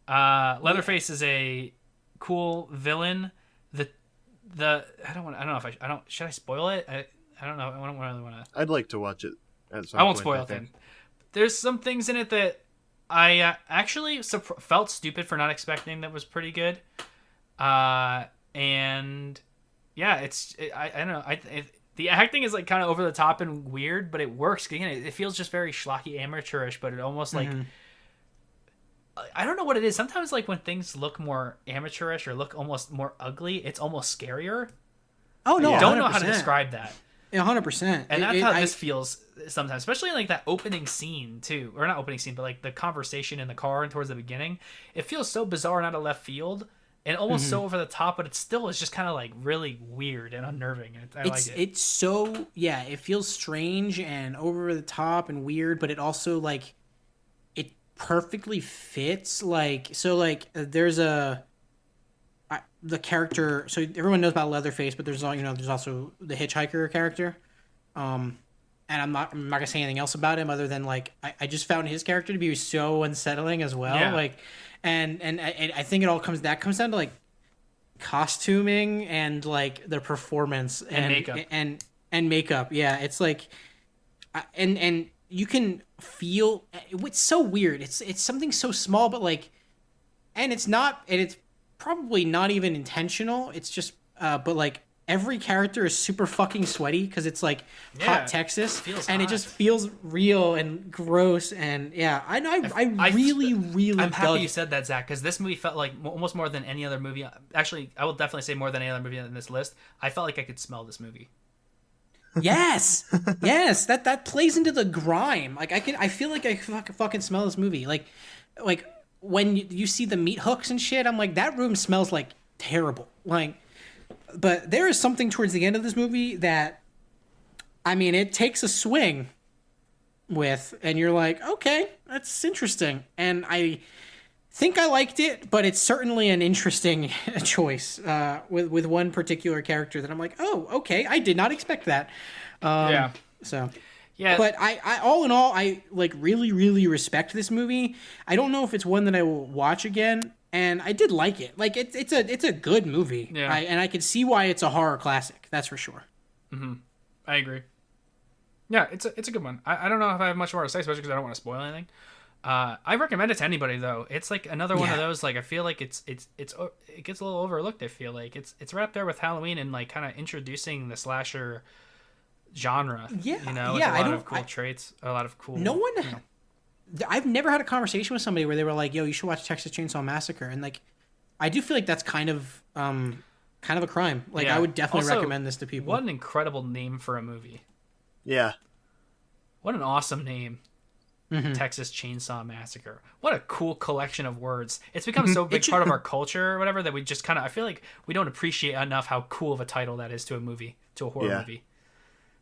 Leatherface is a cool villain. Should I spoil it? I don't know. I don't really want to. I'd like to watch it at some I won't point, spoil I it then. think. There's some things in it that I actually felt stupid for not expecting that was pretty good. And yeah, I don't know. The acting is like kind of over the top and weird, but it works. Again, it feels just very schlocky, amateurish, but it almost like, I don't know what it is. Sometimes like when things look more amateurish or look almost more ugly, it's almost scarier. Oh no, I don't know 100%. how to describe that. 100%. And that's how this feels sometimes, especially like that opening scene too, or not opening scene, but like the conversation in the car and towards the beginning. It feels so bizarre and out of left field, and almost so over the top, but it still is just kind of like really weird and unnerving. I like it. It's so it feels strange and over the top and weird, but it also like it perfectly fits. Like there's the character, so everyone knows about Leatherface, but there's also the hitchhiker character, and I'm not gonna say anything else about him other than like I just found his character to be so unsettling as well. Like, and I think it all comes down to like costuming and like their performance and makeup and makeup. Yeah, it's like, and you can feel it's so weird. It's something so small, but like, and it's probably not even intentional. It's just but like every character is super fucking sweaty because it's like hot Texas, and it just feels real and gross. And I really I'm happy you it. said that, Zach, because this movie felt like almost more than any other movie. Actually, I will definitely say more than any other movie on this list. I felt like I could smell this movie. Yes, that plays into the grime. Like I feel like I fucking smell this movie. Like when you see the meat hooks and shit, I'm like, that room smells like terrible. Like, but there is something towards the end of this movie that, I mean, it takes a swing with, and you're like, okay, that's interesting. And I think I liked it, but it's certainly an interesting choice with one particular character that I'm like, oh, okay, I did not expect that. So... Yeah, but I all in all, I like really, really respect this movie. I don't know if it's one that I will watch again, and I did like it. Like it's a good movie. Yeah, and I can see why it's a horror classic. That's for sure. Mm-hmm. I agree. Yeah, it's a good one. I don't know if I have much more to say, especially because I don't want to spoil anything. I recommend it to anybody though. It's like another one of those. Like I feel like it gets a little overlooked. I feel like it's right up there with Halloween and like kind of introducing the slasher genre, with a lot of cool traits, a lot of cool. No one, I've never had a conversation with somebody where they were like, "Yo, you should watch Texas Chainsaw Massacre," and like, I do feel like that's kind of a crime. Like, I would definitely recommend this to people. What an incredible name for a movie! Yeah, what an awesome name, Texas Chainsaw Massacre. What a cool collection of words. It's become so big part of our culture or whatever that we just kind of, I feel like we don't appreciate enough how cool of a title that is to a movie, to a horror movie.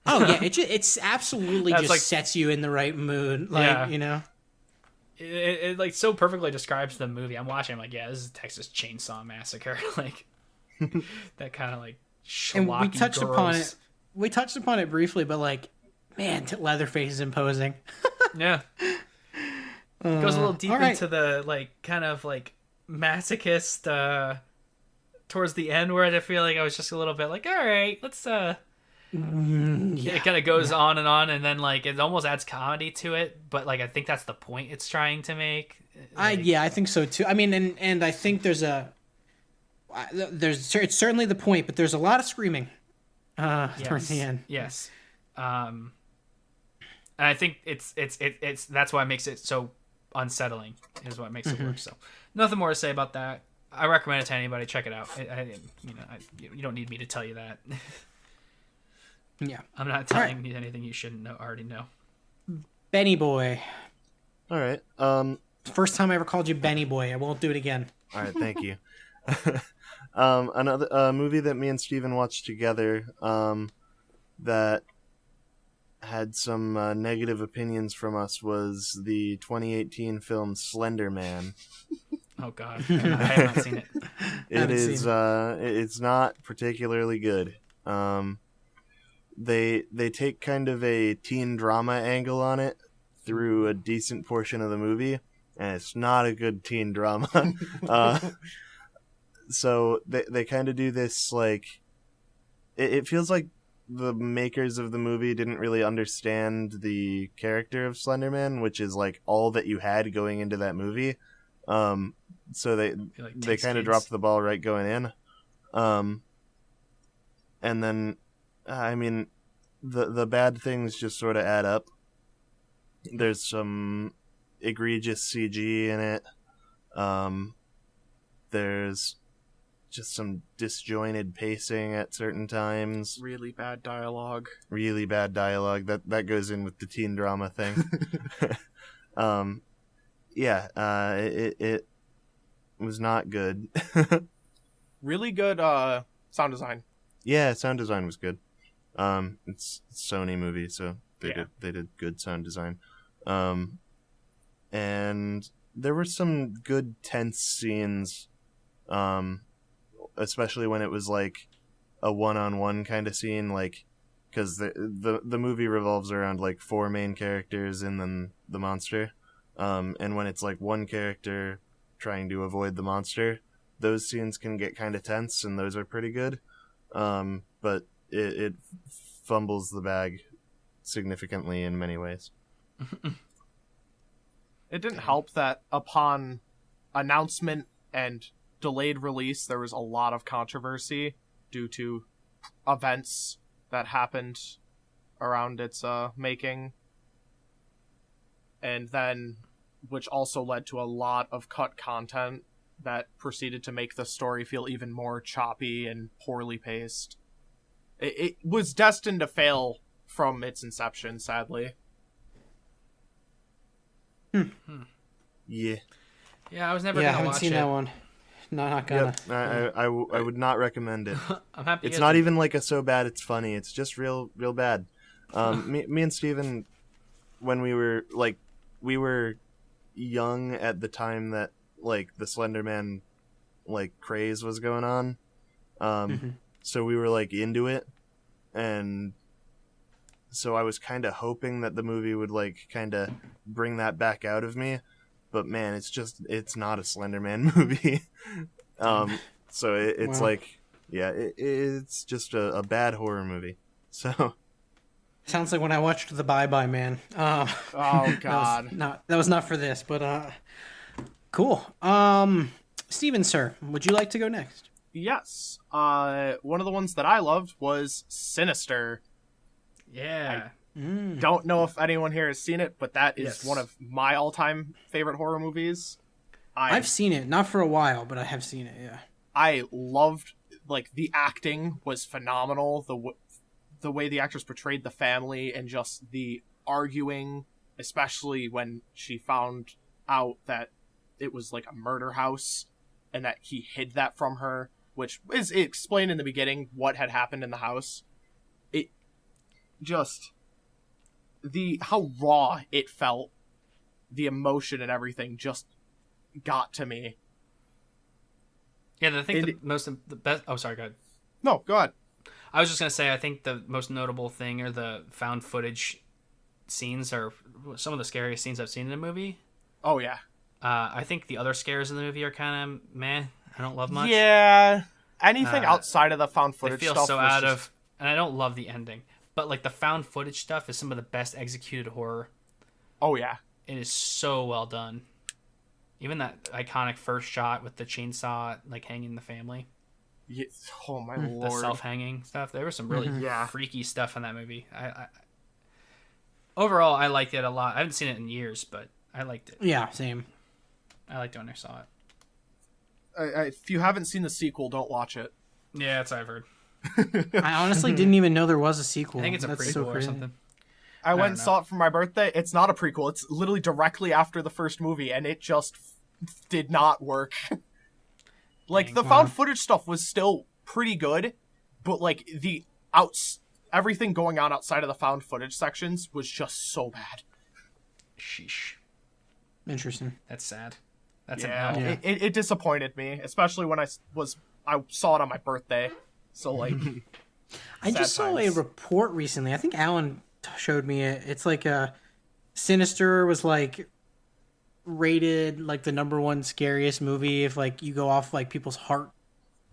Oh yeah, it's absolutely just like, sets you in the right mood, like It like so perfectly describes the movie. I'm watching, I'm like, yeah, this is Texas Chainsaw Massacre, like that kind of like And we schlocky, touched upon gross. it. We touched upon it briefly, but like, man, Leatherface is imposing. Yeah. It goes a little deep all right. into the like kind of like masochist towards the end, where I feel like I was just a little bit like, all right, let's yeah. it kind of goes on, and then like it almost adds comedy to it, but like I think that's the point it's trying to make. Like, I think so too. I mean, and I think it's certainly the point, but there's a lot of screaming towards the end. Yes. And I think it's that's why it makes it so unsettling, is what makes it work. So nothing more to say about that. I recommend it to anybody. Check it out. You don't need me to tell you that. Yeah. I'm not telling you anything you shouldn't already know. Benny Boy. All right. First time I ever called you Benny Boy. I won't do it again. All right. Thank you. Another movie that me and Steven watched together that had some negative opinions from us was the 2018 film Slender Man. Oh God, I have not seen it. It's not particularly good. They take kind of a teen drama angle on it through a decent portion of the movie, and it's not a good teen drama. So they kind of do this, like, it feels like the makers of the movie didn't really understand the character of Slenderman, which is like all that you had going into that movie. So they kind of dropped the ball right going in. And then, I mean, the bad things just sort of add up. There's some egregious CG in it. There's just some disjointed pacing at certain times. Really bad dialogue. That goes in with the teen drama thing. It was not good. Really good sound design. Yeah, sound design was good. It's a Sony movie, so they did good sound design. And there were some good tense scenes, especially when it was like a one-on-one kind of scene, like, because the movie revolves around like 4 main characters and then the monster. And when it's like one character trying to avoid the monster, those scenes can get kind of tense, and those are pretty good. But it fumbles the bag significantly in many ways. It didn't help that upon announcement and delayed release, there was a lot of controversy due to events that happened around its making. And then, which also led to a lot of cut content that proceeded to make the story feel even more choppy and poorly paced. It was destined to fail from its inception, sadly. Yeah. Yeah, I was never I gonna haven't watch seen it. that one. No, not gonna. Yep. I would not recommend it. I'm happy. It's not even like a so bad it's funny. It's just real bad. Me and Steven, when we were young at the time that like the Slender Man like craze was going on. So we were like into it, and so I was kind of hoping that the movie would like kind of bring that back out of me. But man, it's not a Slender Man movie. So it's Wow. like, yeah, it's just a bad horror movie. So Sounds like when I watched The Bye Bye Man. Oh, God. That was not for this, but cool. Steven, sir, would you like to go next? Yes. One of the ones that I loved was Sinister. Yeah. Don't know if anyone here has seen it, but that is Yes. one of my all-time favorite horror movies. I've seen it, not for a while, but I have seen it. Yeah. I loved, like, the acting was phenomenal. The way the actors portrayed the family and just the arguing, especially when she found out that it was like a murder house and that he hid that from her, which is explained in the beginning what had happened in the house. It just how raw it felt, the emotion and everything just got to me. Yeah, I think the best. Oh, sorry, go ahead. No, go ahead. I was just gonna say, I think the most notable thing are the found footage scenes are some of the scariest scenes I've seen in a movie. Oh yeah. I think the other scares in the movie are kind of meh. I don't love much. Yeah. Anything outside of the found They footage feel stuff so was out just- of, and I don't love the ending. But like the found footage stuff is some of the best executed horror. Oh yeah. It is so well done. Even that iconic first shot with the chainsaw like hanging the family, Yes. Oh my the lord. self-hanging stuff. There was some really Yeah. freaky stuff in that movie. I overall I liked it a lot. I haven't seen it in years, but I liked it. Yeah, same. I liked it when I saw it. If you haven't seen the sequel, don't watch it. Yeah, that's what I've heard. I honestly didn't even know there was a sequel. I think it's a That's prequel so or crazy. something. I went don't and know. saw it for my birthday. It's not a prequel. It's literally directly after the first movie, and it just did not work. Like, Dang. the found footage stuff was still pretty good, but, like, everything going on outside of the found footage sections was just so bad. Sheesh. Interesting. That's sad. That's Yeah, an L. Yeah. it disappointed me, especially when I saw it on my birthday. So, like, I sad just saw a times. report recently. I think Alan showed me it. It's like Sinister was like rated like the #1 scariest movie if like you go off like people's heart,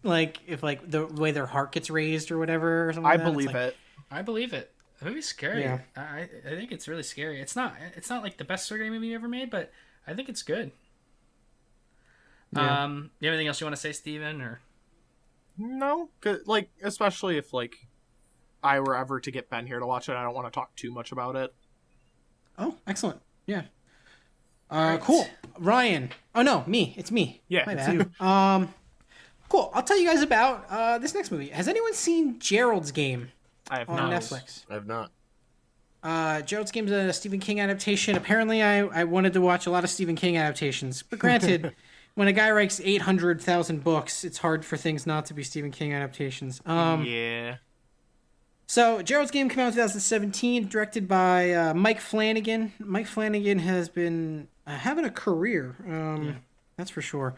like if like the way their heart gets raised or whatever. Or something I like that. It's believe like, it. I believe it. The movie's scary. Yeah. I think it's really scary. It's not like the best scary movie ever made, but I think it's good. Yeah. You have anything else you want to say, Steven? Or No, 'cause, like, especially if, like, I were ever to get Ben here to watch it, I don't want to talk too much about it. Oh, excellent. Yeah. Right. Cool. Ryan. Oh no, me. It's me. Yeah, My it's bad. Cool. I'll tell you guys about this next movie. Has anyone seen Gerald's Game I have on not. Netflix? I've not. Gerald's Game's a Stephen King adaptation. Apparently, I wanted to watch a lot of Stephen King adaptations, but granted, when a guy writes 800,000 books, it's hard for things not to be Stephen King adaptations. Yeah. So, Gerald's Game came out in 2017, directed by Mike Flanagan. Mike Flanagan has been having a career, that's for sure.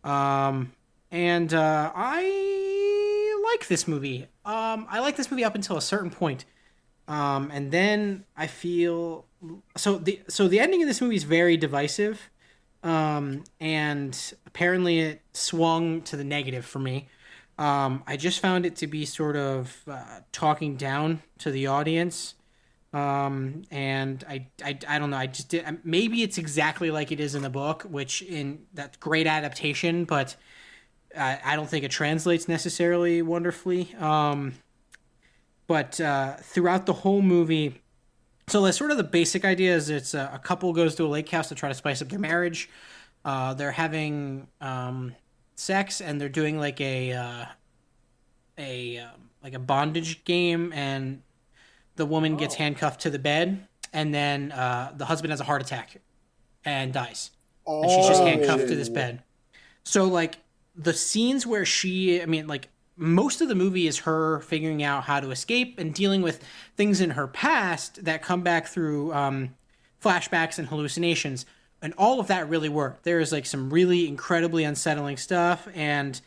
And I like this movie. I like this movie up until a certain point. And then I feel so the ending of this movie is very divisive. And apparently it swung to the negative for me. I just found it to be sort of talking down to the audience. And I don't know. I just did. Maybe it's exactly like it is in the book, which in that great adaptation, but I don't think it translates necessarily wonderfully. But throughout the whole movie, so the sort of the basic idea is it's a couple goes to a lake house to try to spice up their marriage. They're having sex and they're doing like a bondage game, and the woman gets handcuffed to the bed, and then the husband has a heart attack and dies, and she's just handcuffed to this bed. So like the scenes where most of the movie is her figuring out how to escape and dealing with things in her past that come back through flashbacks and hallucinations. And all of that really worked. There is like some really incredibly unsettling stuff, and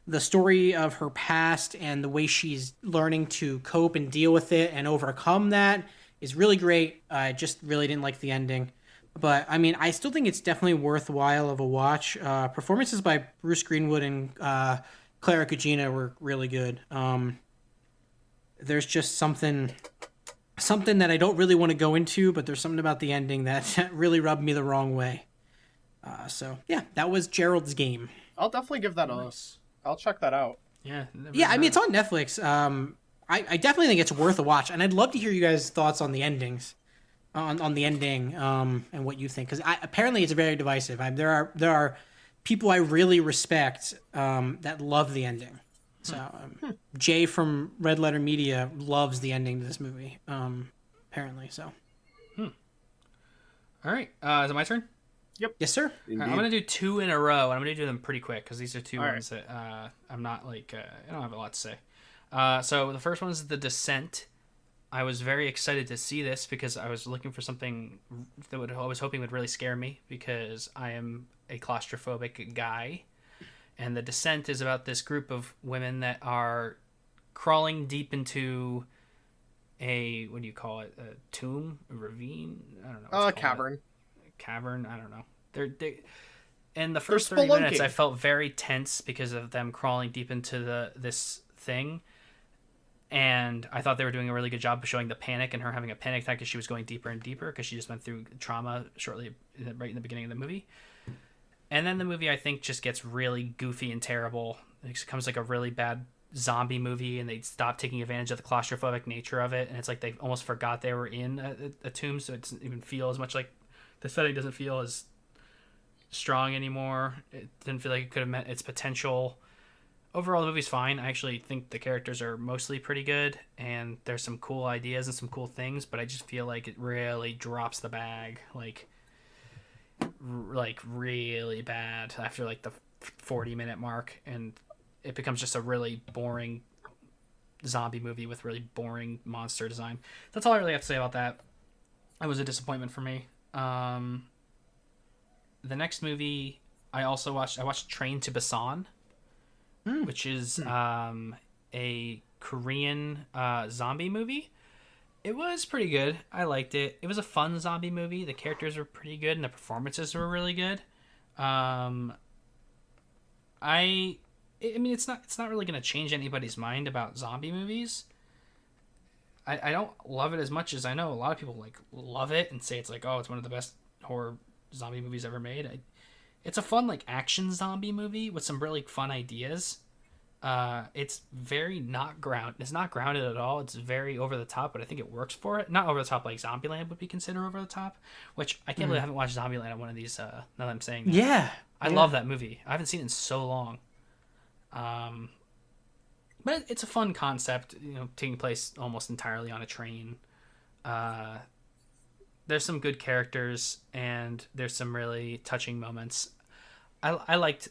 the story of her past and the way she's learning to cope and deal with it and overcome that is really great. I just really didn't like the ending. But I mean, I still think it's definitely worthwhile of a watch. Performances by Bruce Greenwood and Clara Gugino were really good. There's just something that I don't really want to go into, but there's something about the ending that really rubbed me the wrong way. So yeah, that was Gerald's Game. I'll definitely give that I'll check that out. yeah, Yeah, I mean it's on Netflix. I definitely think it's worth a watch, and I'd love to hear you guys' thoughts on the endings, on the ending, and what you think, because apparently it's very divisive. There are people I really respect that love the ending. So Jay from Red Letter Media loves the ending to this movie. Apparently, so. All right, is it my turn? Yes, sir. All right, I'm gonna do two in a row, and I'm gonna do them pretty quick because these are two All ones that I'm not like I don't have a lot to say. So the first one is The Descent. I was very excited to see this because I was looking for something that I was hoping would really scare me because I am a claustrophobic guy. And The Descent is about this group of women that are crawling deep into a, what do you call it? A tomb, a ravine? I don't know. A cavern. Cavern. I don't know. They in the first They're 30 minutes, spelunking. I felt very tense because of them crawling deep into this thing. And I thought they were doing a really good job of showing the panic and her having a panic attack as she was going deeper and deeper because she just went through trauma right in the beginning of the movie. And then the movie, I think, just gets really goofy and terrible. It becomes like a really bad zombie movie, and they stop taking advantage of the claustrophobic nature of it. And it's like they almost forgot they were in a tomb, so it doesn't even feel as much like the setting doesn't feel as strong anymore. It didn't feel like it could have met its potential. Overall, the movie's fine. I actually think the characters are mostly pretty good, and there's some cool ideas and some cool things, but I just feel like it really drops the bag, like really bad after like the 40-minute mark, and it becomes just a really boring zombie movie with really boring monster design. That's all I really have to say about that. It was a disappointment for me. The next movie I watched Train to Busan, which is a Korean zombie movie. It was pretty good. I liked it. It was a fun zombie movie. The characters were pretty good, and the performances were really good. I mean, it's not really going to change anybody's mind about zombie movies. I don't love it as much as I know a lot of people like love it and say it's like, oh, it's one of the best horror zombie movies ever made. It's a fun like action zombie movie with some really fun ideas. It's very it's not grounded at all. It's very over the top, but I think it works for it. Not over the top like Zombieland would be considered over the top, which I can't believe I haven't watched Zombieland on one of these now that I'm saying that. Yeah. I love that movie. I haven't seen it in so long. But it's a fun concept, taking place almost entirely on a train. There's some good characters and there's some really touching moments. I liked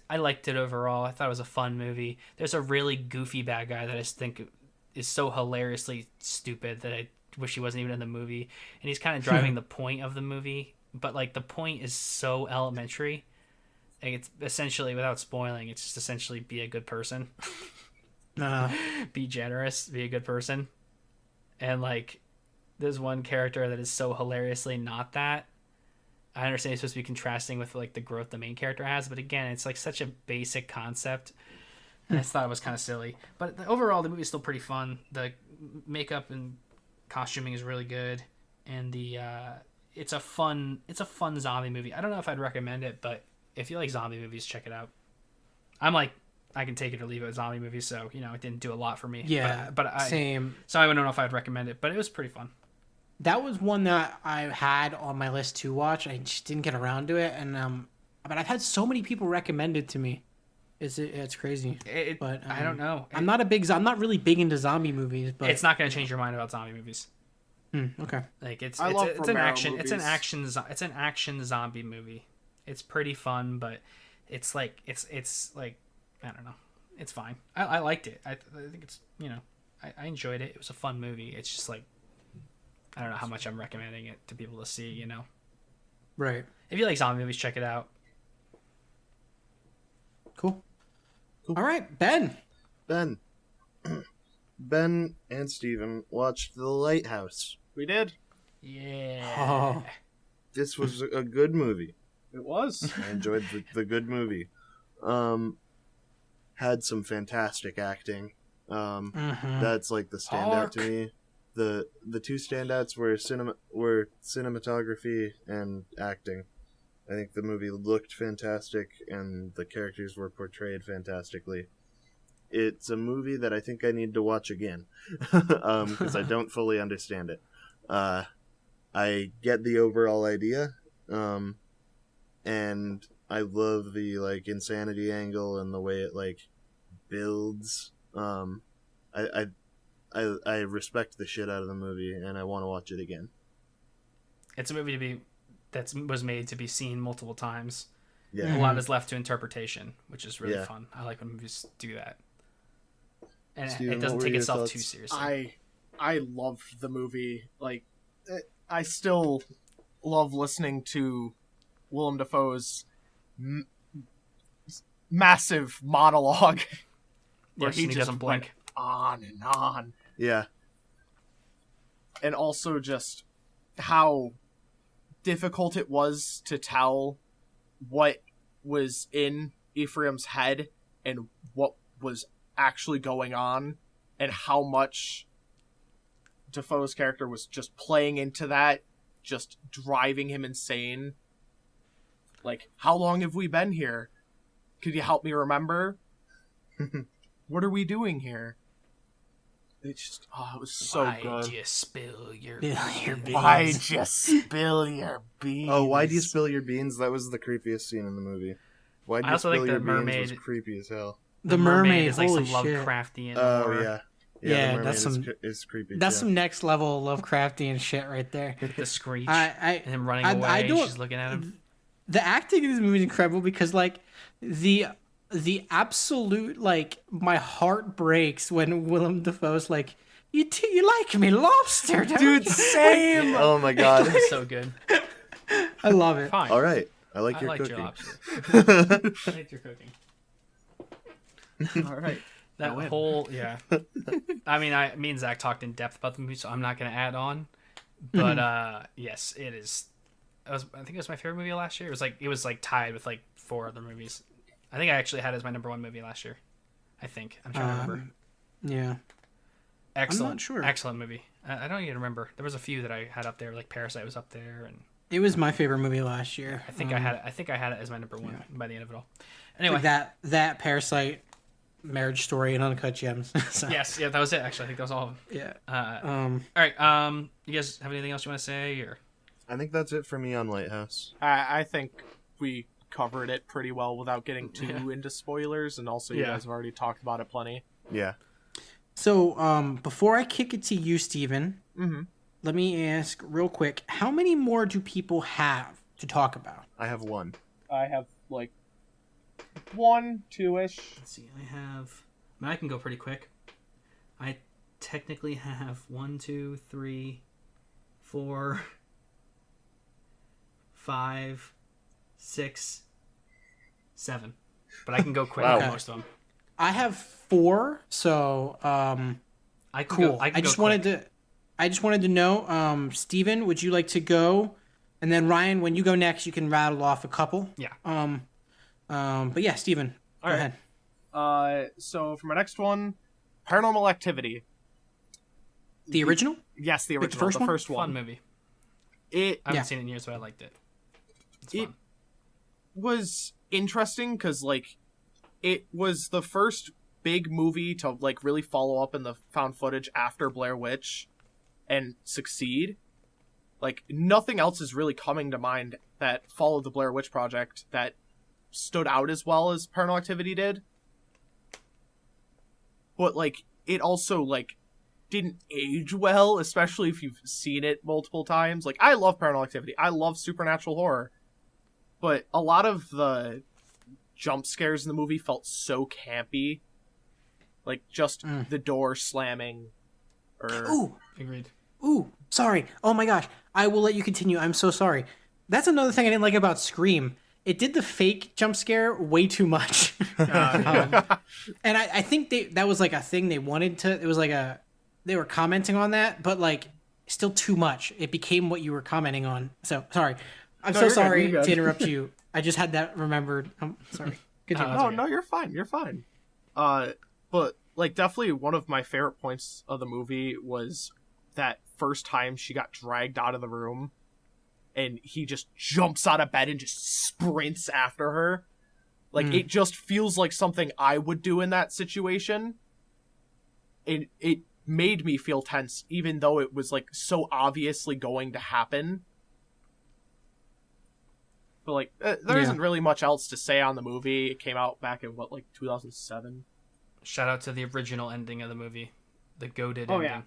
it overall. I thought it was a fun movie. There's a really goofy bad guy that I just think is so hilariously stupid that I wish he wasn't even in the movie. And he's kind of driving the point of the movie, but like the point is so elementary. Like it's essentially, without spoiling, it's just essentially be a good person. Be generous, be a good person. And like there's one character that is so hilariously not that. I understand it's supposed to be contrasting with like the growth the main character has, but again, it's like such a basic concept. And I just thought it was kind of silly. But overall, the movie is still pretty fun. The makeup and costuming is really good, and it's a fun zombie movie. I don't know if I'd recommend it, but if you like zombie movies, check it out. I'm like, I can take it or leave it with zombie movies, so it didn't do a lot for me. Yeah, same. So I don't know if I'd recommend it, but it was pretty fun. That was one that I had on my list to watch. I just didn't get around to it, and but I've had so many people recommend it to me. It's crazy. But I don't know. I'm not really big into zombie movies, but it's not going to change your mind about zombie movies. Okay. Like it's love an Romero action movies. it's an action zombie movie. It's pretty fun, but it's like I don't know. It's fine. I liked it. I think it's I enjoyed it. It was a fun movie. It's just like I don't know how much I'm recommending it to people to see, Right. If you like zombie movies, check it out. Cool. All right, Ben. Ben and Steven watched The Lighthouse. We did. Yeah. Oh. This was a good movie. It was. I enjoyed the good movie. Had some fantastic acting. That's like the standout to me. The two standouts were cinematography and acting. I think the movie looked fantastic and the characters were portrayed fantastically. It's a movie that I think I need to watch again because I don't fully understand it. I get the overall idea, and I love the like insanity angle and the way it like builds. I respect the shit out of the movie, and I want to watch it again. It's a movie that was made to be seen multiple times. Yeah. A lot is left to interpretation, which is really Yeah. fun. I like when movies do that. And Steven, it doesn't what were take your itself thoughts? too seriously. I loved the movie. Like, I still love listening to Willem Dafoe's massive monologue where Yes, he and he just doesn't went blink. on and on. Yeah. And also just how difficult it was to tell what was in Ephraim's head and what was actually going on, and how much Defoe's character was just playing into that, just driving him insane. Like, how long have we been here? Could you help me remember? What are we doing here? It's just, it was so Why'd good. you spill your Why'd you spill your beans? Oh, why'd you spill your beans? That was the creepiest scene in the movie. Why'd I you also spill like the your mermaid. beans was creepy as hell. The mermaid is like holy some shit. Lovecraftian. Oh, horror. yeah. Yeah, the mermaid that's some- is creepy. That's too. some next level Lovecraftian shit right there. The screech I and him running I away. don't- She's looking at him. The acting in this movie is incredible because like the absolute like my heart breaks when Willem Dafoe's like you like me lobster, don't Dude, you?" same! Oh my god. It's so good. I love it. Fine. All right. I like I your like cooking. your lobster. I like your cooking. All right. That whole I mean, me and Zach talked in depth about the movie, so I'm not going to add on. But yes, it is. I think it was my favorite movie last year. It was like tied with like 4 other movies. I think I actually had it as my number 1 movie last year. I'm trying to remember. Yeah. Excellent, not sure. Excellent movie. I don't even remember. There was a few that I had up there, like Parasite was up there, and It was my favorite movie last year. I think I had it as my number 1 by the end of it all. Anyway, That Parasite, Marriage Story, and Uncut Gems. So, yes, that was it. Actually, I think that was all of them. yeah. All right. You guys have anything else you want to say, or? I think that's it for me on Lighthouse. I think we covered it pretty well without getting too into spoilers, and also you guys have already talked about it plenty. Yeah. So, before I kick it to you, Steven, let me ask real quick, how many more do people have to talk about? I have one. I have, like, 1, 2-ish. Let's see. I can go pretty quick. I technically have 1, 2, 3, 4, 5, 6, 7. But I can go quick Wow. with Okay. most of them. I have 4, so I can cool. Go, I can just go quick. wanted to know, Steven, would you like to go? And then Ryan, when you go next, you can rattle off a couple. Yeah. But yeah, Steven, go All ahead. right. So for my next one, Paranormal Activity. The original? Yes, the Like original, the first first Fun one. movie. It I haven't Yeah. seen it in years, but I liked it. It's It- fun. was interesting because, like, it was the first big movie to, like, really follow up in the found footage after Blair Witch and succeed. Like, nothing else is really coming to mind that followed the Blair Witch Project that stood out as well as Paranormal Activity did. But, like, it also, like, didn't age well, especially if you've seen it multiple times. Like, I love Paranormal Activity. I love supernatural horror. But a lot of the jump scares in the movie felt so campy. Like, just the door slamming. Or... Ooh, Agreed. sorry. Oh my gosh. I will let you continue. I'm so sorry. That's another thing I didn't like about Scream. It did the fake jump scare way too much. And I think that was like a thing they wanted to. It was like they were commenting on that, but like still too much. It became what you were commenting on. So sorry. I'm so you're good, sorry you're good. to interrupt you. I just had that remembered. I'm sorry. Continue. That's No, okay. no, you're fine. You're fine. But, like, definitely one of my favorite points of the movie was that first time she got dragged out of the room and he just jumps out of bed and just sprints after her. Like, it just feels like something I would do in that situation. It made me feel tense, even though it was, like, so obviously going to happen. But, like, there isn't really much else to say on the movie. It came out back in, 2007? Shout out to the original ending of the movie, the goated Oh, ending. yeah.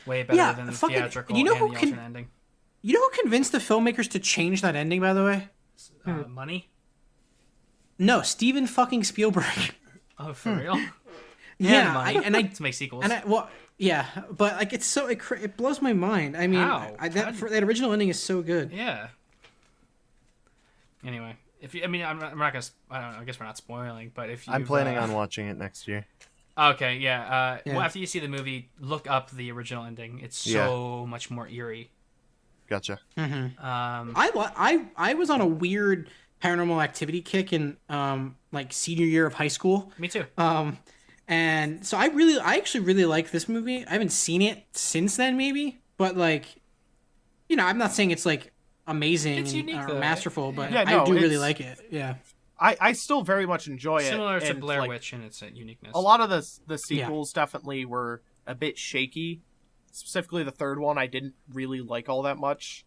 Way better Yeah, than the fucking- theatrical you know and who the can- alternate ending. You know who convinced the filmmakers to change that ending, by the way? Money? No, Steven fucking Spielberg. Oh, for real? Yeah, money. To make sequels. Yeah, but like it's so it blows my mind. I mean, How? that original ending is so good. Yeah. Anyway, I'm not gonna. I don't know. I guess we're not spoiling, but if you, I'm planning on watching it next year. Okay, yeah. Yeah. Well, after you see the movie, look up the original ending. It's so much more eerie. Gotcha. I was on a weird Paranormal Activity kick in like senior year of high school. Me too. And so I actually really like this movie. I haven't seen it since then, maybe, but like, you know, I'm not saying it's like amazing It's unique, or though. masterful, but Yeah, I no, do really it's- like it. Yeah. I still very much enjoy it. Similar to and, Blair like, Witch in its uniqueness. A lot of the sequels definitely were a bit shaky. Specifically, the third one I didn't really like all that much.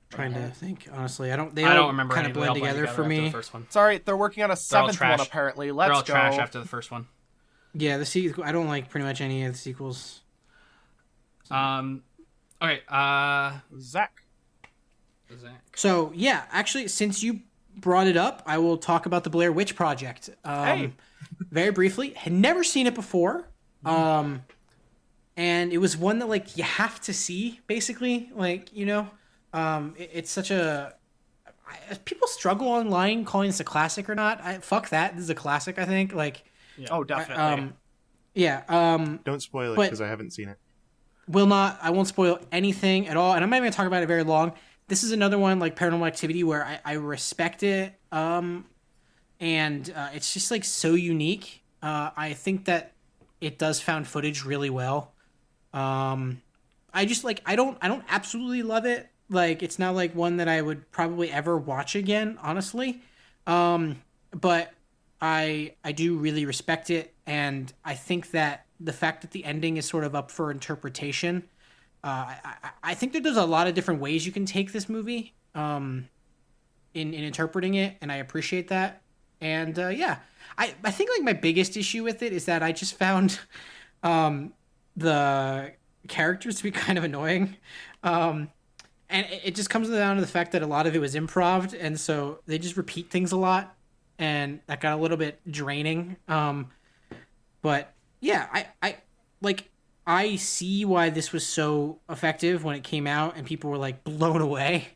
Trying to think honestly. They I all don't remember kind any. of They all blend together for after the me. first one. Sorry, they're working on a seventh one trash. apparently. They're all Let's go. trash after the first one. Yeah, I don't like pretty much any of the sequels. Okay. Zach. Zach. So yeah, actually, since you brought it up, I will talk about the Blair Witch Project. Hey. Very briefly. Had never seen it before. And it was one that like you have to see, basically. Like, you know, it's such a people struggle online calling this a classic or not. Fuck that. This is a classic, I think. Like, Oh, definitely. yeah. Don't spoil it But- because I haven't seen it. I won't spoil anything at all, and I'm not even gonna talk about it very long. This is another one like Paranormal Activity where I respect it, and it's just like so unique. I think that it does found footage really well. I just like I don't absolutely love it. Like it's not like one that I would probably ever watch again, honestly. But I do really respect it, and I think that the fact that the ending is sort of up for interpretation, I think that there's a lot of different ways you can take this movie in interpreting it, and I appreciate that. And yeah, I think like my biggest issue with it is that I just found the characters to be kind of annoying. And it just comes down to the fact that a lot of it was improv, and so they just repeat things a lot, and that got a little bit draining. But yeah, I see why this was so effective when it came out, and people were like blown away.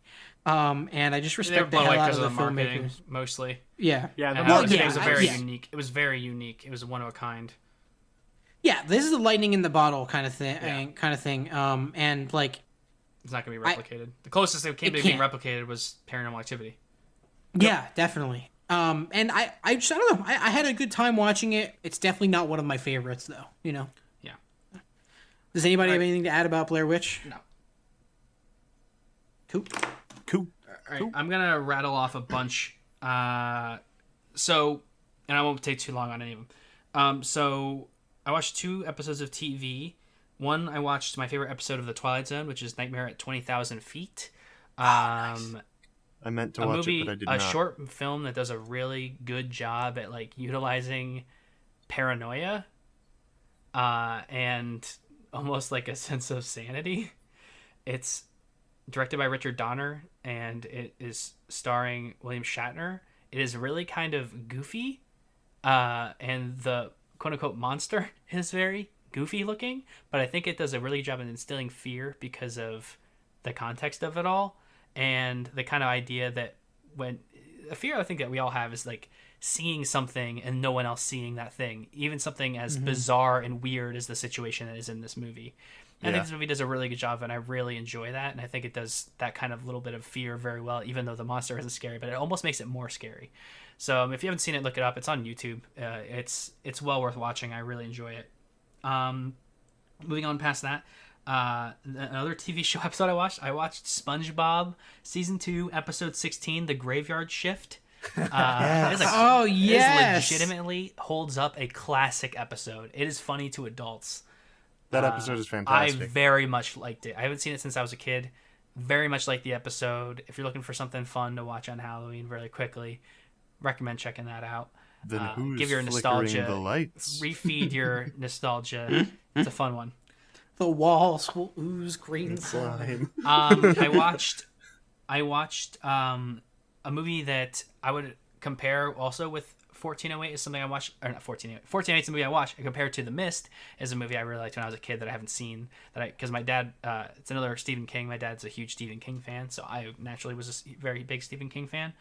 And I just They were respect the blown hell away out because of of the the marketing, filmmakers. mostly. Yeah, Yeah, the And marketing yeah, it was a very yeah. unique. It was very unique. It was one of a kind. yeah. This is a lightning in the bottle kind of thing. Yeah. And like, It's not going to be replicated. The closest it came It to being can't. replicated was Paranormal Activity. yeah, definitely. And I don't know. I had a good time watching it. It's definitely not one of my favorites, though. You know. Yeah. Does anybody have anything to add about Blair Witch? No. Cool. Cool. All right, I'm gonna rattle off a bunch. And I won't take too long on any of them. So I watched 2 episodes of TV. One, I watched my favorite episode of The Twilight Zone, which is Nightmare at 20,000 Feet. I meant to A watch movie, it, but I did a not. short film that does a really good job at like utilizing paranoia, and almost like a sense of sanity. It's directed by Richard Donner, and it is starring William Shatner. It is really kind of goofy, and the quote-unquote monster is very goofy looking, but I think it does a really good job in instilling fear because of the context of it all, and the kind of idea that when a fear I think that we all have is like seeing something and no one else seeing that thing, even something as bizarre and weird as the situation that is in this movie. I think this movie does a really good job, and I really enjoy that, and I think it does that kind of little bit of fear very well, even though the monster isn't scary, but it almost makes it more scary. So if you haven't seen it, look it up. It's on YouTube. It's well worth watching. I really enjoy it. Moving on past that, another TV show episode I watched SpongeBob Season 2, Episode 16, The Graveyard Shift. It is Oh, yes. It legitimately holds up a classic episode. It is funny to adults. That episode is I fantastic. very much liked it. I haven't seen it since I was a kid. Very much like the episode. If you're looking for something fun to watch on Halloween really quickly, recommend checking that out. Then who's give your flickering nostalgia, the lights? refeed your nostalgia. It's a fun one. The walls will ooze green slime. Slime. I watched a movie that I would compare also with 1408 is something I watched, or not 1408. 1408 is a movie I watched. Compared to The Mist is a movie I really liked when I was a kid that I haven't seen. Because my dad, it's another Stephen King. My dad's a huge Stephen King fan, so I naturally was a very big Stephen King fan.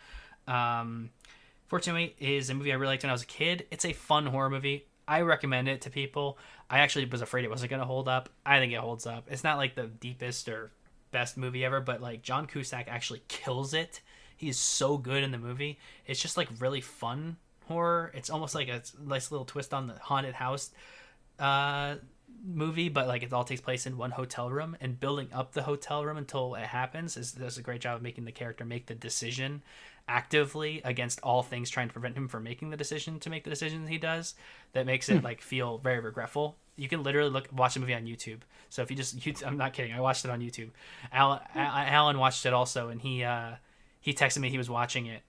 1408 is a movie I really liked when I was a kid. It's a fun horror movie. I recommend it to people. I actually was afraid it wasn't going to hold up. I think it holds up. It's not like the deepest or best movie ever, but like John Cusack actually kills it. He's so good in the movie. It's just like really fun horror. It's almost like a nice little twist on the haunted house movie, but like it all takes place in one hotel room, and building up the hotel room until it happens does a great job of making the character make the decision actively against all things trying to prevent him from making the decision to make the decisions he does. That makes it like feel very regretful. You can literally watch the movie on YouTube. So if you just, I'm not kidding, I watched it on YouTube. Alan watched it also, and he texted me he was watching it,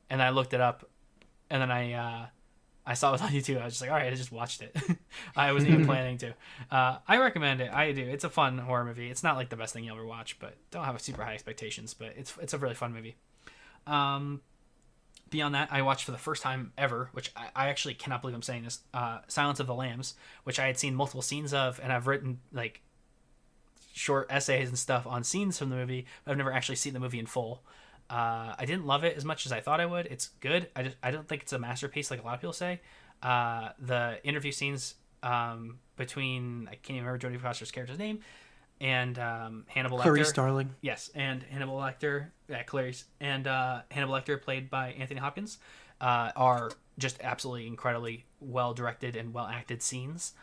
and I looked it up, and then I saw it was on YouTube. I was just like, all right, I just watched it. I wasn't even planning to. I recommend it. I do. It's a fun horror movie. It's not like the best thing you'll ever watch, but don't have super high expectations. But it's a really fun movie. Beyond that, I watched for the first time ever, which I actually cannot believe I'm saying this, Silence of the Lambs, which I had seen multiple scenes of, and I've written like short essays and stuff on scenes from the movie, but I've never actually seen the movie in full. I didn't love it as much as I thought I would. It's good. I don't think it's a masterpiece like a lot of people say. The interview scenes between, I can't even remember Jodie Foster's character's name, and Hannibal Lecter. Clarice Starling. Yes, and Hannibal Lecter. Yeah, Clarice. And Hannibal Lecter, played by Anthony Hopkins, are just absolutely incredibly well-directed and well-acted scenes.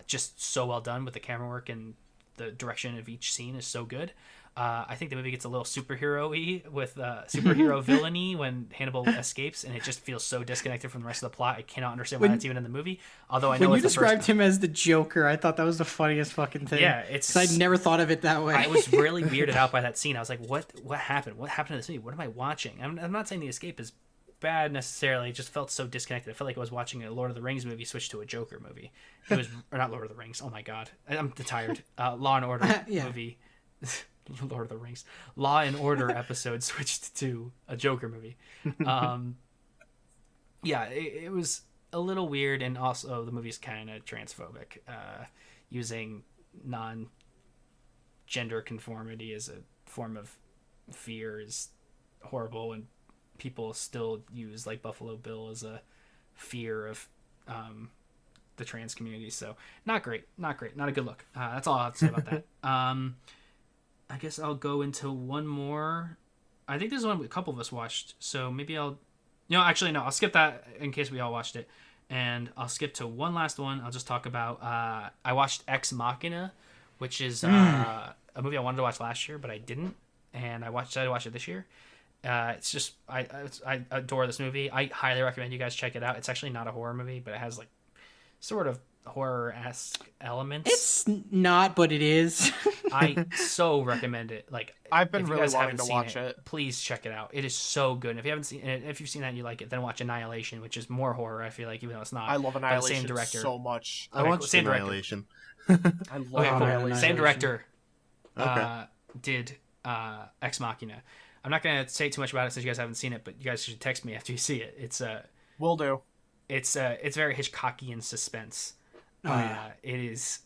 Just so well done with the camera work, and the direction of each scene is so good. I think the movie gets a little superhero-y with superhero villainy when Hannibal escapes, and it just feels so disconnected from the rest of the plot. I cannot understand why that's even in the movie. Although I know when you it's the described first him as the Joker, I thought that was the funniest fucking thing. Yeah, it's. 'Cause I'd never thought of it that way. I was really weirded out by that scene. I was like, what happened? What happened to this movie? What am I watching? I'm not saying The Escape is bad necessarily. It just felt so disconnected. I felt like I was watching a Lord of the Rings movie switched to a Joker movie. It was or not Lord of the Rings. Oh my god, I'm tired. Law and Order movie. Lord of the Rings. Law and Order episode switched to a Joker movie. Yeah, it was a little weird, and also the movie's kind of transphobic, using non-gender conformity as a form of fear is horrible, and people still use like Buffalo Bill as a fear of the trans community. So not great, not a good look. That's all I have to say about that. I guess I'll go into one more. I think this is one a couple of us watched, so maybe actually no, I'll skip that in case we all watched it, and I'll skip to one last one. I'll just talk about I watched Ex Machina, which is a movie I wanted to watch last year, but I didn't, and I decided to watch it this year. It's just I adore this movie. I highly recommend you guys check it out. It's actually not a horror movie, but it has like sort of horror-esque elements. It's not, but it is. I so recommend it. Like, I've been if you really guys wanting haven't to seen watch it. Please check it out. It is so good. And if you haven't seen it, if you've seen that and you like it, then watch Annihilation, which is more horror. I feel like, even though it's not. I love By the Annihilation same director. so much. I watched same director. Annihilation. I love Okay, cool. Annihilation. Same director. Okay. Did Ex Machina. I'm not gonna say too much about it since you guys haven't seen it, but you guys should text me after you see it. It's Will do. It's very Hitchcockian suspense. It is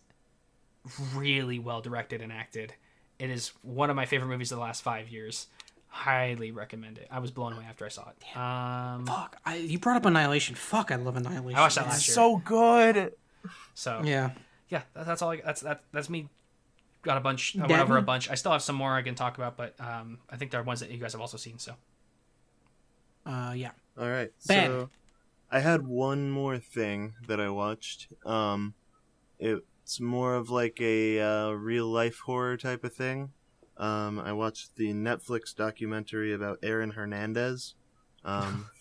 really well directed and acted. It is one of my favorite movies of the last 5 years. Highly recommend it. I was blown away after I saw it. Fuck, you brought up Annihilation. Fuck, I love Annihilation. I watched that last year. So good. So Yeah. that's all. That's me. Got a bunch. I went over a bunch. I still have some more I can talk about, but I think there are ones that you guys have also seen. So. Yeah. All right. Ben. So I had one more thing that I watched. It's more of like a real life horror type of thing. I watched the Netflix documentary about Aaron Hernandez,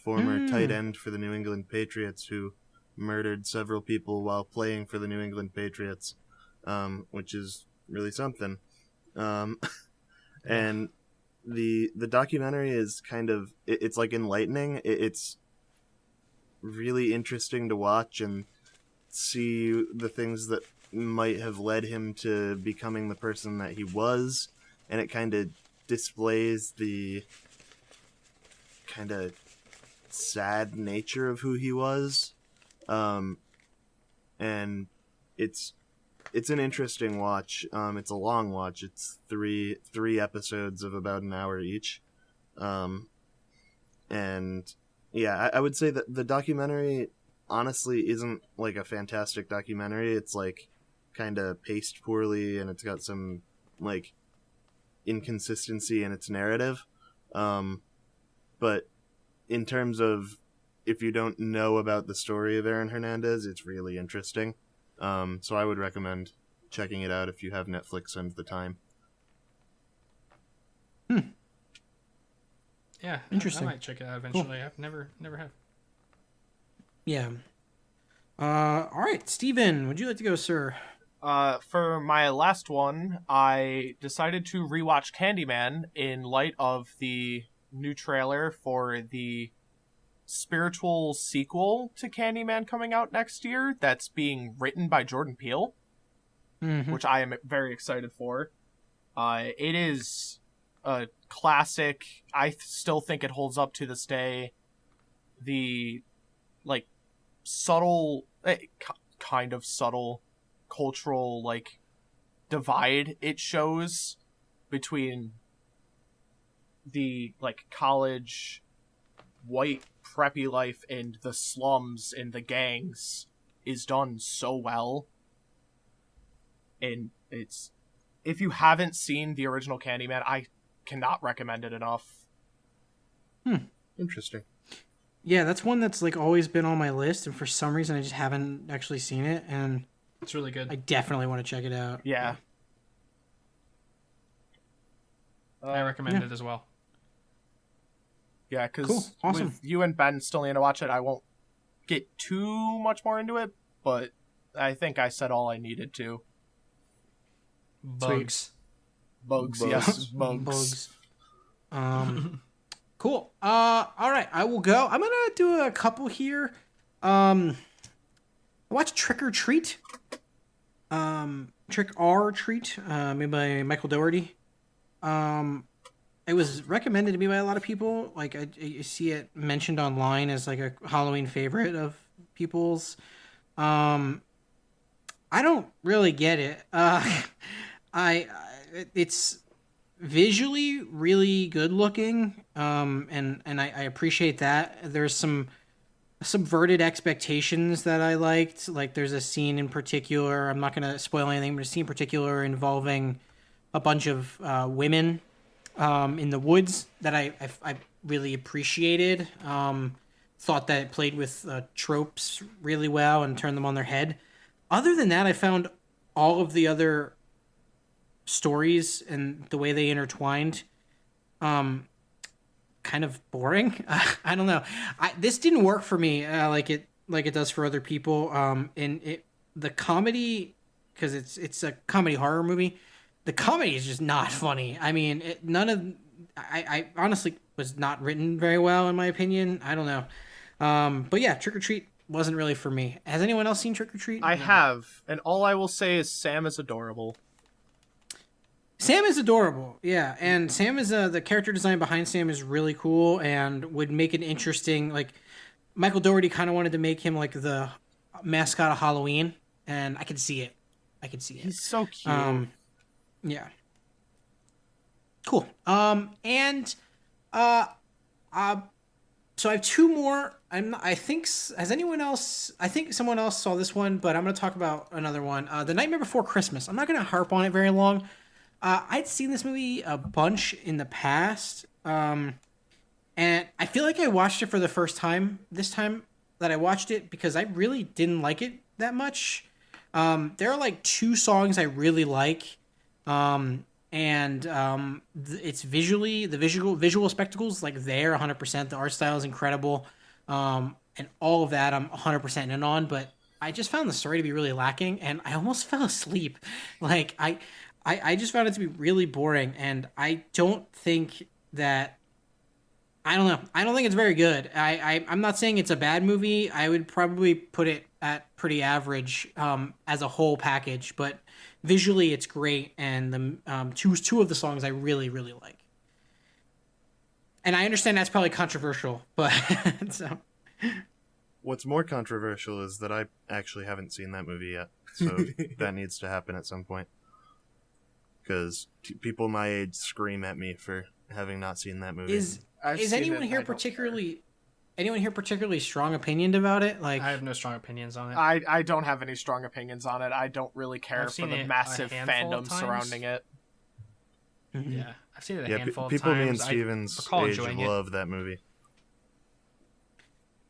former tight end for the New England Patriots, who murdered several people while playing for the New England Patriots, which is really something. And the documentary is kind of it's like enlightening. It's really interesting to watch and see the things that might have led him to becoming the person that he was, and it kind of displays the kind of sad nature of who he was, and it's an interesting watch. It's a long watch. It's three episodes of about an hour each, and Yeah, I would say that the documentary honestly isn't like a fantastic documentary. It's like kind of paced poorly, and it's got some like inconsistency in its narrative. But in terms of if you don't know about the story of Aaron Hernandez, it's really interesting. So I would recommend checking it out if you have Netflix and the time. Yeah, Interesting. I might check it out eventually. I've never have. Yeah. All right, Steven, would you like to go, sir? For my last one, I decided to rewatch Candyman in light of the new trailer for the spiritual sequel to Candyman coming out next year that's being written by Jordan Peele, which I am very excited for. It is a classic. I still think it holds up to this day. The like subtle, kind of subtle cultural like divide it shows between the like college white preppy life and the slums and the gangs is done so well. And it's, if you haven't seen the original Candyman, I cannot recommend it enough. Interesting. Yeah, that's one that's like always been on my list, and for some reason I just haven't actually seen it, and It's really good. I definitely want to check it out. Yeah. I recommend it as well. Yeah, because Cool. Awesome. with you and Ben still need to watch it, I won't get too much more into it, but I think I said all I needed to. Bugs. Bugs. Yes, bugs. Cool. All right, I will go. I'm gonna do a couple here. I watched Trick or Treat. Trick or Treat, made by Michael Dougherty. It was recommended to me by a lot of people. Like I see it mentioned online as like a Halloween favorite of people's. I don't really get it. It's visually really good looking, and I appreciate that. There's some subverted expectations that I liked. Like there's a scene in particular, I'm not gonna spoil anything, but a scene in particular involving a bunch of women in the woods that I really appreciated. Thought that it played with tropes really well and turned them on their head. Other than that, I found all of the other stories and the way they intertwined kind of boring. I don't know. This didn't work for me like it does for other people. And the comedy, because it's a comedy horror movie, the comedy is just not funny. I mean, I honestly was not written very well in my opinion. I don't know. But yeah, Trick or Treat wasn't really for me. Has anyone else seen Trick or Treat? I have, and all I will say is Sam is adorable. Sam is adorable, yeah, and Sam is the character design behind Sam is really cool and would make it interesting. Like Michael Dougherty kind of wanted to make him like the mascot of Halloween, and I could see it. He's so cute. Yeah. Cool. So I have two more. I think someone else saw this one, but I'm going to talk about another one. The Nightmare Before Christmas. I'm not going to harp on it very long. I'd seen this movie a bunch in the past, and I feel like I watched it for the first time this time that I watched it because I really didn't like it that much. There are like two songs I really like, it's visually, the visual spectacles like there 100%. The art style is incredible, and all of that I'm 100% in on. But I just found the story to be really lacking, and I almost fell asleep. Like I just found it to be really boring, and I don't think that. I don't know. I don't think it's very good. I'm not saying it's a bad movie. I would probably put it at pretty average as a whole package, but visually it's great, and the two of the songs I really, really like. And I understand that's probably controversial, but so. What's more controversial is that I actually haven't seen that movie yet, so that needs to happen at some point. Because people my age scream at me for having not seen that movie. Is anyone here particularly anyone here particularly strong opinioned about it? Like, I have no strong opinions on it. I don't have any strong opinions on it. I don't really care I've for seen the it a massive handful of fandom times. surrounding it. Yeah, I've seen it a Yeah, handful of people times. me and Steven's recall age enjoying it. love that movie.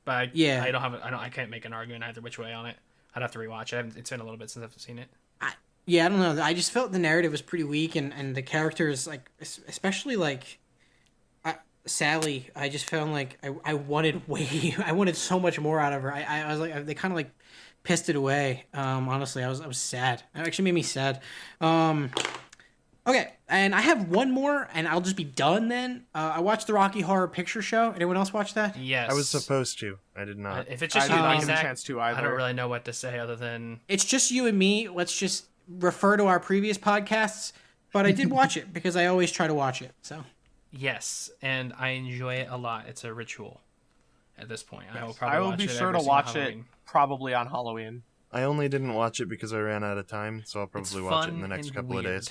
But Yeah. I can't make an argument either which way on it. I'd have to rewatch it. It's been a little bit since I've seen it. yeah, I don't know. I just felt the narrative was pretty weak, and the characters, like, especially like Sally, I just found like I wanted I wanted so much more out of her. I was like, they kind of like pissed it away. Honestly, I was sad. It actually made me sad. Okay, and I have one more, and I'll just be done then. I watched the Rocky Horror Picture Show. Anyone else watch that? Yes. I was supposed to. I did not. If it's just I you did and not me, get a Zach, chance to I either. don't really know what to say other than It's just you and me. Let's just refer to our previous podcasts. But I did watch it because I always try to watch it. So yes, and I enjoy it a lot. It's a ritual at this point. I will I probably will watch be it sure every to single watch it Halloween. probably on Halloween. I only didn't watch it because I ran out of time, so I'll It's probably watch it fun in the next and couple of weird. days.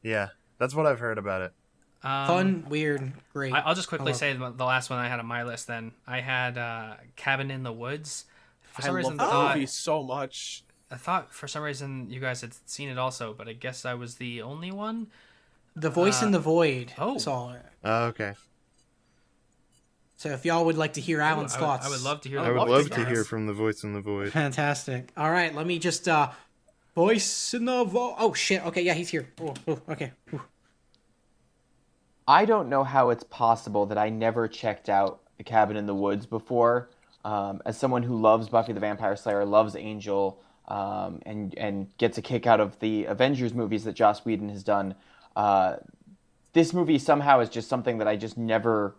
Yeah, that's what I've heard about it. fun, weird, great. I'll just quickly love say the last one I had on my list. Then I had Cabin in the Woods. For I some love reason, that movie so much. I thought for some reason you guys had seen it also, but I guess I was the only one. The Voice in the Void. oh. Saw it. Okay. So if y'all would like to hear Alan's thoughts, I would love to hear. I I that. would love love to to hear hear it. from the voice in the void. Fantastic. All right, let me just Voice in the Void. Oh shit. Okay, yeah, he's here. Oh, okay. Ooh. I don't know how it's possible that I never checked out The Cabin in the Woods before. As someone who loves Buffy the Vampire Slayer, loves Angel, and gets a kick out of the Avengers movies that Joss Whedon has done, this movie somehow is just something that I just never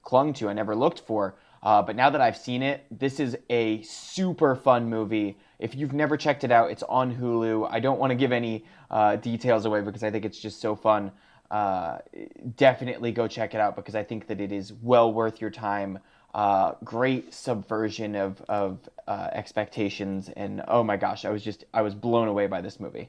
clung to. I never looked for. But now that I've seen it, this is a super fun movie. If you've never checked it out, it's on Hulu. I don't want to give any details away because I think it's just so fun. Definitely go check it out because I think that it is well worth your time. Great subversion of expectations, and oh my gosh, I was blown away by this movie.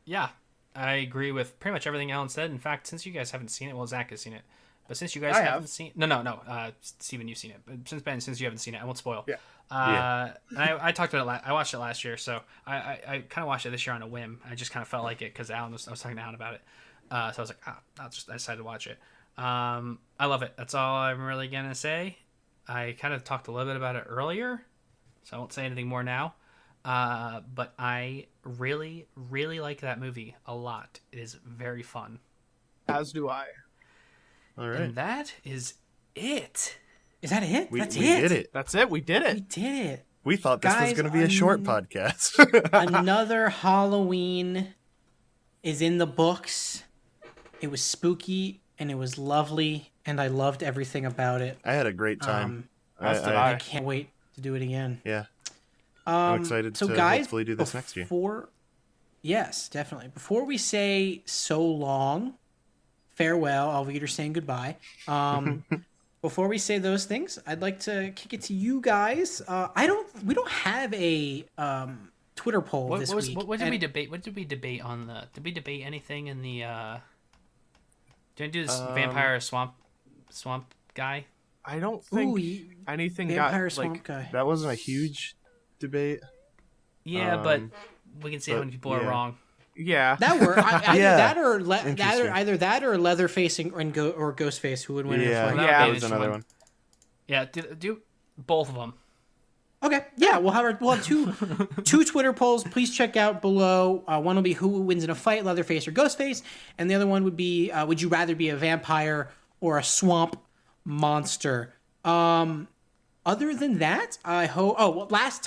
Yeah, I agree with pretty much everything Alan said. In fact, since you guys haven't seen it, well, Zach has seen it, but since you guys I haven't have. seen, no, Steven, you've seen it, but since you haven't seen it, I won't spoil. Yeah. And I talked about it. I watched it last year, so I kind of watched it this year on a whim. I just kind of felt like it because I was talking to Alan about it. So I was like, I decided to watch it. I love it. That's all I'm really gonna say. I kind of talked a little bit about it earlier, so I won't say anything more now. But I really, really like that movie a lot. It is very fun. As do I. All right. And that is it. Is that it? We That's did it. That's it. We did We it. did it. We thought this was Guys, going to be a short podcast. Another Halloween is in the books. It was spooky and it was lovely, and I loved everything about it. I had a great time. As did I I. can't wait to do it again. Yeah. I'm excited So to guys, hopefully do this next year. Yes, definitely. Before we say so long, farewell, I'll read her saying goodbye. Before we say those things, I'd like to kick it to you guys. We don't have a Twitter poll this week. What did and- we debate? What did we debate on the? Did we debate anything in the? Did we do this vampire swamp guy? I don't think Ooh, anything Vampire got Swamp like. Guy. That wasn't a huge debate. Yeah, but we can see how but, many people are yeah. wrong. Yeah. That were either Yeah. that or Leatherface or Ghostface who would win in a Yeah, fight. Well, Yeah. that was another one. Yeah, do both of them. Okay, yeah, we'll have two Twitter polls. Please check out below. One will be who wins in a fight, Leatherface or Ghostface, and the other one would be would you rather be a vampire or a swamp monster? Other than that, I hope. Oh, well, last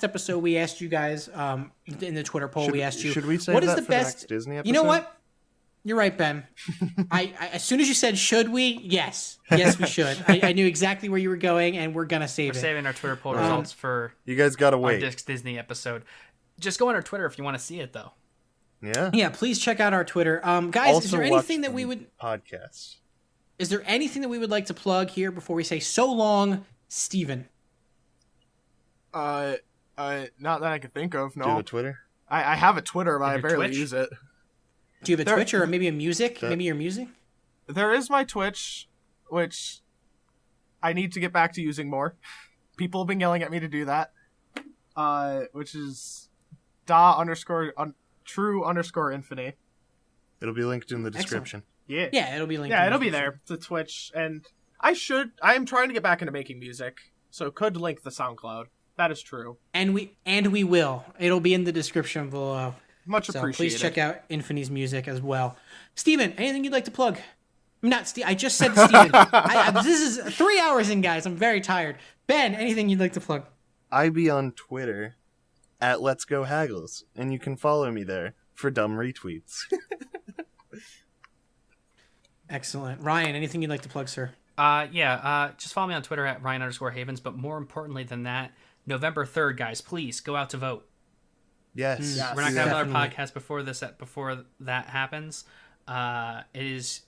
episode we asked you guys in the Twitter poll. We asked you, should we save what is that the for the best next Disney You know episode? what? You're right, Ben. I as soon as you said should we, yes, we should. I knew exactly where you were going, and we're gonna save We're it. saving our Twitter poll results for You guys gotta our wait. Disney episode. Just go on our Twitter if you want to see it, though. Yeah. Yeah, please check out our Twitter. Guys, Also is there watch anything that the we would podcast? Is there anything that we would like to plug here before we say so long, Steven? Not that I can think of. Do you have No. a Twitter? I have a Twitter, but You I have a barely Twitch? use it. Do you have a There- Twitch or maybe a music? That- Maybe your music? There is my Twitch, which I need to get back to using more. People have been yelling at me to do that. Which is _true_infinity. It'll be linked in the description. Yeah. Yeah, it'll be linked. Yeah, in the it'll be description. there. The Twitch, and I am trying to get back into making music, so could link the SoundCloud. That is true. And we will. It'll be in the description below. Much So appreciated. please check out Infinity's music as well. Steven, anything you'd like to plug? Not Steve. I just said Steven. This is 3 hours in, guys. I'm very tired. Ben, anything you'd like to plug? I be on Twitter at Let's Go Haggles, and you can follow me there for dumb retweets. Excellent. Ryan, anything you'd like to plug, sir? Just follow me on Twitter at Ryan_Havens. But more importantly than that, November 3rd, guys, please go out to vote. Yes. Yes. We're not gonna have another Definitely. podcast before that happens. It is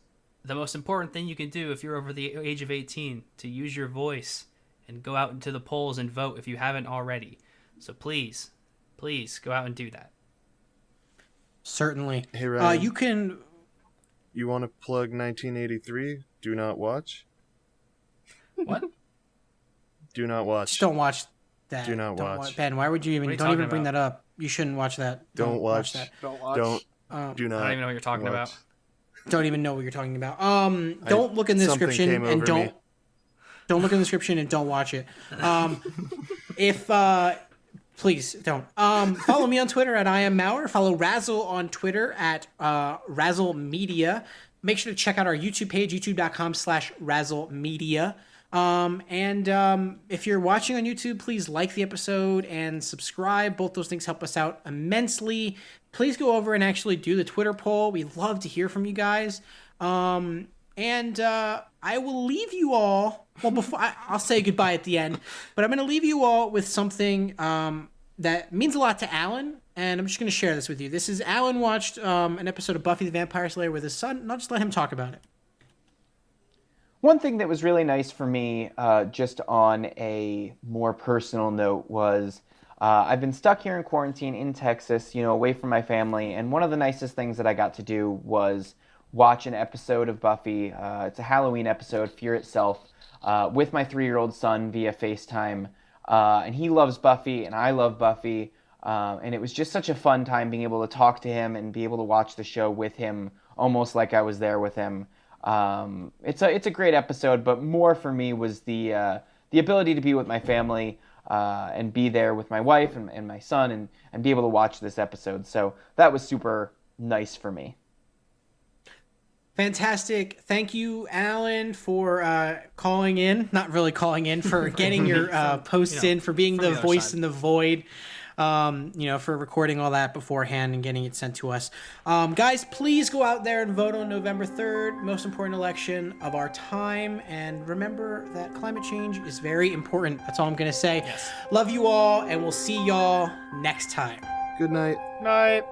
the most important thing you can do if you're over the age of 18 to use your voice and go out into the polls and vote if you haven't already. So please go out and do that. Certainly. Hey, Ryan. You can... You want to plug 1983? Do not watch? What? Do not watch. Just don't watch that. Do not Don't watch. Ben, why would you even... What are you Don't even talking bring about? that up. You shouldn't watch that. Don't watch. that. Don't watch. Don't. Do I not. don't even know what you're talking watch. about. Don't even know what you're talking about. Don't look in the something description came and over don't... me. Don't look in the description and don't watch it. Please don't. Follow me on Twitter at I am Mauer. Follow Razzle on Twitter at Razzle Media. Make sure to check out our YouTube page, youtube.com/Razzle Media. If you're watching on YouTube, please like the episode and subscribe. Both those things help us out immensely. Please go over and actually do the Twitter poll. We'd love to hear from you guys. I will leave you all. Well, before I'll say goodbye at the end, but I'm going to leave you all with something that means a lot to Alan, and I'm just going to share this with you. This is Alan watched an episode of Buffy the Vampire Slayer with his son, and I'll just let him talk about it. One thing that was really nice for me, just on a more personal note, was I've been stuck here in quarantine in Texas, away from my family, and one of the nicest things that I got to do was watch an episode of Buffy. It's a Halloween episode, Fear Itself, with my 3-year-old son via FaceTime. And he loves Buffy, and I love Buffy. And it was just such a fun time being able to talk to him and be able to watch the show with him, almost like I was there with him. It's a great episode, but more for me was the ability to be with my family and be there with my wife and my son and be able to watch this episode. So that was super nice for me. Fantastic. Thank you, Alan, for calling in. Not really calling in, for getting your posts in, for being the other voice side. in the void, for recording all that beforehand and getting it sent to us. Guys, please go out there and vote on November 3rd, most important election of our time. And remember that climate change is very important. That's all I'm going to say. Yes. Love you all, and we'll see y'all next time. Good night. Night.